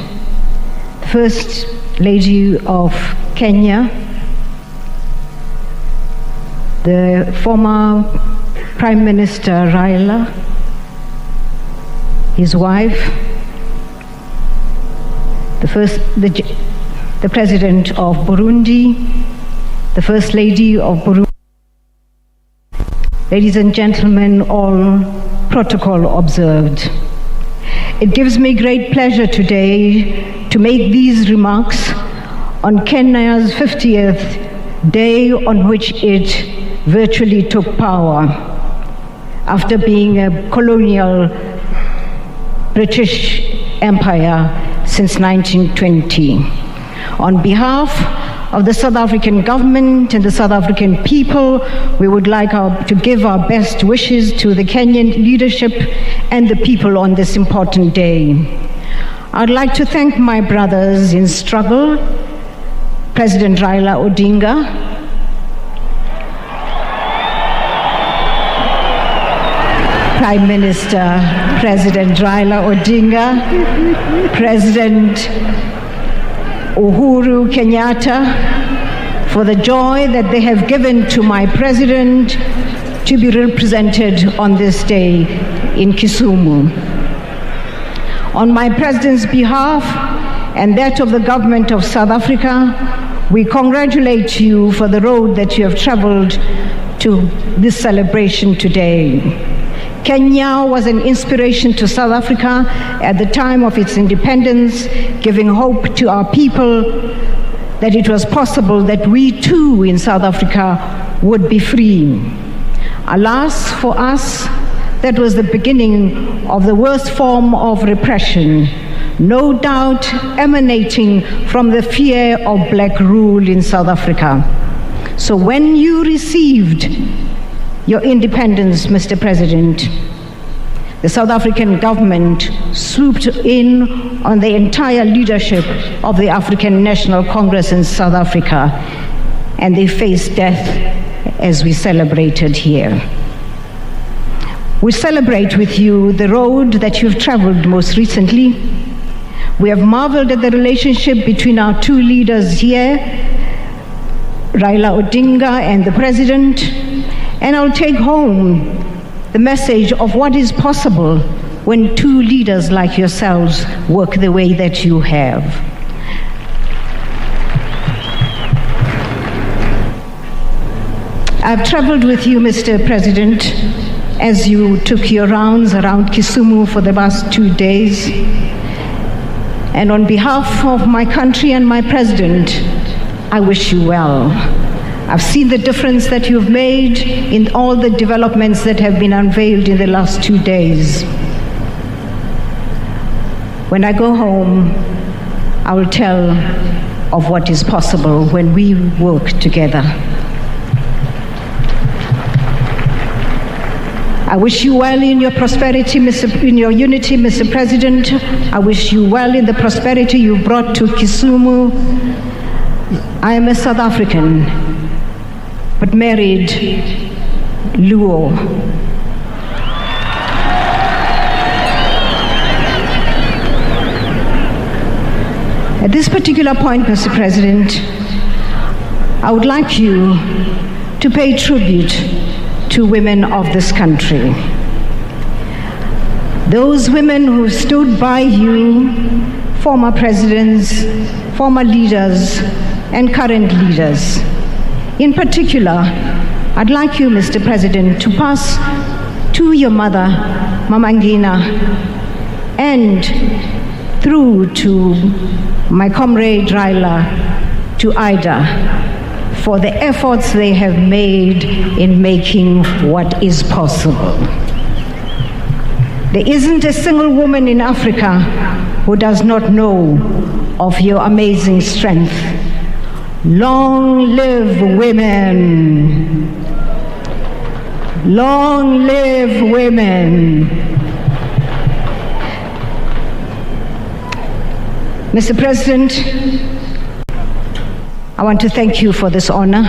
First Lady of Kenya, the former Prime Minister Raila, his wife, the President of Burundi, the First Lady of Burundi, ladies and gentlemen, all protocol observed. It gives me great pleasure today to make these remarks on Kenya's 50th day on which it virtually took power after being a colonial British empire since 1920. On behalf of the South African government and the South African people, we would like to give our best wishes to the Kenyan leadership and the people on this important day. I'd like to thank my brothers in struggle, President Raila Odinga, Prime Minister President Raila Odinga, President Uhuru Kenyatta, for the joy that they have given to my president to be represented on this day in Kisumu. On my president's behalf and that of the government of South Africa, we congratulate you for the road that you have traveled to this celebration today. Kenya was an inspiration to South Africa at the time of its independence, giving hope to our people that it was possible that we too in South Africa would be free. Alas, for us, that was the beginning of the worst form of repression, no doubt emanating from the fear of black rule in South Africa. So when you received your independence, Mr. President, the South African government swooped in on the entire leadership of the African National Congress in South Africa, and they faced death as we celebrated here. We celebrate with you the road that you've traveled most recently. We have marveled at the relationship between our two leaders here, Raila Odinga and the President, And I'll take home the message of what is possible when two leaders like yourselves work the way that you have. I've traveled with you, Mr. President, as you took your rounds around Kisumu for the last 2 days. And on behalf of my country and my president, I wish you well. I've seen the difference that you've made in all the developments that have been unveiled in the last 2 days. When I go home, I will tell of what is possible when we work together. I wish you well in your prosperity, in your unity, Mr. President. I wish you well in the prosperity you brought to Kisumu. I am a South African, but married Luo. At this particular point, Mr. President, I would like you to pay tribute to women of this country. Those women who stood by you, former presidents, former leaders, and current leaders. In particular, I'd like you, Mr. President, to pass to your mother, Mama Ngina, and through to my comrade Raila, to Ida, for the efforts they have made in making what is possible. There isn't a single woman in Africa who does not know of your amazing strength. Long live women! Long live women! Mr. President, I want to thank you for this honor.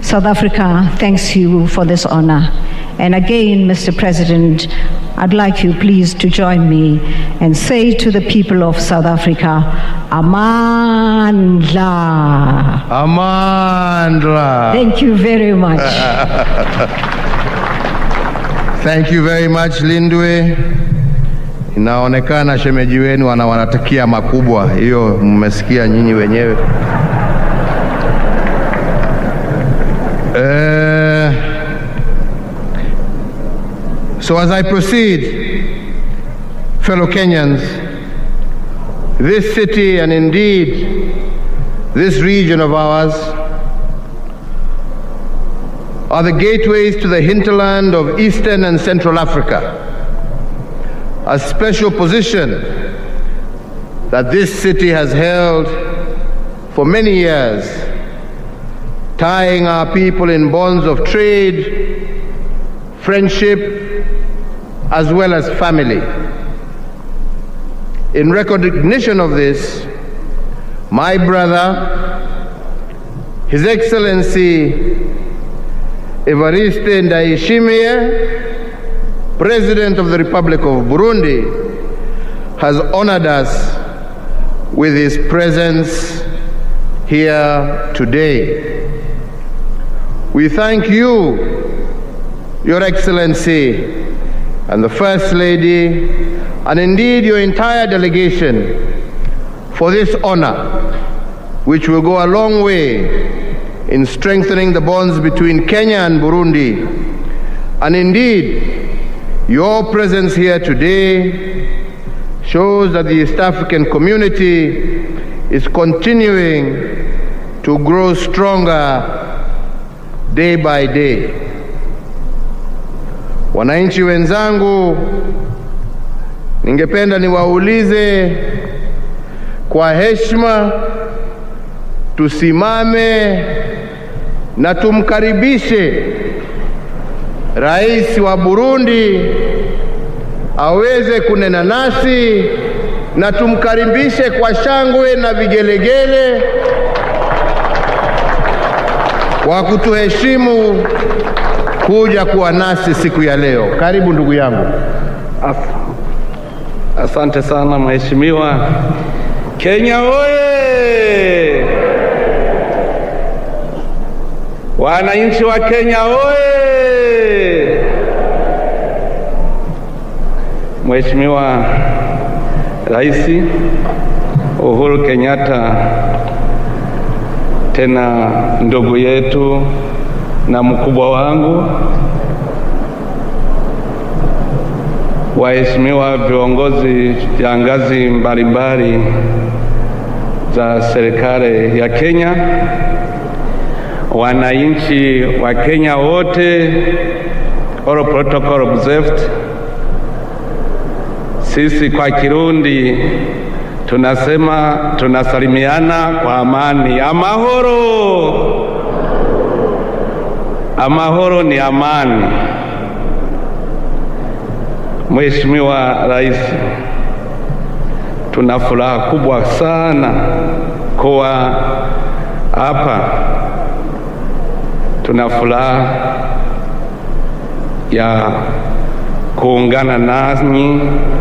South Africa thanks you for this honor. And again, Mr. President, I'd like you please to join me and say to the people of South Africa, Amandla. Amandla. Thank you very much. Thank you very much, Lindwe. Inaonekana shemeji wenu wanawatakia makubwa. Hiyo mmesikia nyinyi wenyewe. So as I proceed, fellow Kenyans, this city and indeed this region of ours are the gateways to the hinterland of Eastern and Central Africa, a special position that this city has held for many years, tying our people in bonds of trade, friendship, as well as family. In recognition of this, my brother, His Excellency Evariste Ndayishimiye, President of the Republic of Burundi, has honored us with his presence here today. We thank you, Your Excellency, and the First Lady, and indeed your entire delegation, for this honor, which will go a long way in strengthening the bonds between Kenya and Burundi. And indeed, your presence here today shows that the East African community is continuing to grow stronger day by day. Wananchi wenzangu, ningependa niwaulize kwa heshima, tusimame na tumkaribishe Rais wa Burundi aweze kunena nasi, na tumkaribishe kwa shangwe na vigelegele kwa kutuheshimu kuja kuwa nasi siku ya leo. Karibu ndugu yangu. Asante sana mheshimiwa. Kenya oye! Wananchi wa Kenya oye! Mheshimiwa Rais Uhuru Kenyatta, tena ndugu yetu na mkubwa wangu, waheshimiwa viongozi vya ngazi mbalimbali za serikali ya Kenya, wananchi wa Kenya wote, all protocol observed. Sisi kwa Kirundi tunasema tunasalimiana kwa amani. Amahoro. Amahoro ni amani. Mheshimiwa Rais, tuna furaha kubwa sana kuwa hapa. Tuna furaha ya kuungana nanyi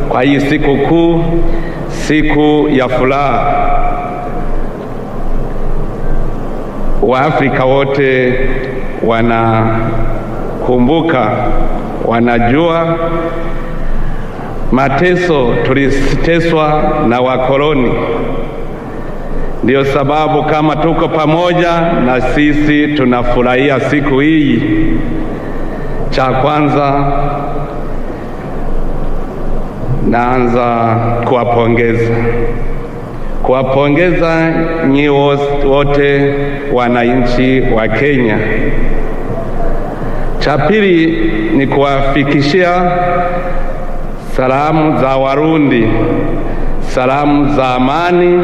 kwa hii siku kuu, siku ya furaha. Waafrika wote wanakumbuka, wanajua mateso tuliteswa na wakoloni. Ndio sababu kama tuko pamoja na sisi tunafurahia siku hii. Cha kwanza naanza kuwapongeza nyi wote wananchi wa Kenya. Cha pili ni kuwafikishia salamu za Warundi, salamu za amani,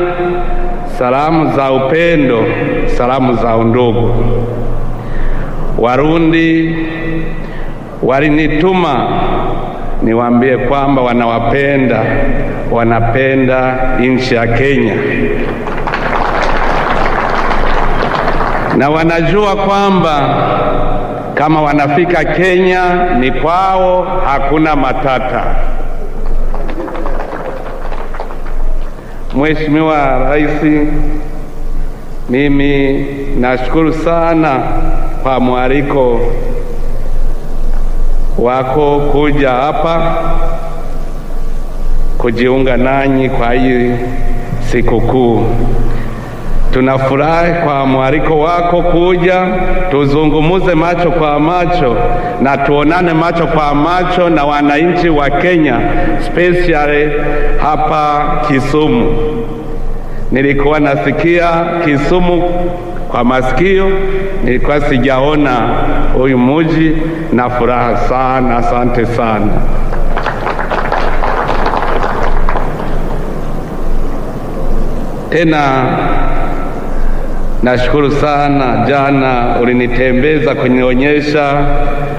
salamu za upendo, salamu za undugu. Warundi walinituma niwaambie kwamba wanapenda nchi ya Kenya, na wanajua kwamba kama wanafika Kenya ni kwao, hakuna matata. Mheshimiwa Rais, mimi nashukuru sana kwa mwaliko wako kuja hapa kujiunga nanyi kwa hii sikukuu. Tunafurahi kwa mwaliko wako kuja tuzungumuze macho kwa macho na tuonane macho kwa macho na wananchi wa Kenya, especially hapa Kisumu. Nilikuwa nasikia Kisumu kwa masikio, nilikuwa sijaona huyu mji, na furaha sana. Asante sana. Tena nashukuru sana, jana ulinitembeza kunionyesha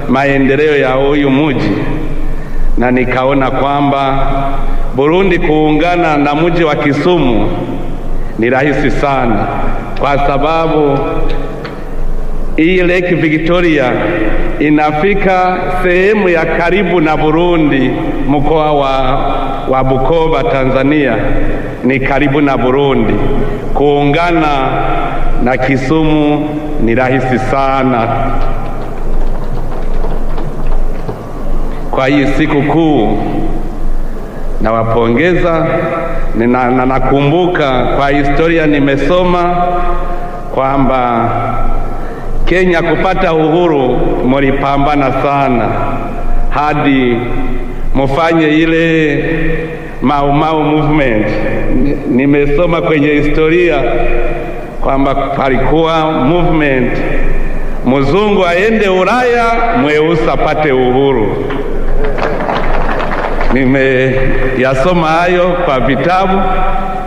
maendeleo ya huyu mji, na nikaona kwamba Burundi kuungana na mji wa Kisumu ni rahisi sana, kwa sababu hii Lake Victoria inafika sehemu ya karibu na Burundi. Mkoa wa Bukoba, Tanzania ni karibu na Burundi. Kuungana na Kisumu ni rahisi sana. Kwa hii siku kuu nawapongeza. Nakumbuka kwa historia nimesoma kwamba Kenya kupata uhuru mlipambana sana hadi mufanye ile Mau Mau movement. Nimesoma kwenye historia kwamba palikuwa movement mzungu aende Ulaya, mweusi apate uhuru. Nimeyasoma hayo kwa vitabu,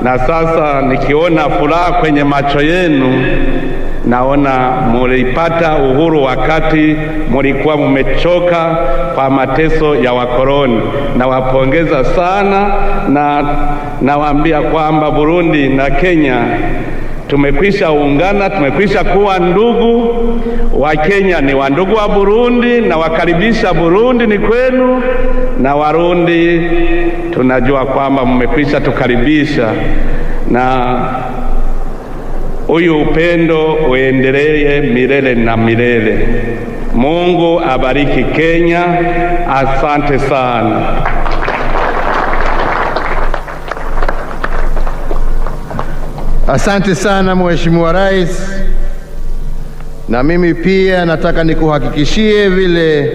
na sasa nikiona furaha kwenye macho yenu, naona mulipata uhuru wakati mulikuwa mumechoka kwa mateso ya wakoloni. Nawapongeza sana, na nawaambia kwamba Burundi na Kenya tumekwisha ungana, tumekwisha kuwa ndugu. Wa Kenya ni wa ndugu wa Burundi, na wakaribisha Burundi ni kwenu, na Warundi tunajua kwamba mmekwisha tukaribisha, na huyu upendo uendelee milele na milele. Mungu abariki Kenya. Asante sana. Asante sana Mheshimiwa Rais, na mimi pia nataka nikuhakikishie vile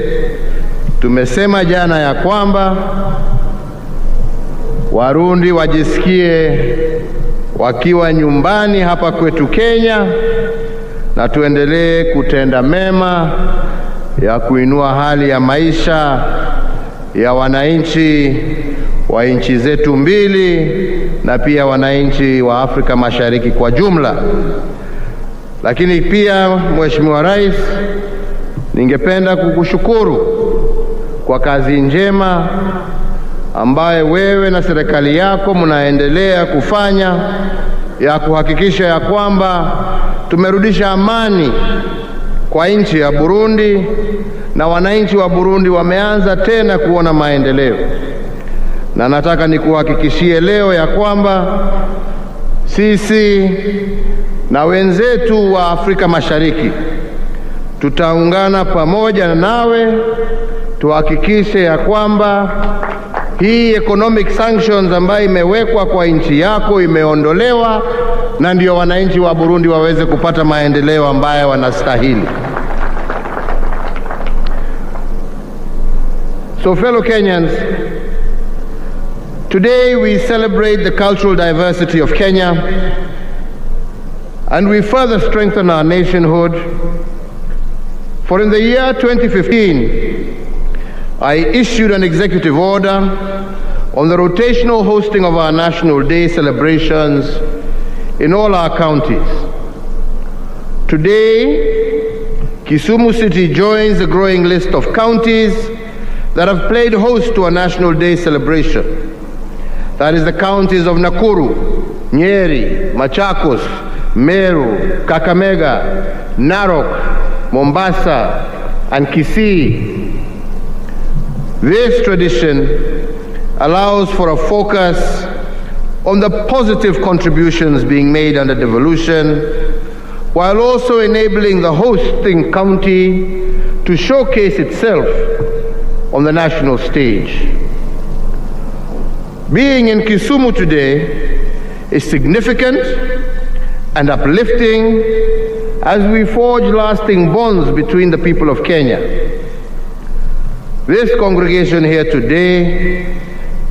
tumesema jana ya kwamba Warundi wajisikie wakiwa nyumbani hapa kwetu Kenya, na tuendelee kutenda mema ya kuinua hali ya maisha ya wananchi wa nchi zetu mbili na pia wananchi wa Afrika Mashariki kwa jumla. Lakini pia Mheshimiwa Rais, ningependa kukushukuru kwa kazi njema ambaye wewe na serikali yako mnaendelea kufanya ya kuhakikisha ya kwamba tumerudisha amani kwa nchi ya Burundi na wananchi wa Burundi wameanza tena kuona maendeleo. Na nataka nikuhakikishie leo ya kwamba sisi na wenzetu wa Afrika Mashariki tutaungana pamoja nawe tuhakikishe ya kwamba hii economic sanctions ambayo imewekwa kwa nchi yako imeondolewa, na ndio wananchi wa Burundi waweze kupata maendeleo ambayo wanastahili. So fellow Kenyans, today we celebrate the cultural diversity of Kenya, and we further strengthen our nationhood. For in the year 2015, I issued an executive order on the rotational hosting of our National Day celebrations in all our counties. Today, Kisumu City joins the growing list of counties that have played host to a National Day celebration. That is the counties of Nakuru, Nyeri, Machakos, Meru, Kakamega, Narok, Mombasa, and Kisii. This tradition allows for a focus on the positive contributions being made under devolution, while also enabling the hosting county to showcase itself on the national stage. Being in Kisumu today is significant and uplifting as we forge lasting bonds between the people of Kenya. This congregation here today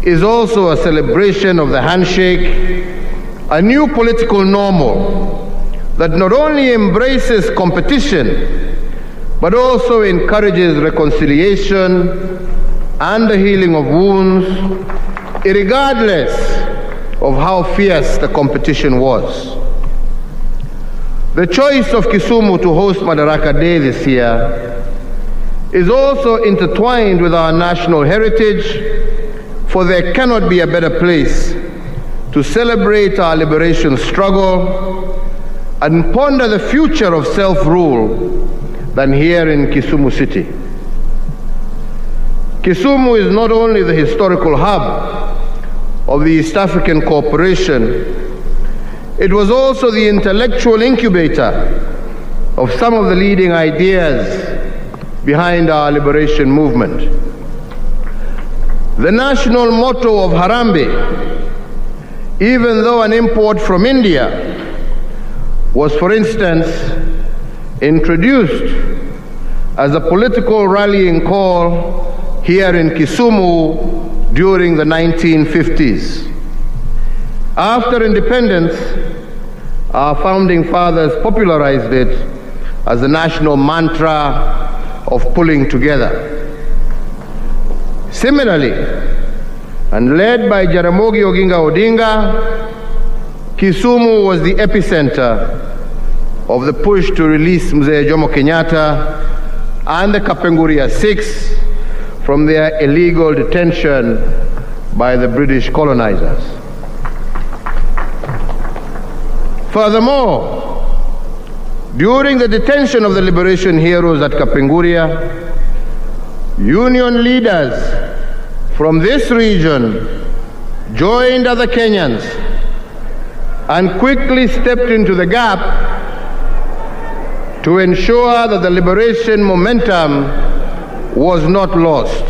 is also a celebration of the handshake, a new political normal that not only embraces competition, but also encourages reconciliation and the healing of wounds, irregardless of how fierce the competition was. The choice of Kisumu to host Madaraka Day this year is also intertwined with our national heritage, for there cannot be a better place to celebrate our liberation struggle and ponder the future of self-rule than here in Kisumu City. Kisumu is not only the historical hub of the East African Cooperation, it was also the intellectual incubator of some of the leading ideas behind our liberation movement. The national motto of Harambee, even though an import from India, was, for instance, introduced as a political rallying call here in Kisumu during the 1950s. After independence, our founding fathers popularized it as the national mantra of pulling together. Similarly, and led by Jaramogi Oginga Odinga, Kisumu was the epicenter of the push to release Mzee Jomo Kenyatta and the Kapenguria Six from their illegal detention by the British colonizers. Furthermore, during the detention of the liberation heroes at Kapenguria, union leaders from this region joined other Kenyans and quickly stepped into the gap to ensure that the liberation momentum was not lost.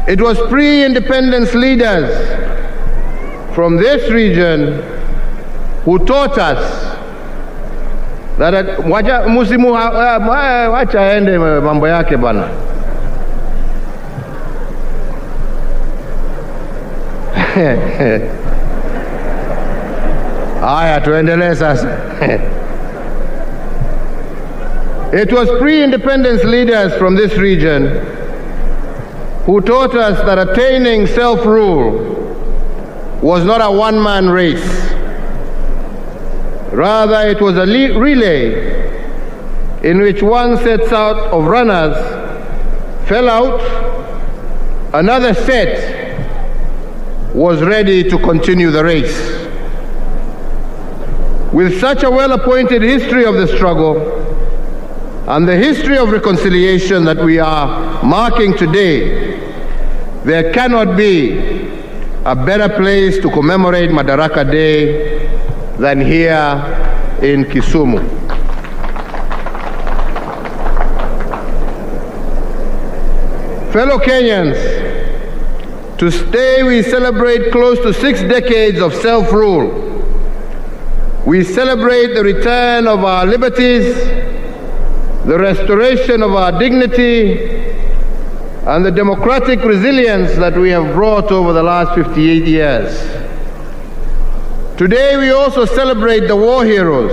It was pre-independence leaders from this region who taught us that wacha aende mambo yake bana. Haya, tuendelee sasa. It was pre-independence leaders from this region who taught us that attaining self-rule was not a one-man race. Rather, it was a relay in which one set out of runners fell out, another set was ready to continue the race. With such a well-appointed history of the struggle and the history of reconciliation that we are marking today, there cannot be a better place to commemorate Madaraka Day than here in Kisumu. Fellow Kenyans, today we celebrate close to 6 decades of self-rule. We celebrate the return of our liberties, the restoration of our dignity, and the democratic resilience that we have brought over the last 58 years. Today we also celebrate the war heroes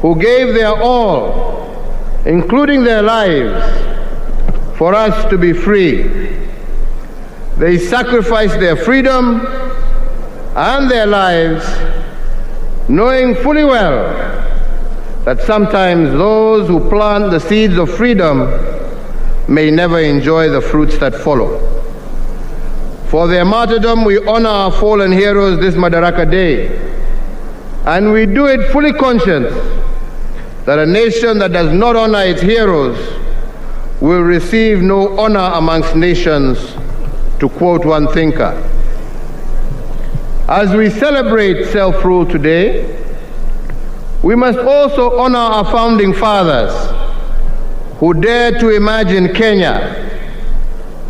who gave their all, including their lives, for us to be free. They sacrificed their freedom and their lives, knowing fully well that sometimes those who plant the seeds of freedom may never enjoy the fruits that follow. For their martyrdom, we honor our fallen heroes this Madaraka Day, and we do it fully conscious that a nation that does not honor its heroes will receive no honor amongst nations, to quote one thinker. As we celebrate self-rule today, we must also honor our founding fathers who dared to imagine Kenya,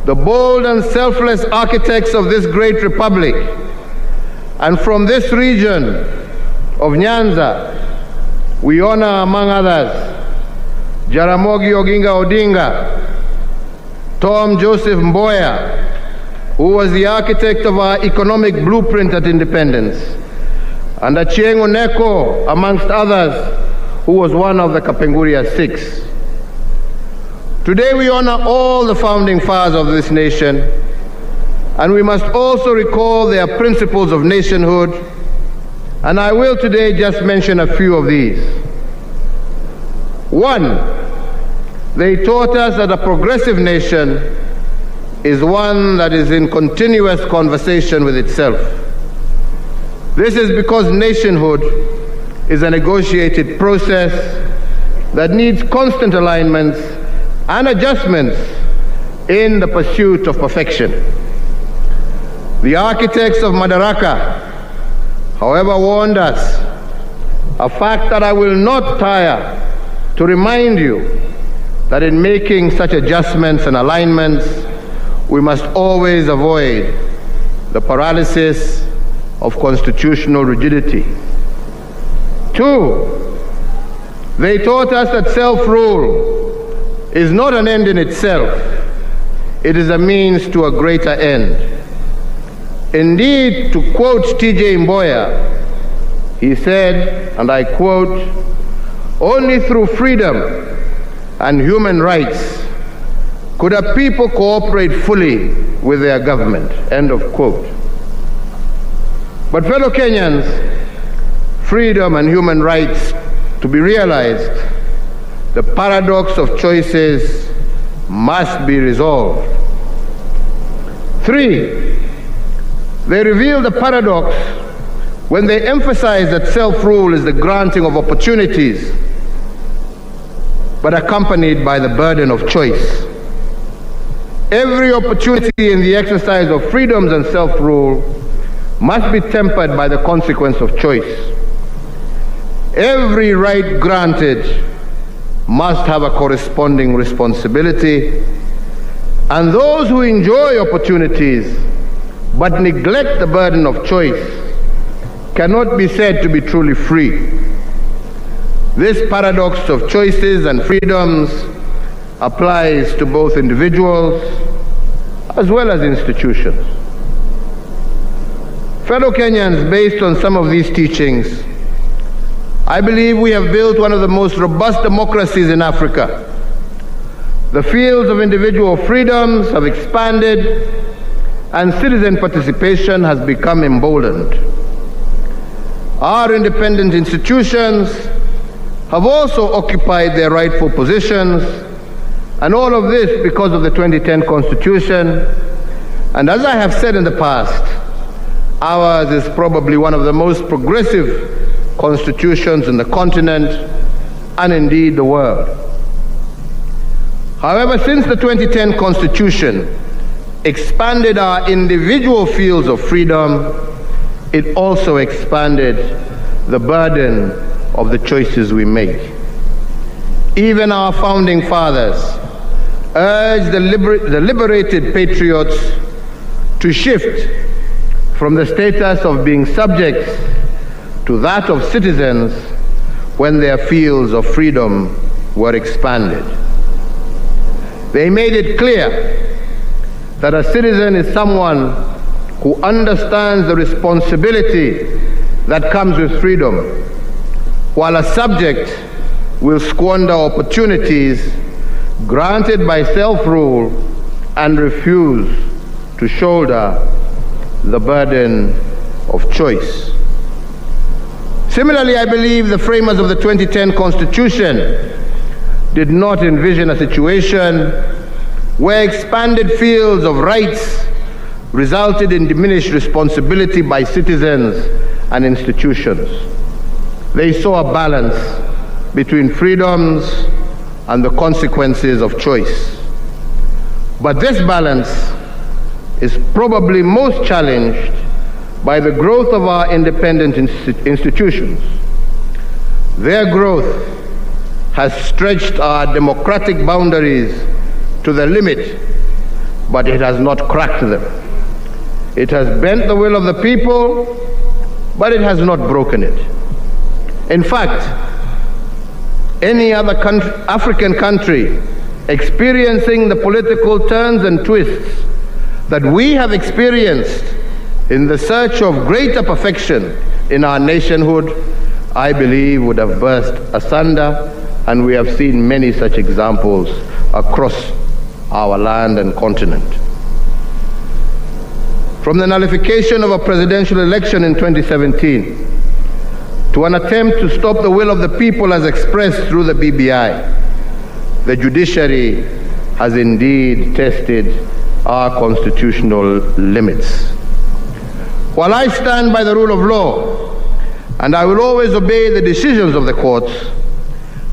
the bold and selfless architects of this great republic. And from this region of Nyanza, we honor, among others, Jaramogi Oginga Odinga, Tom Joseph Mboya, who was the architect of our economic blueprint at independence, and Achieng' Oneko, amongst others, who was one of the Kapenguria Six. Today we honor all the founding fathers of this nation, and we must also recall their principles of nationhood, and I will today just mention a few of these. One, they taught us that a progressive nation is one that is in continuous conversation with itself. This is because nationhood is a negotiated process that needs constant alignments and adjustments in the pursuit of perfection. The architects of Madaraka, however, warned us, a fact that I will not tire to remind you, that in making such adjustments and alignments, we must always avoid the paralysis of constitutional rigidity. Two, they taught us that self-rule is not an end in itself. It is a means to a greater end. Indeed, to quote T.J. Mboya, he said, and I quote, "Only through freedom and human rights could a people cooperate fully with their government," end of quote. But fellow Kenyans, freedom and human rights to be realized, the paradox of choices must be resolved. Three, they reveal the paradox when they emphasize that self-rule is the granting of opportunities, but accompanied by the burden of choice. Every opportunity in the exercise of freedoms and self-rule must be tempered by the consequence of choice. Every right granted must have a corresponding responsibility, and those who enjoy opportunities but neglect the burden of choice cannot be said to be truly free. This paradox of choices and freedoms applies to both individuals as well as institutions. Fellow Kenyans, based on some of these teachings, I believe we have built one of the most robust democracies in Africa. The fields of individual freedoms have expanded and citizen participation has become emboldened. Our independent institutions have also occupied their rightful positions, and all of this because of the 2010 Constitution. And as I have said in the past, ours is probably one of the most progressive constitutions in the continent and indeed the world. However, since the 2010 Constitution expanded our individual fields of freedom, it also expanded the burden of the choices we make. Even our founding fathers urged the liberated patriots to shift from the status of being subjects to that of citizens when their fields of freedom were expanded. They made it clear that a citizen is someone who understands the responsibility that comes with freedom, while a subject will squander opportunities granted by self-rule and refuse to shoulder the burden of choice. Similarly, I believe the framers of the 2010 Constitution did not envision a situation where expanded fields of rights resulted in diminished responsibility by citizens and institutions. They saw a balance between freedoms and the consequences of choice. But this balance is probably most challenged by the growth of our independent institutions. Their growth has stretched our democratic boundaries to the limit, but it has not cracked them. It has bent the will of the people, but it has not broken it. In fact, any other African country experiencing the political turns and twists that we have experienced in the search of greater perfection in our nationhood, I believe would have burst asunder, and we have seen many such examples across our land and continent. From the nullification of a presidential election in 2017 to an attempt to stop the will of the people as expressed through the BBI, the judiciary has indeed tested our constitutional limits. While I stand by the rule of law, and I will always obey the decisions of the courts,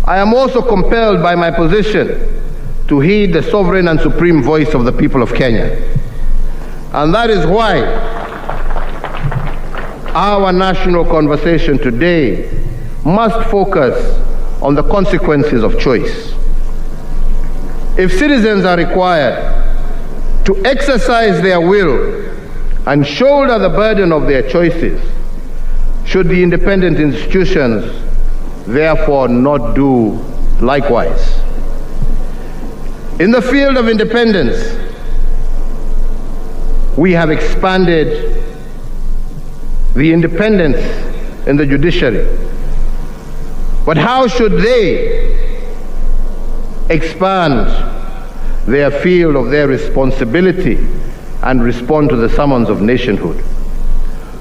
I am also compelled by my position to heed the sovereign and supreme voice of the people of Kenya. And that is why our national conversation today must focus on the consequences of choice. If citizens are required to exercise their will and shoulder the burden of their choices, should the independent institutions therefore not do likewise? In the field of independence, we have expanded the independence in the judiciary. But how should they expand their field of their responsibility and respond to the summons of nationhood?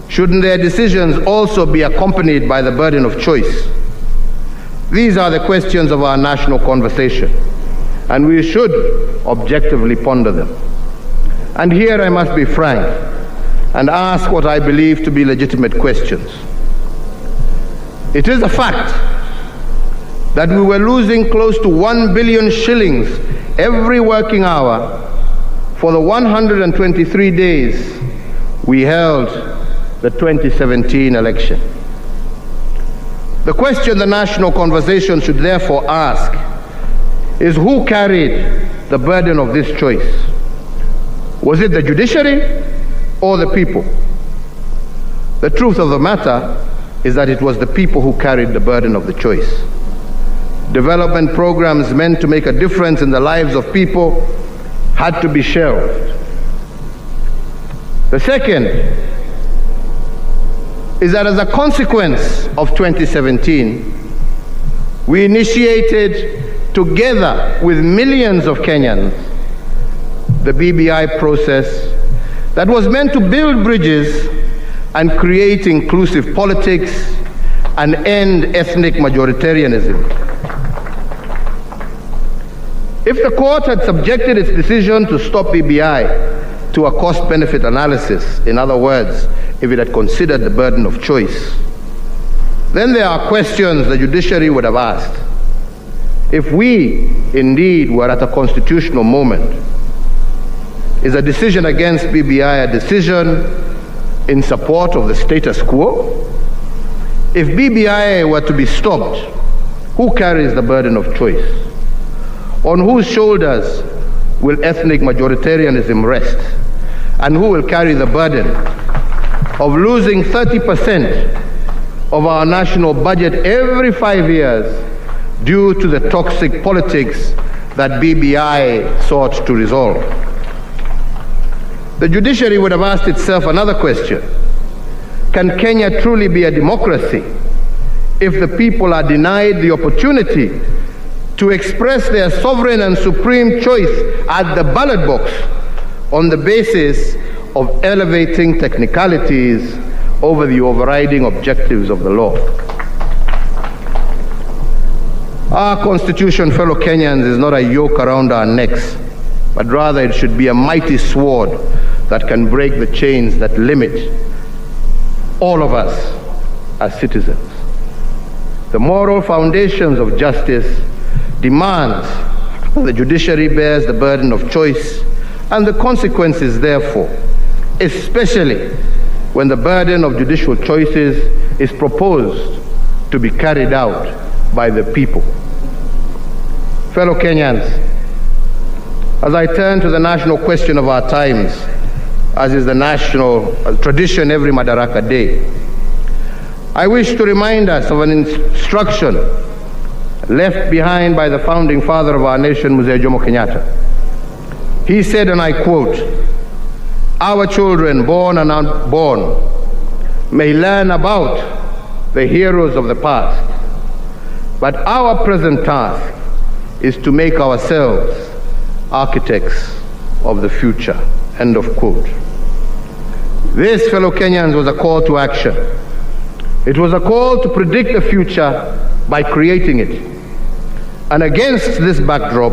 Shouldn't their decisions also be accompanied by the burden of choice? These are the questions of our national conversation, and we should objectively ponder them. And here I must be frank and ask what I believe to be legitimate questions. It is a fact that we were losing close to 1 billion shillings every working hour for the 123 days we held the 2017 election. The question the national conversation should therefore ask is who carried the burden of this choice? Was it the judiciary or the people? The truth of the matter is that it was the people who carried the burden of the choice. Development programs meant to make a difference in the lives of people had to be shelved. The second is that as a consequence of 2017, we initiated, together with millions of Kenyans, the BBI process that was meant to build bridges and create inclusive politics and end ethnic majoritarianism. If the court had subjected its decision to stop BBI to a cost-benefit analysis, in other words, if it had considered the burden of choice, then there are questions the judiciary would have asked. If we indeed were at a constitutional moment, is a decision against BBI a decision in support of the status quo? If BBI were to be stopped, who carries the burden of choice? On whose shoulders will ethnic majoritarianism rest? And who will carry the burden of losing 30% of our national budget every 5 years due to the toxic politics that BBI sought to resolve? The judiciary would have asked itself another question. Can Kenya truly be a democracy if the people are denied the opportunity to express their sovereign and supreme choice at the ballot box on the basis of elevating technicalities over the overriding objectives of the law? Our Constitution, fellow Kenyans, is not a yoke around our necks, but rather it should be a mighty sword that can break the chains that limit all of us as citizens. The moral foundations of justice demands that the judiciary bears the burden of choice and the consequences therefore, especially when the burden of judicial choices is proposed to be carried out by the people. Fellow Kenyans, as I turn to the national question of our times, as is the national tradition every Madaraka Day, I wish to remind us of an instruction left behind by the founding father of our nation, Mzee Jomo Kenyatta. He said, and I quote, "Our children, born and unborn, may learn about the heroes of the past, but our present task is to make ourselves architects of the future." End of quote. This, fellow Kenyans, was a call to action. It was a call to predict the future by creating it. And against this backdrop,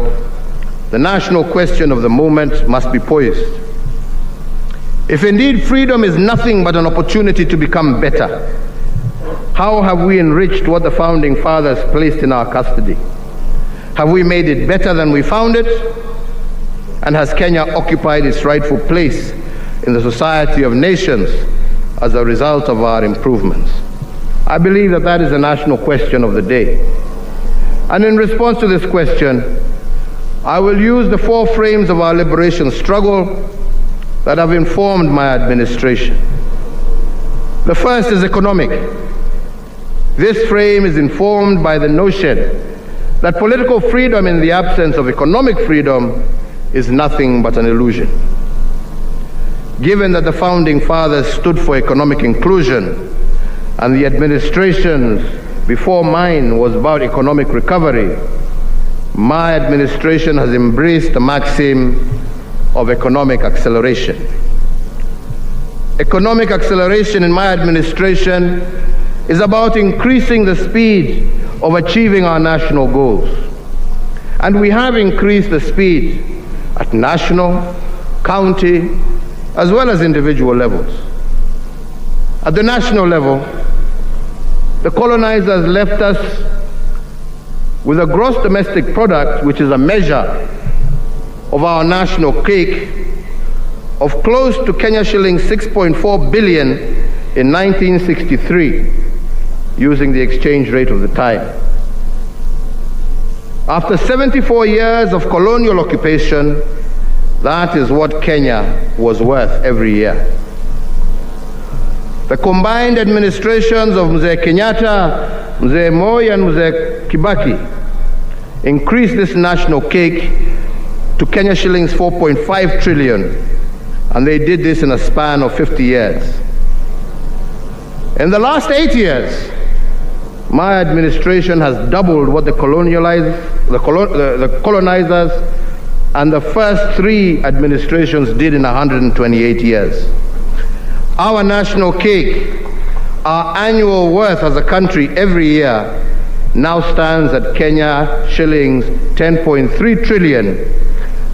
the national question of the moment must be poised. If indeed freedom is nothing but an opportunity to become better, how have we enriched what the founding fathers placed in our custody? Have we made it better than we found it? And has Kenya occupied its rightful place in the society of nations as a result of our improvements? I believe that that is the national question of the day. And in response to this question, I will use the 4 frames of our liberation struggle that have informed my administration. The first is economic. This frame is informed by the notion that political freedom in the absence of economic freedom is nothing but an illusion. Given that the founding fathers stood for economic inclusion and the administrations before mine was about economic recovery, my administration has embraced the maxim of economic acceleration. Economic acceleration in my administration is about increasing the speed of achieving our national goals. And we have increased the speed at national, county, as well as individual levels. At the national level, the colonizers left us with a gross domestic product, which is a measure of our national cake, of close to Kenya shilling 6.4 billion in 1963, using the exchange rate of the time. After 74 years of colonial occupation, that is what Kenya was worth every year. The combined administrations of Mzee Kenyatta, Mzee Moi, and Mzee Kibaki increased this national cake to Kenya shillings 4.5 trillion, and they did this in a span of 50 years. In the last 8 years, my administration has doubled what the colonizers and the first 3 administrations did in 128 years. Our national cake, our annual worth as a country every year, now stands at Kenya shillings 10.3 trillion.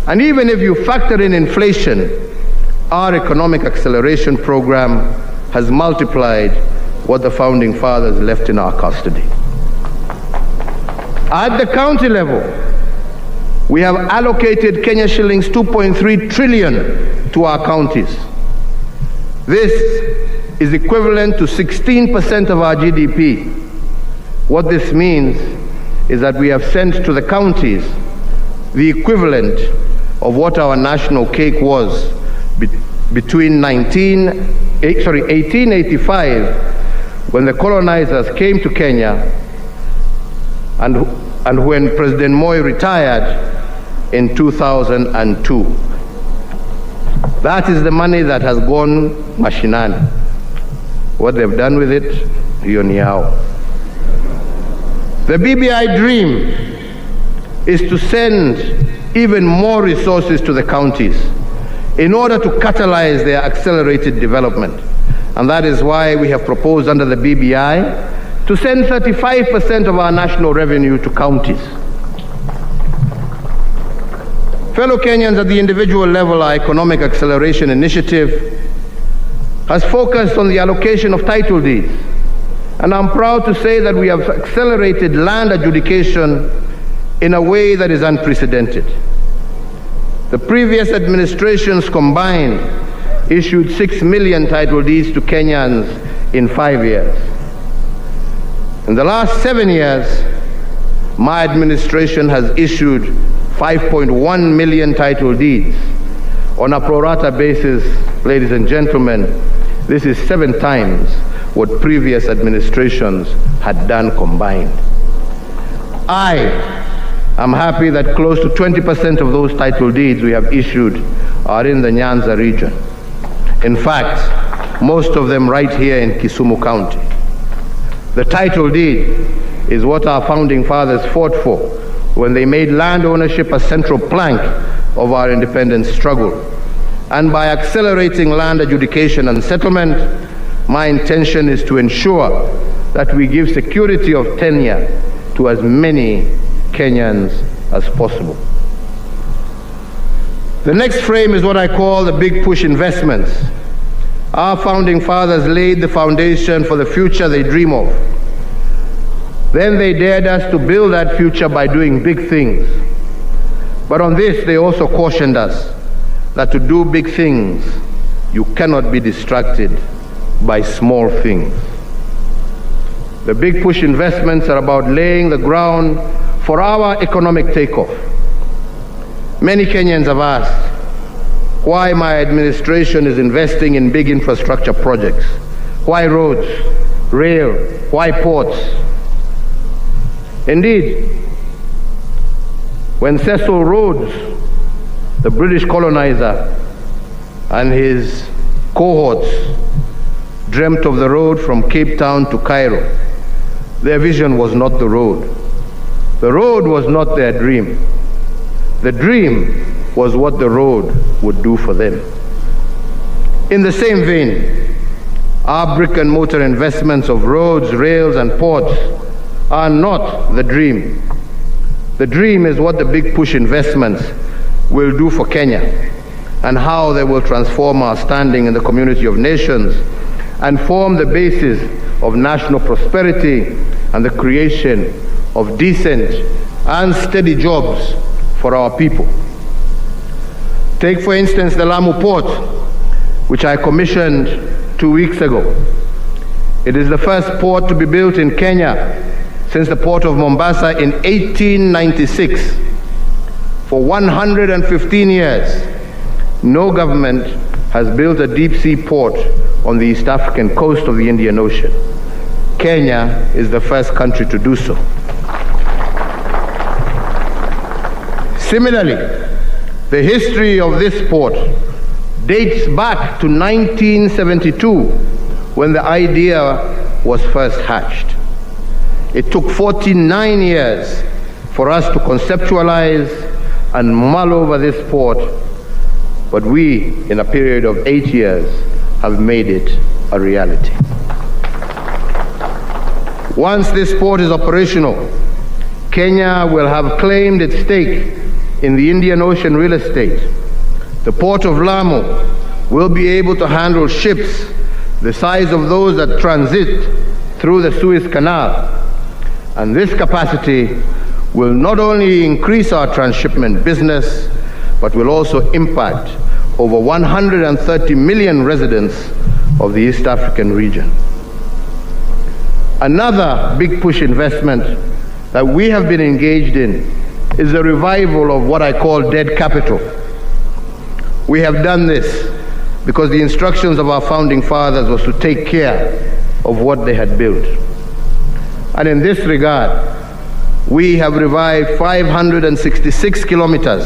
And even if you factor in inflation, our economic acceleration program has multiplied what the founding fathers left in our custody. At the county level, we have allocated Kenya shillings 2.3 trillion to our counties. This is equivalent to 16% of our GDP. What this means is that we have sent to the counties the equivalent of what our national cake was between 1885, when the colonizers came to Kenya, and when President Moi retired in 2002. That is the money that has gone mashinani. What they've done with it, hiyo ni yao. The BBI dream is to send even more resources to the counties in order to catalyze their accelerated development. And that is why we have proposed under the BBI to send 35% of our national revenue to counties. Fellow Kenyans, at the individual level, our economic acceleration initiative has focused on the allocation of title deeds. And I'm proud to say that we have accelerated land adjudication in a way that is unprecedented. The previous administrations combined issued 6 million title deeds to Kenyans in 5 years. In the last 7 years, my administration has issued 5.1 million title deeds. On a pro rata basis, ladies and gentlemen, this is 7 times what previous administrations had done combined. I am happy that close to 20% of those title deeds we have issued are in the Nyanza region. In fact, most of them right here in Kisumu County. The title deed is what our founding fathers fought for when they made land ownership a central plank of our independence struggle. And by accelerating land adjudication and settlement, my intention is to ensure that we give security of tenure to as many Kenyans as possible. The next frame is what I call the big push investments. Our founding fathers laid the foundation for the future they dream of. Then they dared us to build that future by doing big things. But on this, they also cautioned us that to do big things, you cannot be distracted by small things. The big push investments are about laying the ground for our economic takeoff. Many Kenyans have asked why my administration is investing in big infrastructure projects. Why roads, rail, why ports? Indeed, when Cecil Rhodes, the British colonizer, and his cohorts dreamt of the road from Cape Town to Cairo, their vision was not the road. The road was not their dream. The dream was what the road would do for them. In the same vein, our brick and mortar investments of roads, rails, and ports are not the dream. The dream is what the big push investments will do for Kenya and how they will transform our standing in the community of nations and form the basis of national prosperity and the creation of decent and steady jobs for our people. Take, for instance, the Lamu Port, which I commissioned 2 weeks ago. It is the first port to be built in Kenya since the port of Mombasa in 1896. For 115 years, no government has built a deep-sea port on the East African coast of the Indian Ocean. Kenya is the first country to do so. Similarly, the history of this port dates back to 1972, when the idea was first hatched. It took 49 years for us to conceptualize and mull over this port, but we, in a period of 8 years, have made it a reality. Once this port is operational, Kenya will have claimed its stake in the Indian Ocean real estate. The port of Lamu will be able to handle ships the size of those that transit through the Suez Canal. And this capacity will not only increase our transshipment business, but will also impact over 130 million residents of the East African region. Another big push investment that we have been engaged in is the revival of what I call dead capital. We have done this because the instructions of our founding fathers was to take care of what they had built. And in this regard, we have revived 566 kilometers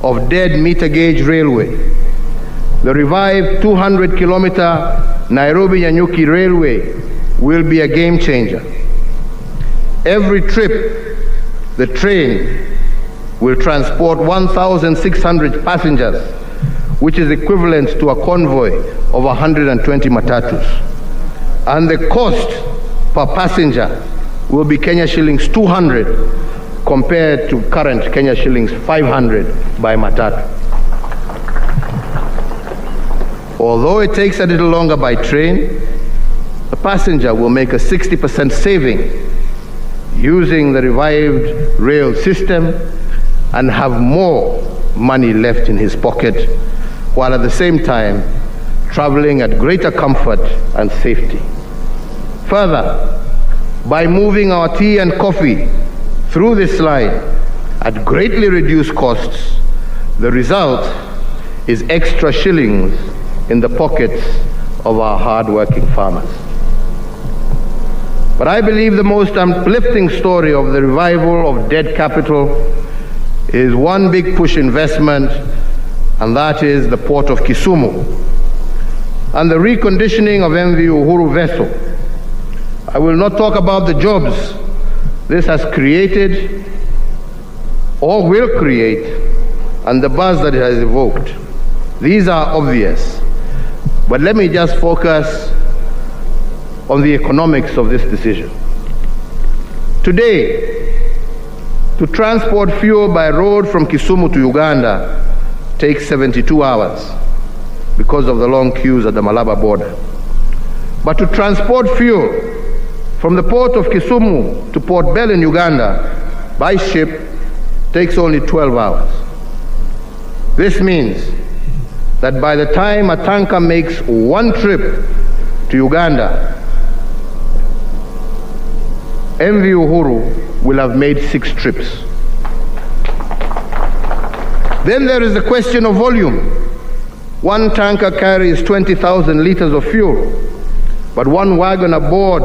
of dead meter gauge railway. The revived 200-kilometer Nairobi-Nyanyuki railway will be a game changer. Every trip, the train will transport 1,600 passengers, which is equivalent to a convoy of 120 matatus. And the cost per passenger will be Kenya shillings 200 compared to current Kenya shillings 500 by matatu. Although it takes a little longer by train, the passenger will make a 60% saving using the revived rail system and have more money left in his pocket, while at the same time traveling at greater comfort and safety. Further, by moving our tea and coffee through this line at greatly reduced costs, the result is extra shillings in the pockets of our hard-working farmers. But I believe the most uplifting story of the revival of dead capital is one big push investment, and that is the port of Kisumu and the reconditioning of MV Uhuru vessel. I will not talk about the jobs this has created or will create and the buzz that it has evoked. These are obvious, but let me just focus on the economics of this decision. Today, to transport fuel by road from Kisumu to Uganda takes 72 hours because of the long queues at the Malaba border. But to transport fuel from the port of Kisumu to Port Bell in Uganda by ship takes only 12 hours. This means that by the time a tanker makes one trip to Uganda, MV Uhuru will have made 6 trips. Then there is the question of volume. One tanker carries 20,000 liters of fuel, but one wagon aboard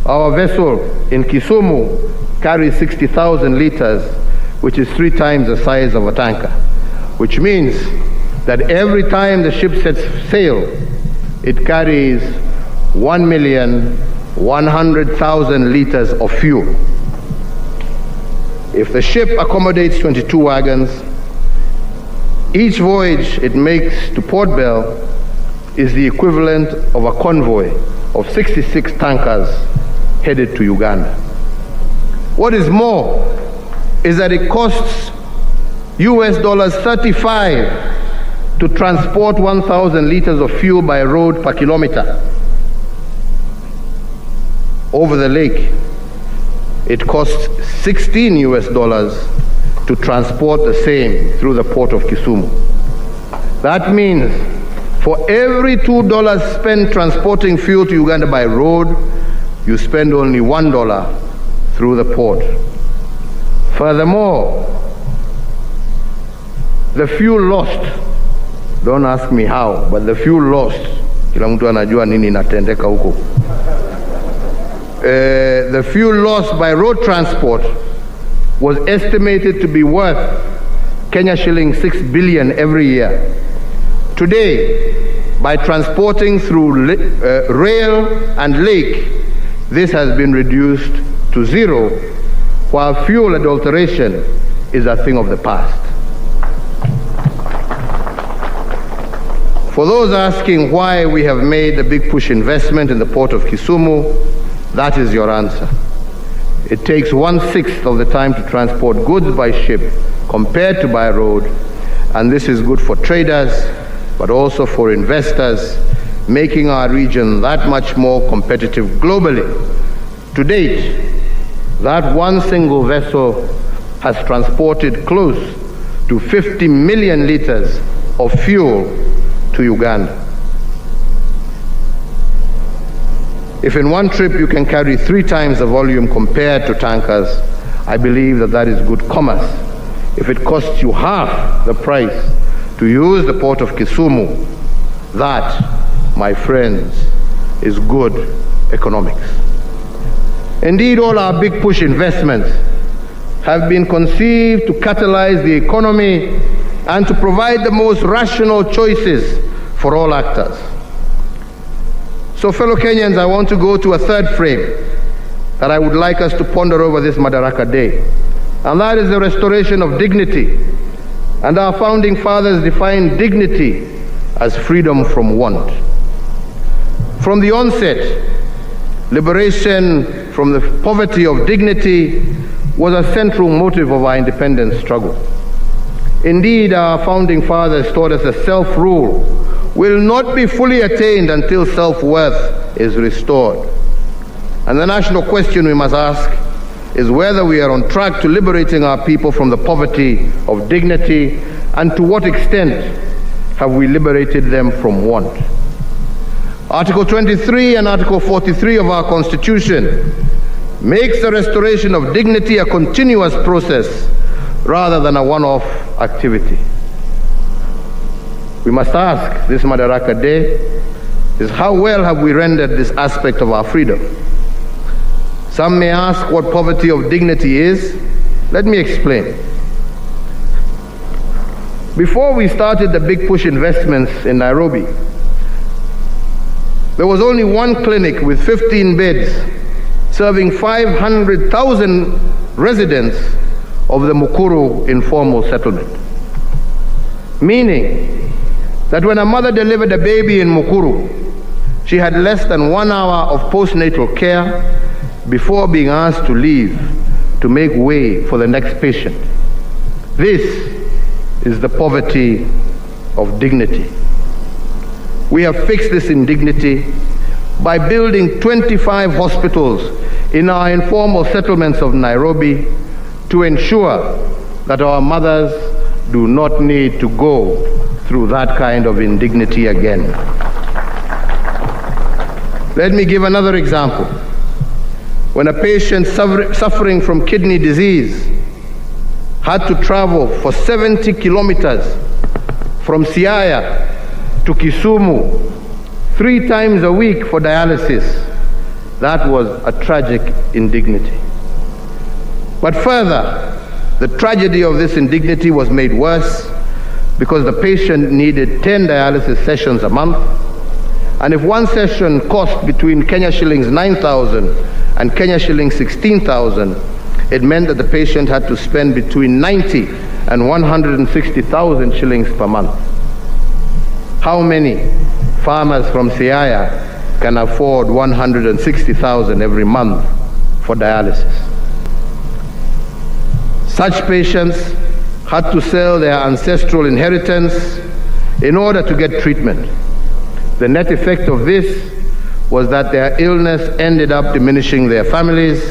our vessel in Kisumu carries 60,000 liters, which is 3 times the size of a tanker, which means that every time the ship sets sail, it carries 1,100,000 liters of fuel. If the ship accommodates 22 wagons, each voyage it makes to Port Bell is the equivalent of a convoy of 66 tankers headed to Uganda. What is more is that it costs $35 to transport 1,000 liters of fuel by road per kilometer. Over the lake, it costs $16 to transport the same through the port of Kisumu. That means for every $2 spent transporting fuel to Uganda by road, you spend only $1 through the port. Furthermore, the fuel lost Don't ask me how, but the fuel lost, kila mtu anajua nini inatendeka huko. The fuel lost by road transport was estimated to be worth Kenya shilling 6 billion every year. Today, by transporting through rail and lake, this has been reduced to 0, while fuel adulteration is a thing of the past. For those asking why we have made a big push investment in the port of Kisumu, that is your answer. It takes 1/6 of the time to transport goods by ship compared to by road, and this is good for traders, but also for investors, making our region that much more competitive globally. To date, that one single vessel has transported close to 50 million liters of fuel to Uganda. If in one trip you can carry 3 times the volume compared to tankers, I believe that that is good commerce. If it costs you half the price to use the port of Kisumu, that, my friends, is good economics. Indeed, all our big push investments have been conceived to catalyze the economy and to provide the most rational choices for all actors. So, fellow Kenyans, I want to go to a third frame that I would like us to ponder over this Madaraka Day, and that is the restoration of dignity. And our founding fathers defined dignity as freedom from want. From the onset, liberation from the poverty of dignity was a central motive of our independence struggle. Indeed, our founding fathers taught us that self-rule will not be fully attained until self-worth is restored. And the national question we must ask is whether we are on track to liberating our people from the poverty of dignity, and to what extent have we liberated them from want. Article 23 and Article 43 of our Constitution makes the restoration of dignity a continuous process rather than a one-off activity. We must ask this Madaraka Day is how well have we rendered this aspect of our freedom? Some may ask what poverty of dignity is. Let me explain. Before we started the big push investments in Nairobi, there was only one clinic with 15 beds serving 500,000 residents of the Mukuru informal settlement. Meaning that when a mother delivered a baby in Mukuru, she had less than 1 hour of postnatal care before being asked to leave to make way for the next patient. This is the poverty of dignity. We have fixed this indignity by building 25 hospitals in our informal settlements of Nairobi to ensure that our mothers do not need to go through that kind of indignity again. Let me give another example. When a patient suffering from kidney disease had to travel for 70 kilometers from Siaya to Kisumu 3 times a week for dialysis, that was a tragic indignity. But further, the tragedy of this indignity was made worse because the patient needed 10 dialysis sessions a month, and if one session cost between Kenya shillings 9,000 and Kenya shillings 16,000, it meant that the patient had to spend between 90 and 160,000 shillings per month. How many farmers from Siaya can afford 160,000 every month for dialysis? Such patients had to sell their ancestral inheritance in order to get treatment. The net effect of this was that their illness ended up diminishing their families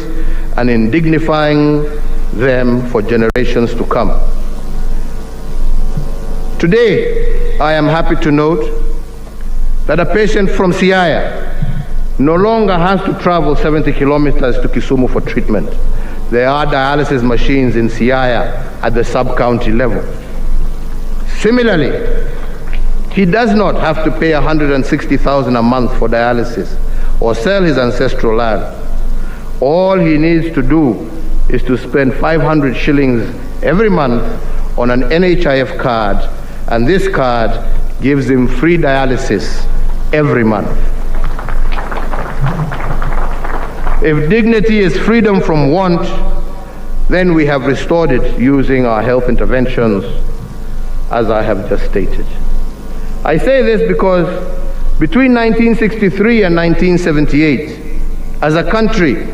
and indignifying them for generations to come. Today, I am happy to note that a patient from Siaya no longer has to travel 70 kilometers to Kisumu for treatment. There are dialysis machines in Siaya at the sub-county level. Similarly, He does not have to pay $160,000 a month for dialysis or sell his ancestral land. All he needs to do is to spend 500 shillings every month on an NHIF card, and this card gives him free dialysis every month. If dignity is freedom from want, then we have restored it using our health interventions, as I have just stated. I say this because between 1963 and 1978, as a country,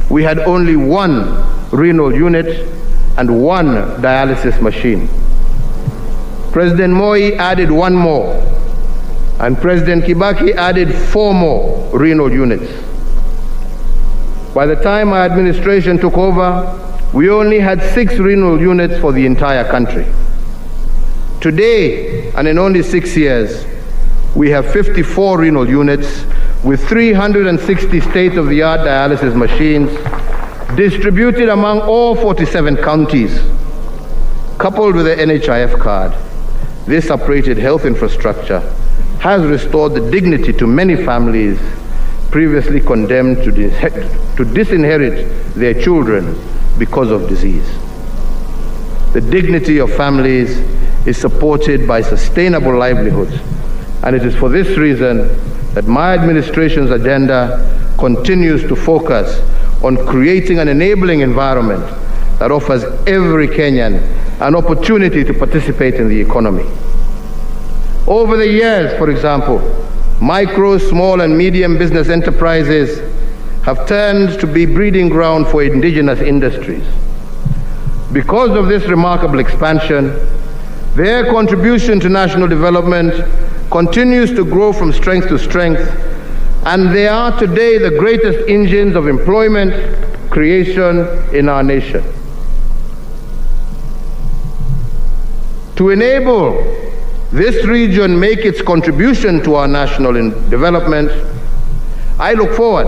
we had only one renal unit and one dialysis machine. President Moi added one more, and President Kibaki added 4 more renal units. By the time my administration took over, we only had 6 renal units for the entire country. Today, and in only 6 years, we have 54 renal units with 360 state-of-the-art dialysis machines distributed among all 47 counties. Coupled with the NHIF card, this upgraded health infrastructure has restored the dignity to many families previously condemned to disinherit their children because of disease. The dignity of families is supported by sustainable livelihoods, and it is for this reason that my administration's agenda continues to focus on creating an enabling environment that offers every Kenyan an opportunity to participate in the economy. Over the years, for example, micro, small, and medium business enterprises have turned to be breeding ground for indigenous industries. Because of this remarkable expansion, their contribution to national development continues to grow from strength to strength, and they are today the greatest engines of employment creation in our nation. To enable this region make its contribution to our national development, I look forward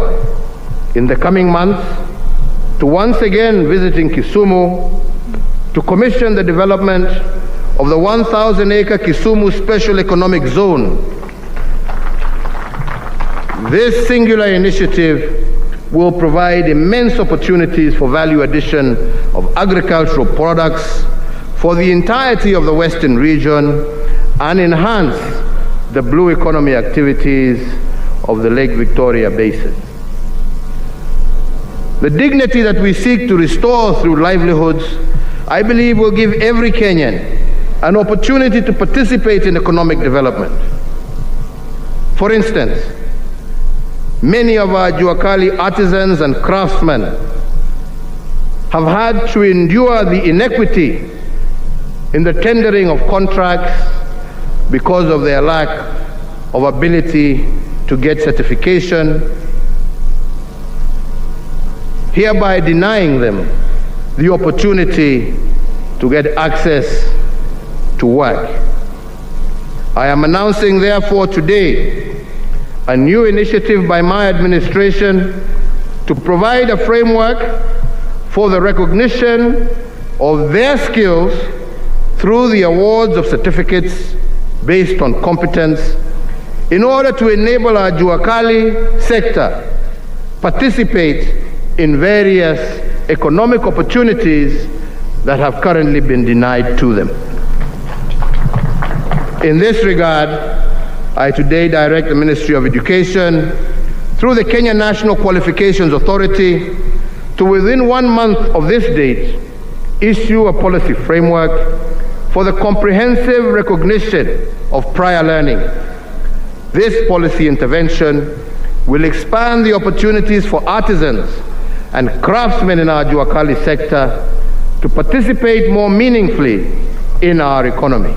in the coming months to once again visiting Kisumu to commission the development of the 1,000-acre Kisumu Special Economic Zone. This singular initiative will provide immense opportunities for value addition of agricultural products for the entirety of the Western region and enhance the blue economy activities of the Lake Victoria Basin. The dignity that we seek to restore through livelihoods, I believe, will give every Kenyan an opportunity to participate in economic development. For instance, many of our Juakali artisans and craftsmen have had to endure the inequity in the tendering of contracts because of their lack of ability to get certification, hereby denying them the opportunity to get access to work. I am announcing, therefore, today a new initiative by my administration to provide a framework for the recognition of their skills through the awards of certificates based on competence in order to enable our Juakali sector participate in various economic opportunities that have currently been denied to them. In this regard, I today direct the Ministry of Education through the Kenya National Qualifications Authority to, within 1 month of this date, issue a policy framework for the comprehensive recognition of prior learning. This policy intervention will expand the opportunities for artisans and craftsmen in our Juakali sector to participate more meaningfully in our economy.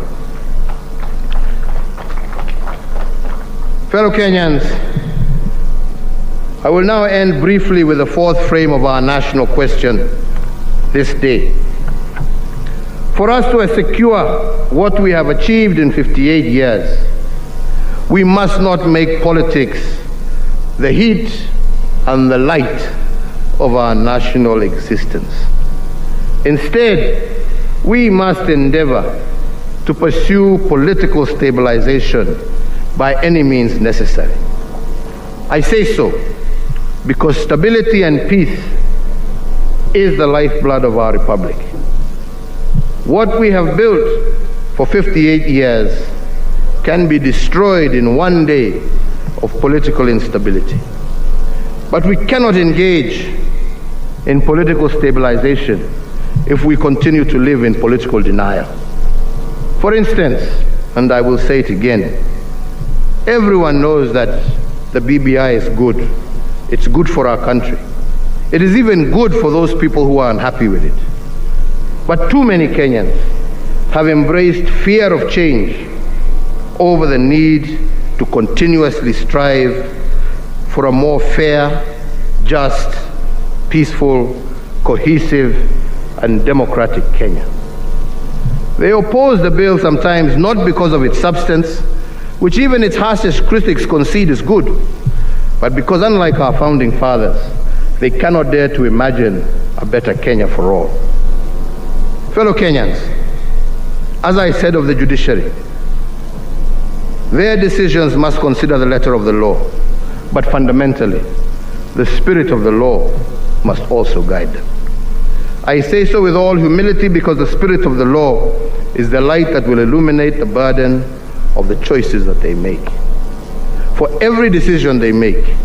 Fellow Kenyans, I will now end briefly with the fourth frame of our national question this day. For us to secure what we have achieved in 58 years, we must not make politics the heat and the light of our national existence. Instead, we must endeavor to pursue political stabilization by any means necessary. I say so because stability and peace is the lifeblood of our republic. What we have built for 58 years can be destroyed in one day of political instability. But we cannot engage in political stabilization if we continue to live in political denial. For instance, and I will say it again, everyone knows that the BBI is good. It's good for our country. It is even good for those people who are unhappy with it. But too many Kenyans have embraced fear of change over the need to continuously strive for a more fair, just, peaceful, cohesive, and democratic Kenya. They oppose the bill sometimes not because of its substance, which even its harshest critics concede is good, but because unlike our founding fathers, they cannot dare to imagine a better Kenya for all. Fellow Kenyans, as I said of the judiciary, their decisions must consider the letter of the law, but fundamentally, the spirit of the law must also guide them. I say so with all humility because the spirit of the law is the light that will illuminate the burden of the choices that they make. For every decision they make,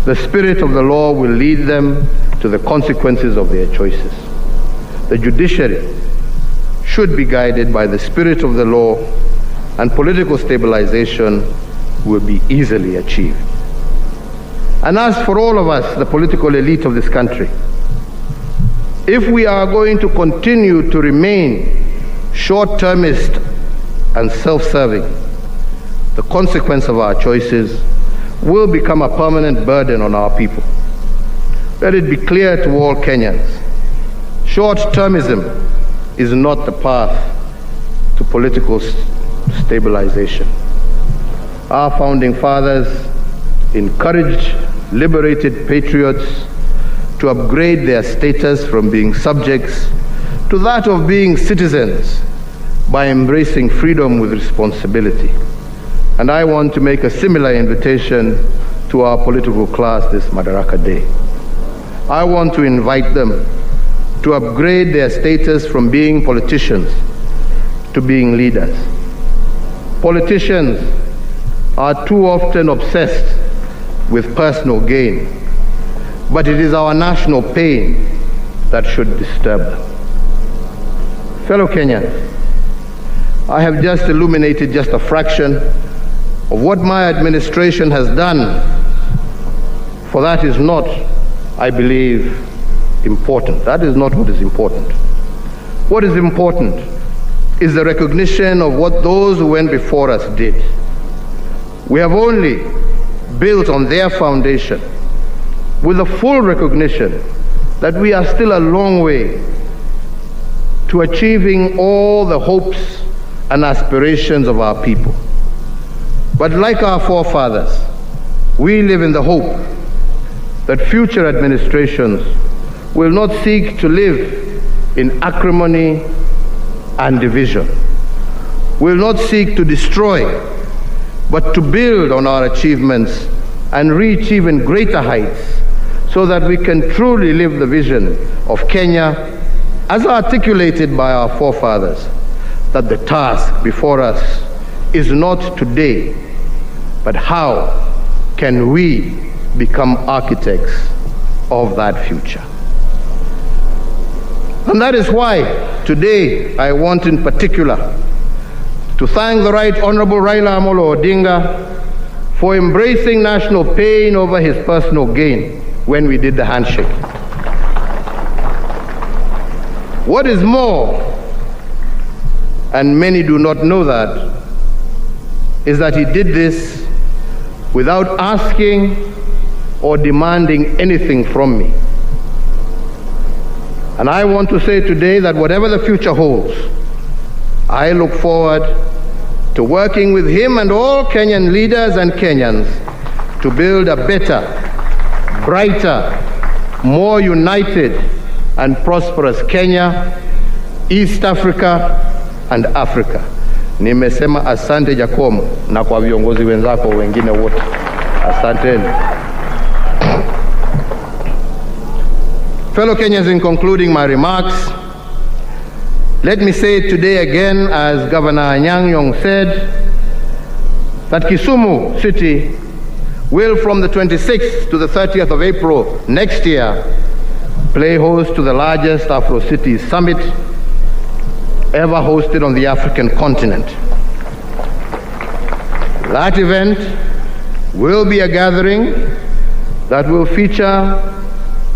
the spirit of the law will lead them to the consequences of their choices. The judiciary should be guided by the spirit of the law, and political stabilization will be easily achieved. And as for all of us, the political elite of this country, if we are going to continue to remain short-termist and self-serving, the consequence of our choices will become a permanent burden on our people. Let it be clear to all Kenyans, short-termism is not the path to political stabilization. Our founding fathers encouraged liberated patriots to upgrade their status from being subjects to that of being citizens by embracing freedom with responsibility. And I want to make a similar invitation to our political class this Madaraka Day. I want to invite them to upgrade their status from being politicians to being leaders. Politicians are too often obsessed with personal gain, but it is our national pain that should disturb them. Fellow Kenyans, I have just illuminated just a fraction of what my administration has done, for that is not, I believe, important. That is not what is important. What is important is the recognition of what those who went before us did. We have only built on their foundation with a full recognition that we are still a long way to achieving all the hopes and aspirations of our people. But like our forefathers, we live in the hope that future administrations will not seek to live in acrimony and division, will not seek to destroy, but to build on our achievements and reach even greater heights so that we can truly live the vision of Kenya as articulated by our forefathers, that the task before us is not today, but how can we become architects of that future? And that is why today I want in particular to thank the Right Honorable Raila Amolo Odinga for embracing national pain over his personal gain when we did the handshake. What is more, and many do not know that, is that he did this without asking or demanding anything from me. And I want to say today that whatever the future holds, I look forward to working with him and all Kenyan leaders and Kenyans to build a better, brighter, more united and prosperous Kenya, East Africa, and Africa. Nimesema asante Jacomo, na kwa viongozi wenzako wengine wote. Asanteni. Fellow Kenyans, in concluding my remarks, let me say today again, as Governor Anyang' Nyong'o said, that Kisumu City will, from the 26th to the 30th of April next year, play host to the largest Afro-Cities Summit ever hosted on the African continent. That event will be a gathering that will feature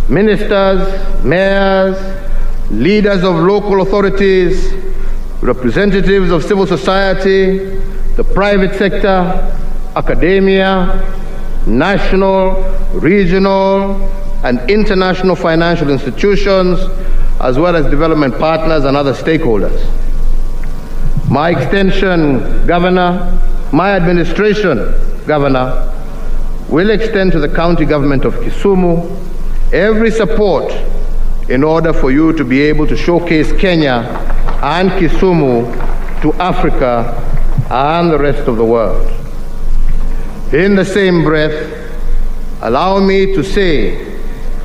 ministers, mayors, leaders of local authorities, representatives of civil society, the private sector, academia, national, regional, and international financial institutions, as well as development partners and other stakeholders. My extension, Governor, my administration, Governor, will extend to the county government of Kisumu every support in order for you to be able to showcase Kenya and Kisumu to Africa and the rest of the world. In the same breath, allow me to say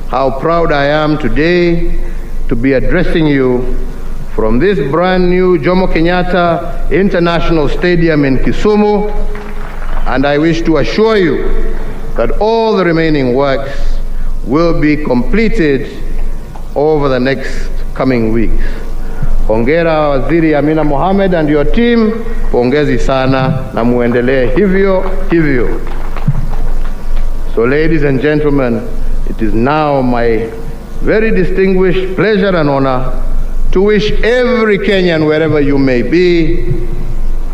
how proud I am today to be addressing you from this brand new Jomo Kenyatta International Stadium in Kisumu, and I wish to assure you that all the remaining works will be completed over the next coming weeks. Hongera Waziri Amina Mohamed and your team, pongezi sana na muendelee hivyo hivyo. So ladies and gentlemen, it is now my very distinguished pleasure and honor to wish every Kenyan, wherever you may be,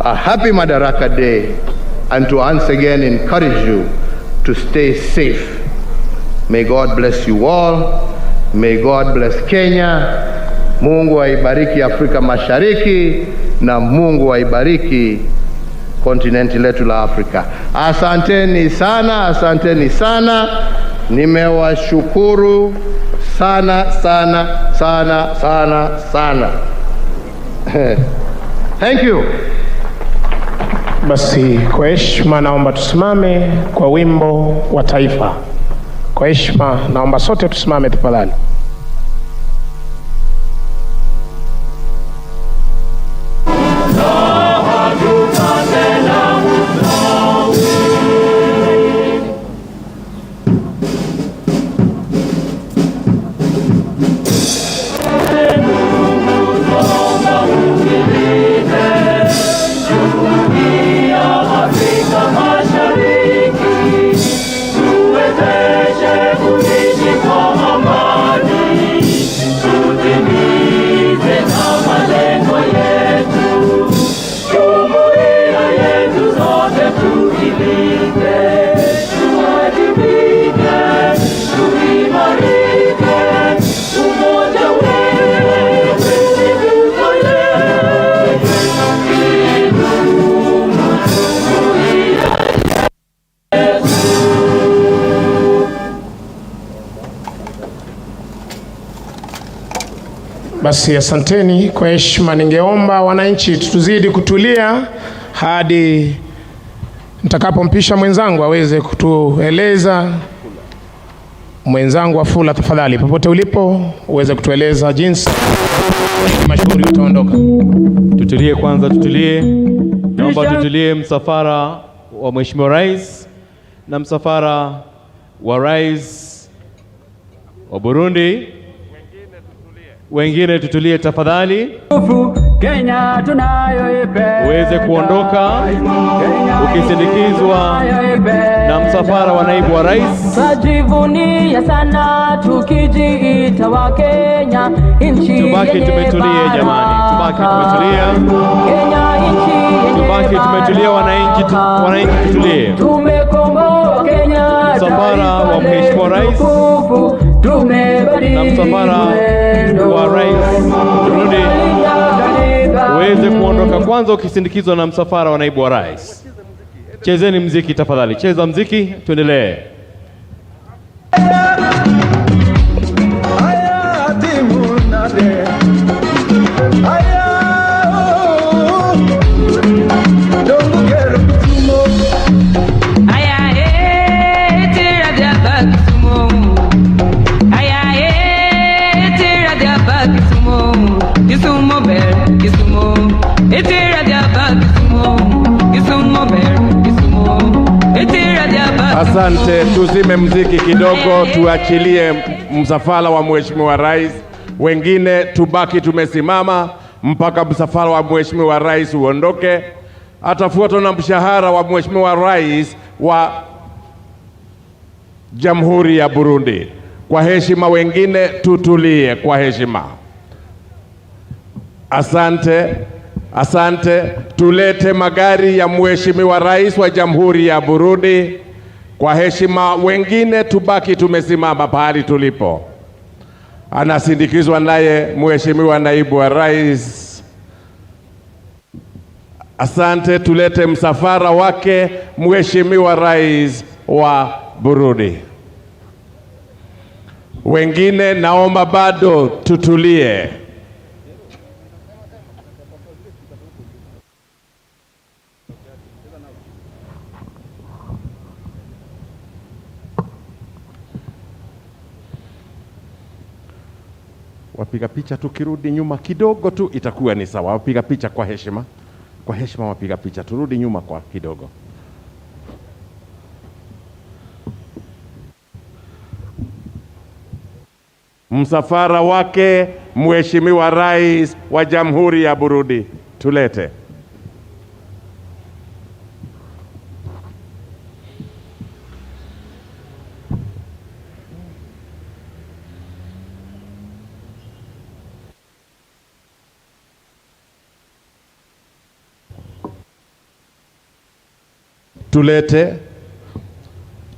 a happy Madaraka Day, and to once again encourage you to stay safe. May God bless you all. May God bless Kenya. Mungu aibariki Afrika Mashariki na Mungu aibariki kontinenti letu la Afrika. Asanteni sana, asanteni sana. Nimewashukuru sana sana sana sana sana. Thank you. Basi kwa heshima naomba tusimame kwa wimbo wa taifa. Kwa heshima naomba sote tusimame tafadhali. Basi asanteni. Kwa heshima ningeomba wananchi tuzidi kutulia hadi nitakapompisha mwenzangu aweze kutueleza. Mwenzangu Wafula, tafadhali popote ulipo uweze kutueleza jinsi mashuhuri utaondoka. Tutulie kwanza, tutulie. Naomba tutulie. Msafara wa Mheshimiwa Rais na msafara wa Rais wa Burundi, wengine tutulie tafadhali. Kenya tunayoipenda uweze kuondoka ukisindikizwa na msafara wa naibu wa rais. Tujivunie sana tukijiita wa Kenya, nchi tubaki tumetulia jamani, tubaki tumetulia. Kenya nchi tubaki tumetulia, wananchi tutulie. Tumekomboa Kenya, msafara wa Mheshimiwa Rais na msafara wa Rais Burundi uweze kuondoka kwanza ukisindikizwa na msafara wa naibu wa rais. Chezeni mziki tafadhali, cheza mziki tuendelee. Asante, tuzime mziki kidogo, tuachilie msafara wa Mheshimiwa Rais. Wengine tubaki tumesimama mpaka msafara wa Mheshimiwa Rais uondoke. Atafuatwa na mshahara wa Mheshimiwa Rais wa Jamhuri ya Burundi. Kwa heshima, wengine tutulie kwa heshima. Asante, asante. Tulete magari ya Mheshimiwa Rais wa Jamhuri ya Burundi. Kwa heshima, wengine tubaki tumesimama pahali tulipo. Anasindikizwa naye Mheshimiwa Naibu wa Rais. Asante, tulete msafara wake Mheshimiwa Rais wa Burundi. Wengine naomba bado tutulie. Wapiga picha tukirudi nyuma kidogo tu itakuwa ni sawa. Wapiga picha kwa heshima. Kwa heshima wapiga picha turudi nyuma kwa kidogo. Msafara wake Mheshimiwa Rais wa Jamhuri ya Burundi tulete.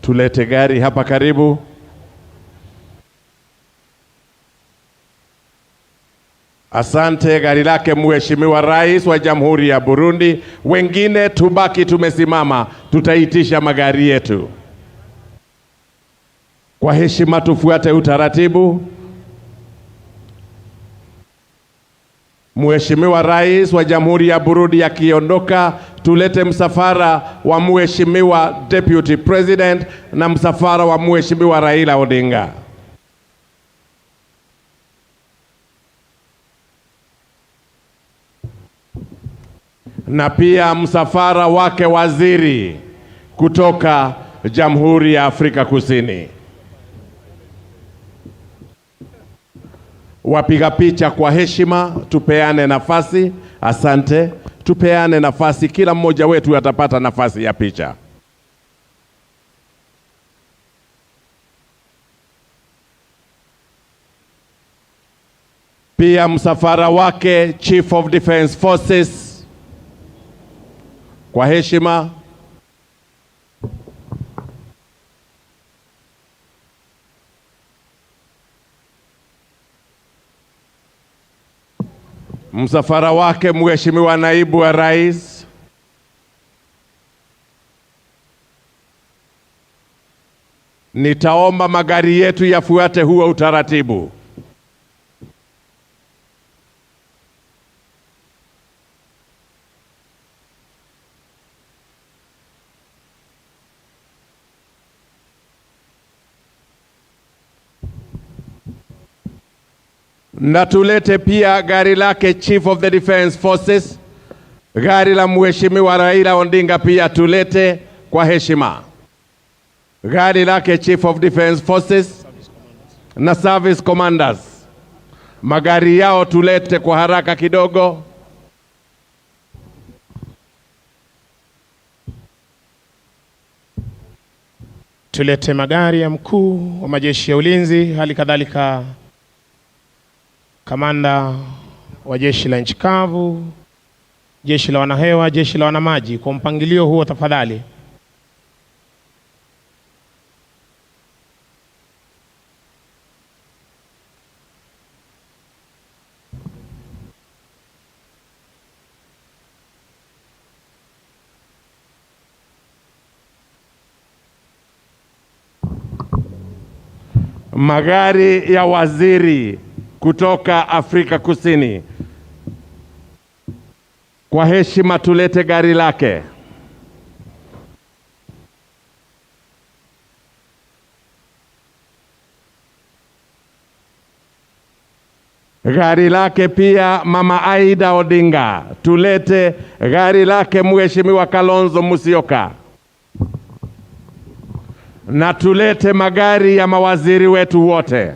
Tulete gari hapa karibu. Asante, gari lake Mheshimiwa Rais wa Jamhuri ya Burundi. Wengine tubaki tumesimama, tutaitisha magari yetu. Kwa heshima tufuate utaratibu. Mheshimiwa Rais wa Jamhuri ya Burundi akiondoka, tulete msafara wa Mheshimiwa Deputy President na msafara wa Mheshimiwa Raila Odinga. Na pia msafara wake waziri kutoka Jamhuri ya Afrika Kusini. Wapiga picha kwa heshima, tupeane nafasi. Asante, tupeane nafasi, kila mmoja wetu atapata nafasi ya picha. Pia msafara wake Chief of Defense Forces kwa heshima. Msafara wake Mheshimiwa Naibu wa Rais. Nitaomba magari yetu yafuate huo utaratibu. Na tulete pia gari lake Chief of the Defense Forces. Gari la Mheshimiwa Raila Odinga pia tulete kwa heshima. Gari lake Chief of Defense Forces na Service Commanders. Magari yao tulete kwa haraka kidogo. Tulete magari ya mkuu wa majeshi ya ulinzi, hali kadhalika kamanda wa jeshi la nchi kavu, jeshi la wanahewa, jeshi la wanamaji, kwa mpangilio huo tafadhali. Magari ya waziri kutoka Afrika Kusini. Kwa heshima tulete gari lake. Gari lake pia Mama Aida Odinga. Tulete gari lake Mheshimiwa Kalonzo Musyoka. na tulete magari ya mawaziri wetu wote.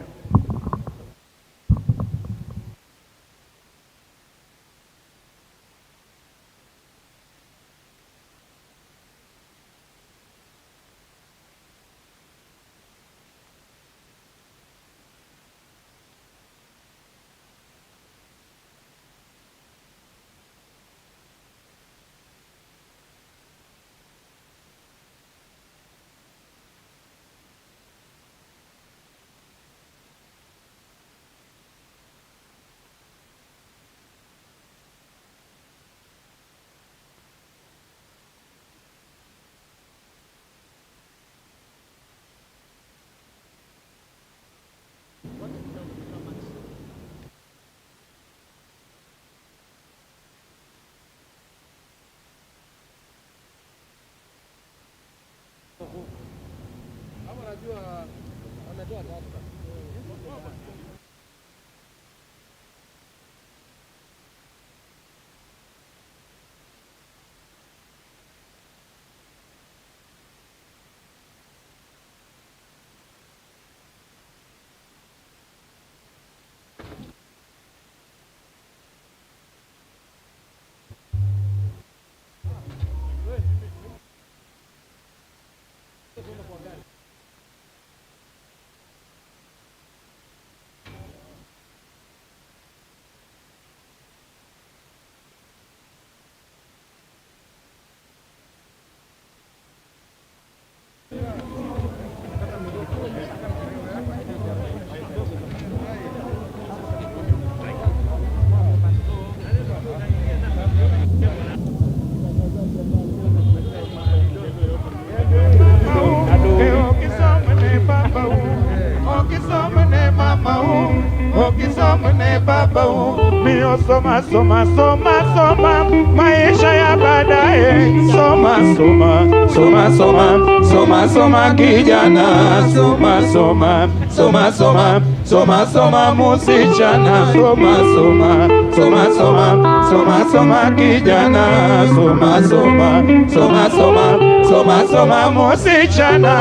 Soma, soma, soma, soma, maisha ya baadaye. Soma, soma, soma, soma, soma, soma kijana. Soma, soma, soma, soma, soma, soma musichana. Soma, soma, soma, soma, soma, soma kijana. Soma, soma, soma, soma, soma, soma musichana.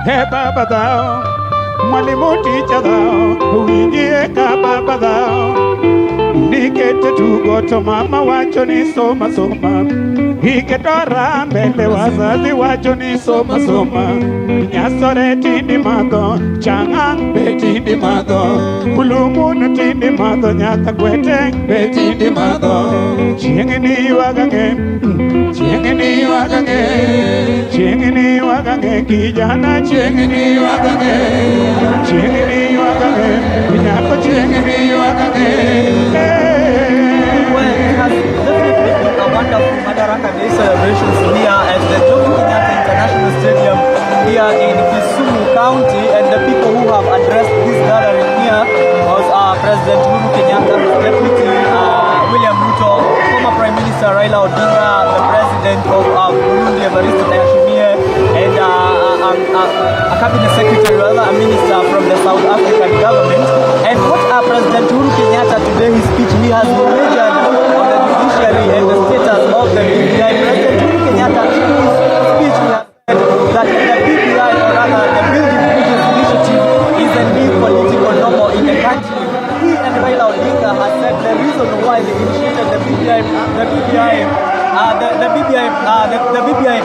Hey baba thou, mwalimu teacher thou, uingie ka baba thou. Nikete tugoto mama wacho ni soma soma, iketora mbele wazazi wacho ni soma soma. Nyasore tindi madho, changang be tindi madho, bulumu na tindi madho, nyaka kwete be tindi madho. Chiengini wagange, chiengini wagange, chiengini wagange kijana, chiengini wagange, chiengini wagange, nyaka chiengini wagange. Well, it has definitely been a wonderful Madaraka Day celebrations here at the Jomo Kenyatta International Stadium here in Kisumu County, and the people who have addressed this gathering here was President Uhuru Kenyatta, Deputy William Ruto, former Prime Minister Raila Odinga, the President of Burundi, Evariste Ndayishimiye, and a Cabinet Secretary, rather a minister from the South African government. And what President Uhuru Kenyatta today, his speech, he has majored on the judiciary and the status of the BBI. President Uhuru Kenyatta, in his speech, he has said that the BBI, or rather the Building Bridges Initiative, is a new political normal in the country. He and Raila Odinga has said the reason why they initiated the BBI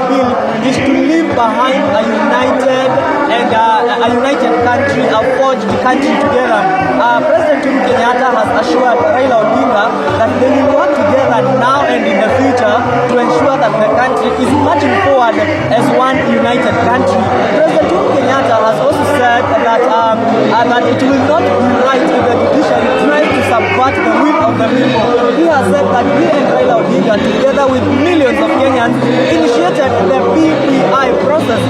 bill is to leave behind a united and a united country, a forged country together. President Uhuru Kenyatta has assured Raila Odinga that they will work together now and in the future to ensure that the country is marching forward as one united country. President Uhuru Kenyatta has also said that it will not be right if the judiciary tries to subvert the will of the people. He has said that he and Raila Odinga, together with millions of Kenyans, initiated the BBI process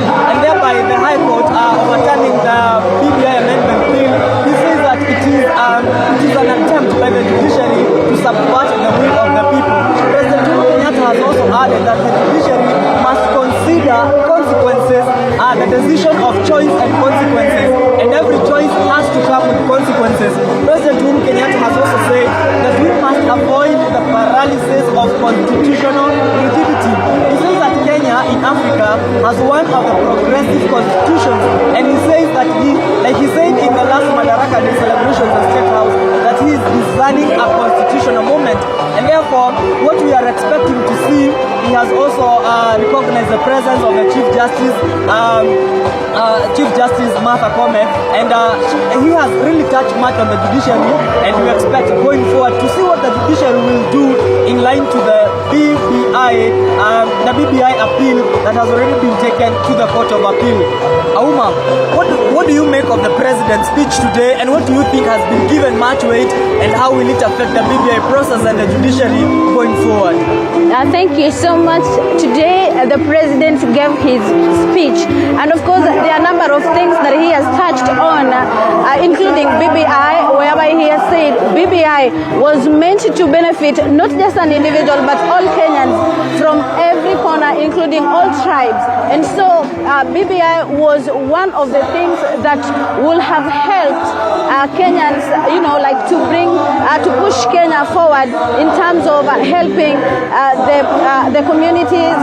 decision of choice and consequences, and every choice has to come with consequences. President Uhuru Kenyatta has also said that we must avoid the paralysis of constitutional rigidity. He says that Kenya in Africa has one of the progressive constitutions, and he says that like he said in the last Madaraka Day celebrations at State House, that he is designing a constitutional moment, and therefore what we are expecting to see, he has also recognized the presence of the Chief Justice Martha Koome, and he has really touched much on the judiciary, and we expect going forward to see what the judiciary will do in line to the BBI appeal that has already been taken to the Court of Appeal. Auma, what do you make of the President's speech today, and what do you think has been given much weight, and how will it affect the BBI process and the judiciary going forward? Thank you so much. Today, the President gave his speech, and of course, there are a number of things that he has touched on, including BBI, whereby he has said BBI was meant to benefit not just an individual, but all Kenyans from every corner, including all tribes. And so BBI was one of the things that will have helped Kenyans, to bring, to push Kenya forward in terms of helping the communities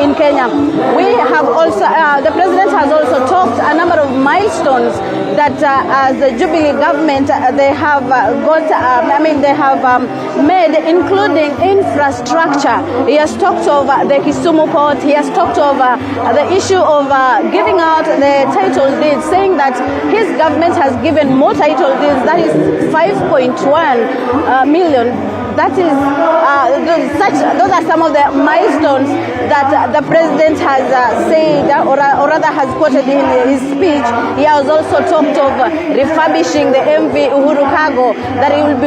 in Kenya. We have also, the President has also talked a number of milestones that as the Jubilee government, they have made, including infrastructure. He has talked of the Kisumu port. He has talked of the issue of giving out the title deeds, saying that his government has given more title deeds, that is 5.1 million. That is, those are some of the milestones that the President has said, or rather has quoted in his speech. He has also talked of refurbishing the MV Uhuru Cargo, that will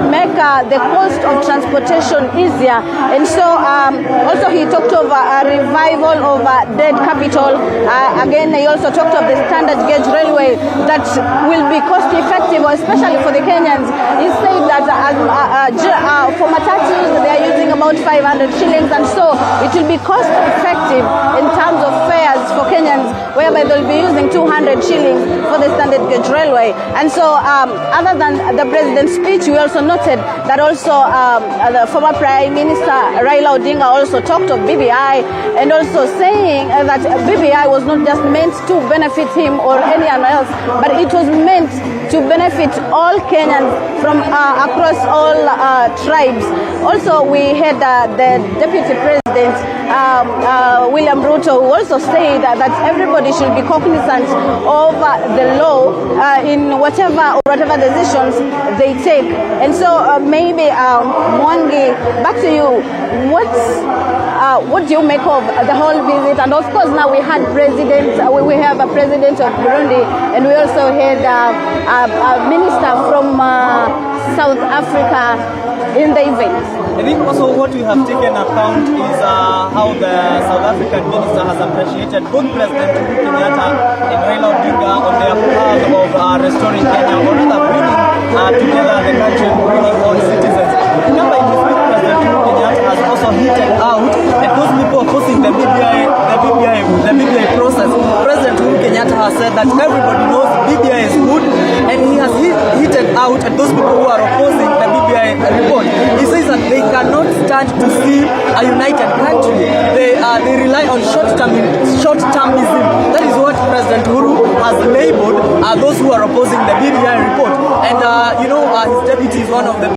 make the cost of transportation easier. And so, also he talked of a revival of dead capital. Again, he also talked of the standard gauge railway that will be cost effective, especially for the Kenyans. He said that for matatus they are using about 500 shillings, and so it will be cost effective in terms of fares for Kenyans, whereby they will be using 200 shillings for the standard gauge railway. And so other than the President's speech, we also noted that also the former Prime Minister Raila Odinga also talked of BBI, and also saying that BBI was not just meant to benefit him or anyone else, but it was meant to benefit all Kenyans from across all tribes. Also, we had the Deputy President William Ruto, who also said that everybody should be cognizant of the law in whatever decisions they take. And so maybe Mwangi, back to you. What do you make of the whole visit? And of course, now we had we have a president of Burundi, and we also had a minister from South Africa in the event. I think also what we have taken account is how the South African minister has appreciated both President Uhuru Kenyatta and Raila Odinga on their path of restoring Kenya, or rather bringing together the country, bringing all citizens. Remember, in his speech, President Uhuru Kenyatta has also hinted out at those people opposing the BBI process. President Uhuru Kenyatta has said that everybody knows BBI is good, and he has hinted out at those people who are opposing the BBI report. He says that they cannot stand to see a united country. They rely on short-termism. That is what President Uhuru has labeled those who are opposing the BBI report. And his deputy is one of them.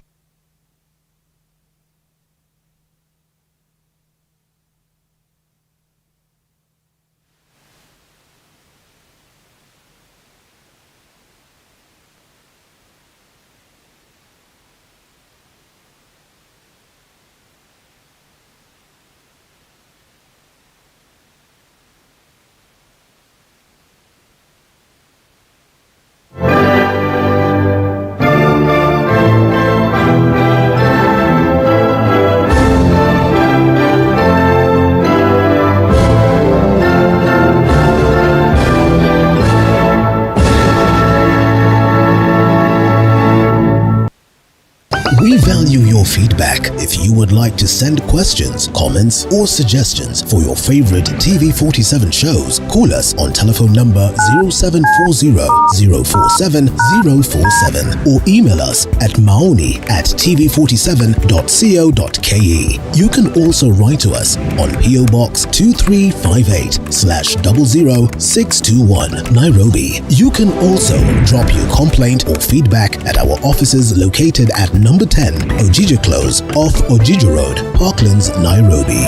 feedback. If you would like to send questions, comments, or suggestions for your favorite TV47 shows, call us on telephone number 0740-047-047 or email us at maoni@tv47.co.ke. You can also write to us on PO Box 2358/00621, Nairobi. You can also drop your complaint or feedback at our offices located at number 10 Ojiji Close off Ojiji Road, Parklands, Nairobi.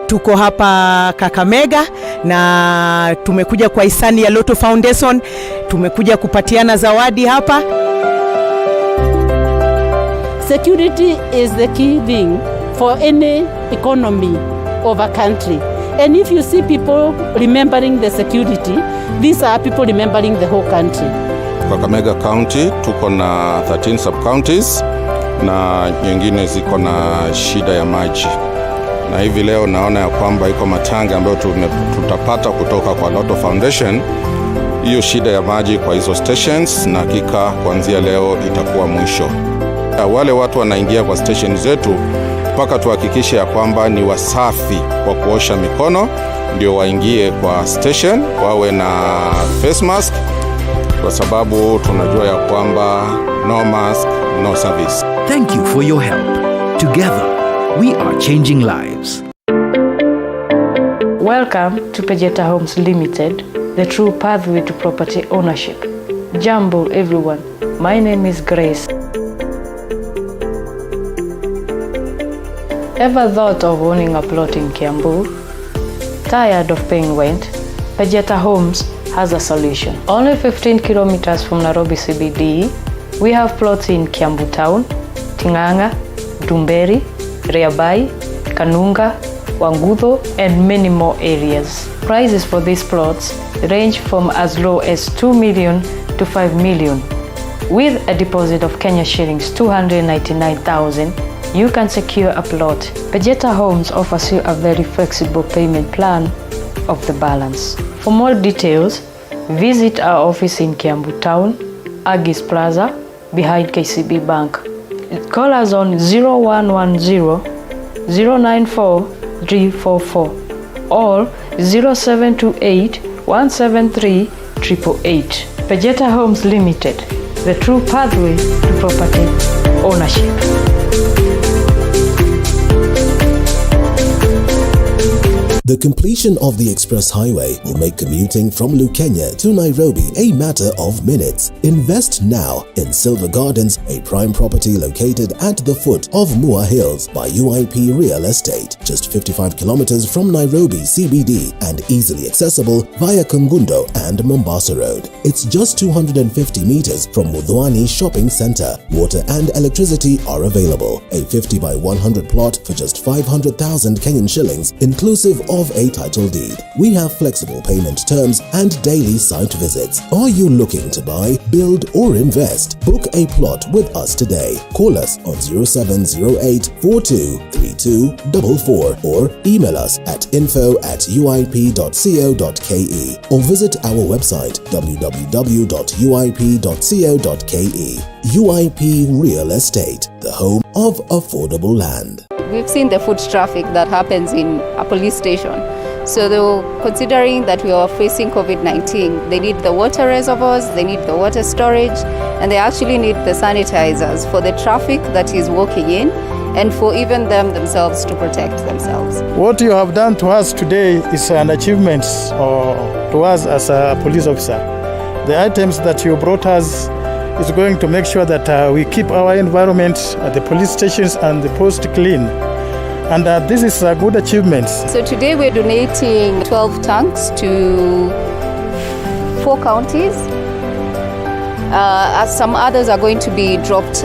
Tuko hapa Kakamega na tumekuja kwa hisani ya Lotto Foundation. Tumekuja kupatiana zawadi hapa. Security is the key thing for any economy of a country. And if you see people remembering the security, these are people remembering the whole country. Kakamega County tuko na 13 sub-counties na nyingine ziko na shida ya maji. Na hivi leo naona ya kwamba iko matanga ambayo tutapata kutoka kwa Lotto Foundation hiyo shida ya maji kwa hizo stations, na hakika kuanzia leo itakuwa mwisho. Wale watu wanaingia kwa station zetu mpaka tuhakikishe ya kwamba ni wasafi kwa kuosha mikono ndio waingie kwa station, wawe na face mask kwa sababu tunajua ya kwamba no mask, no service. Thank you for your help. Together we are changing lives. Welcome to Pejeta Homes Limited, the true pathway to property ownership. Jambo everyone, my name is Grace. Ever thought of owning a plot in Kiambu? Tired of paying rent? Pejeta Homes has a solution. Only 15 kilometers from Nairobi CBD, we have plots in Kiambu Town, Tinganga, Dumberi, Reabai, Kanunga, Wangutho, and many more areas. Prices for these plots range from as low as 2 million to 5 million. With a deposit of Kenya shillings 299,000, you can secure a plot. Pejeta Homes offers you a very flexible payment plan of the balance. For more details, visit our office in Kiambu Town, Agis Plaza, behind KCB Bank. Call us on 0110 094 344 or 0728 173 888. Pejeta Homes Limited, the true pathway to property ownership. The completion of the express highway will make commuting from Lukenya to Nairobi a matter of minutes. Invest now in Silver Gardens, a prime property located at the foot of Mua Hills by UIP Real Estate, just 55 kilometers from Nairobi CBD and easily accessible via Kangundo and Mombasa Road. It's just 250 meters from Mudhwani Shopping Center. Water and electricity are available. A 50 by 100 plot for just 500,000 Kenyan shillings, inclusive of a title deed. We have flexible payment terms and daily site visits. Are you looking to buy, build, or invest? Book a plot with us today. Call us on 0708 423244 or email us at info@uip.co.ke or visit our website www.uip.co.ke. UIP Real Estate, the home of affordable land. We've seen the foot traffic that happens in a police station. So considering that we are facing COVID-19, they need the water reservoirs, they need the water storage, and they actually need the sanitizers for the traffic that is walking in and for even them themselves to protect themselves. What you have done to us today is an achievement to us as a police officer. The items that you brought us is going to make sure that we keep our environment at the police stations and the post clean. And this is a good achievement. So today we're donating 12 tanks to 4 counties. As some others are going to be dropped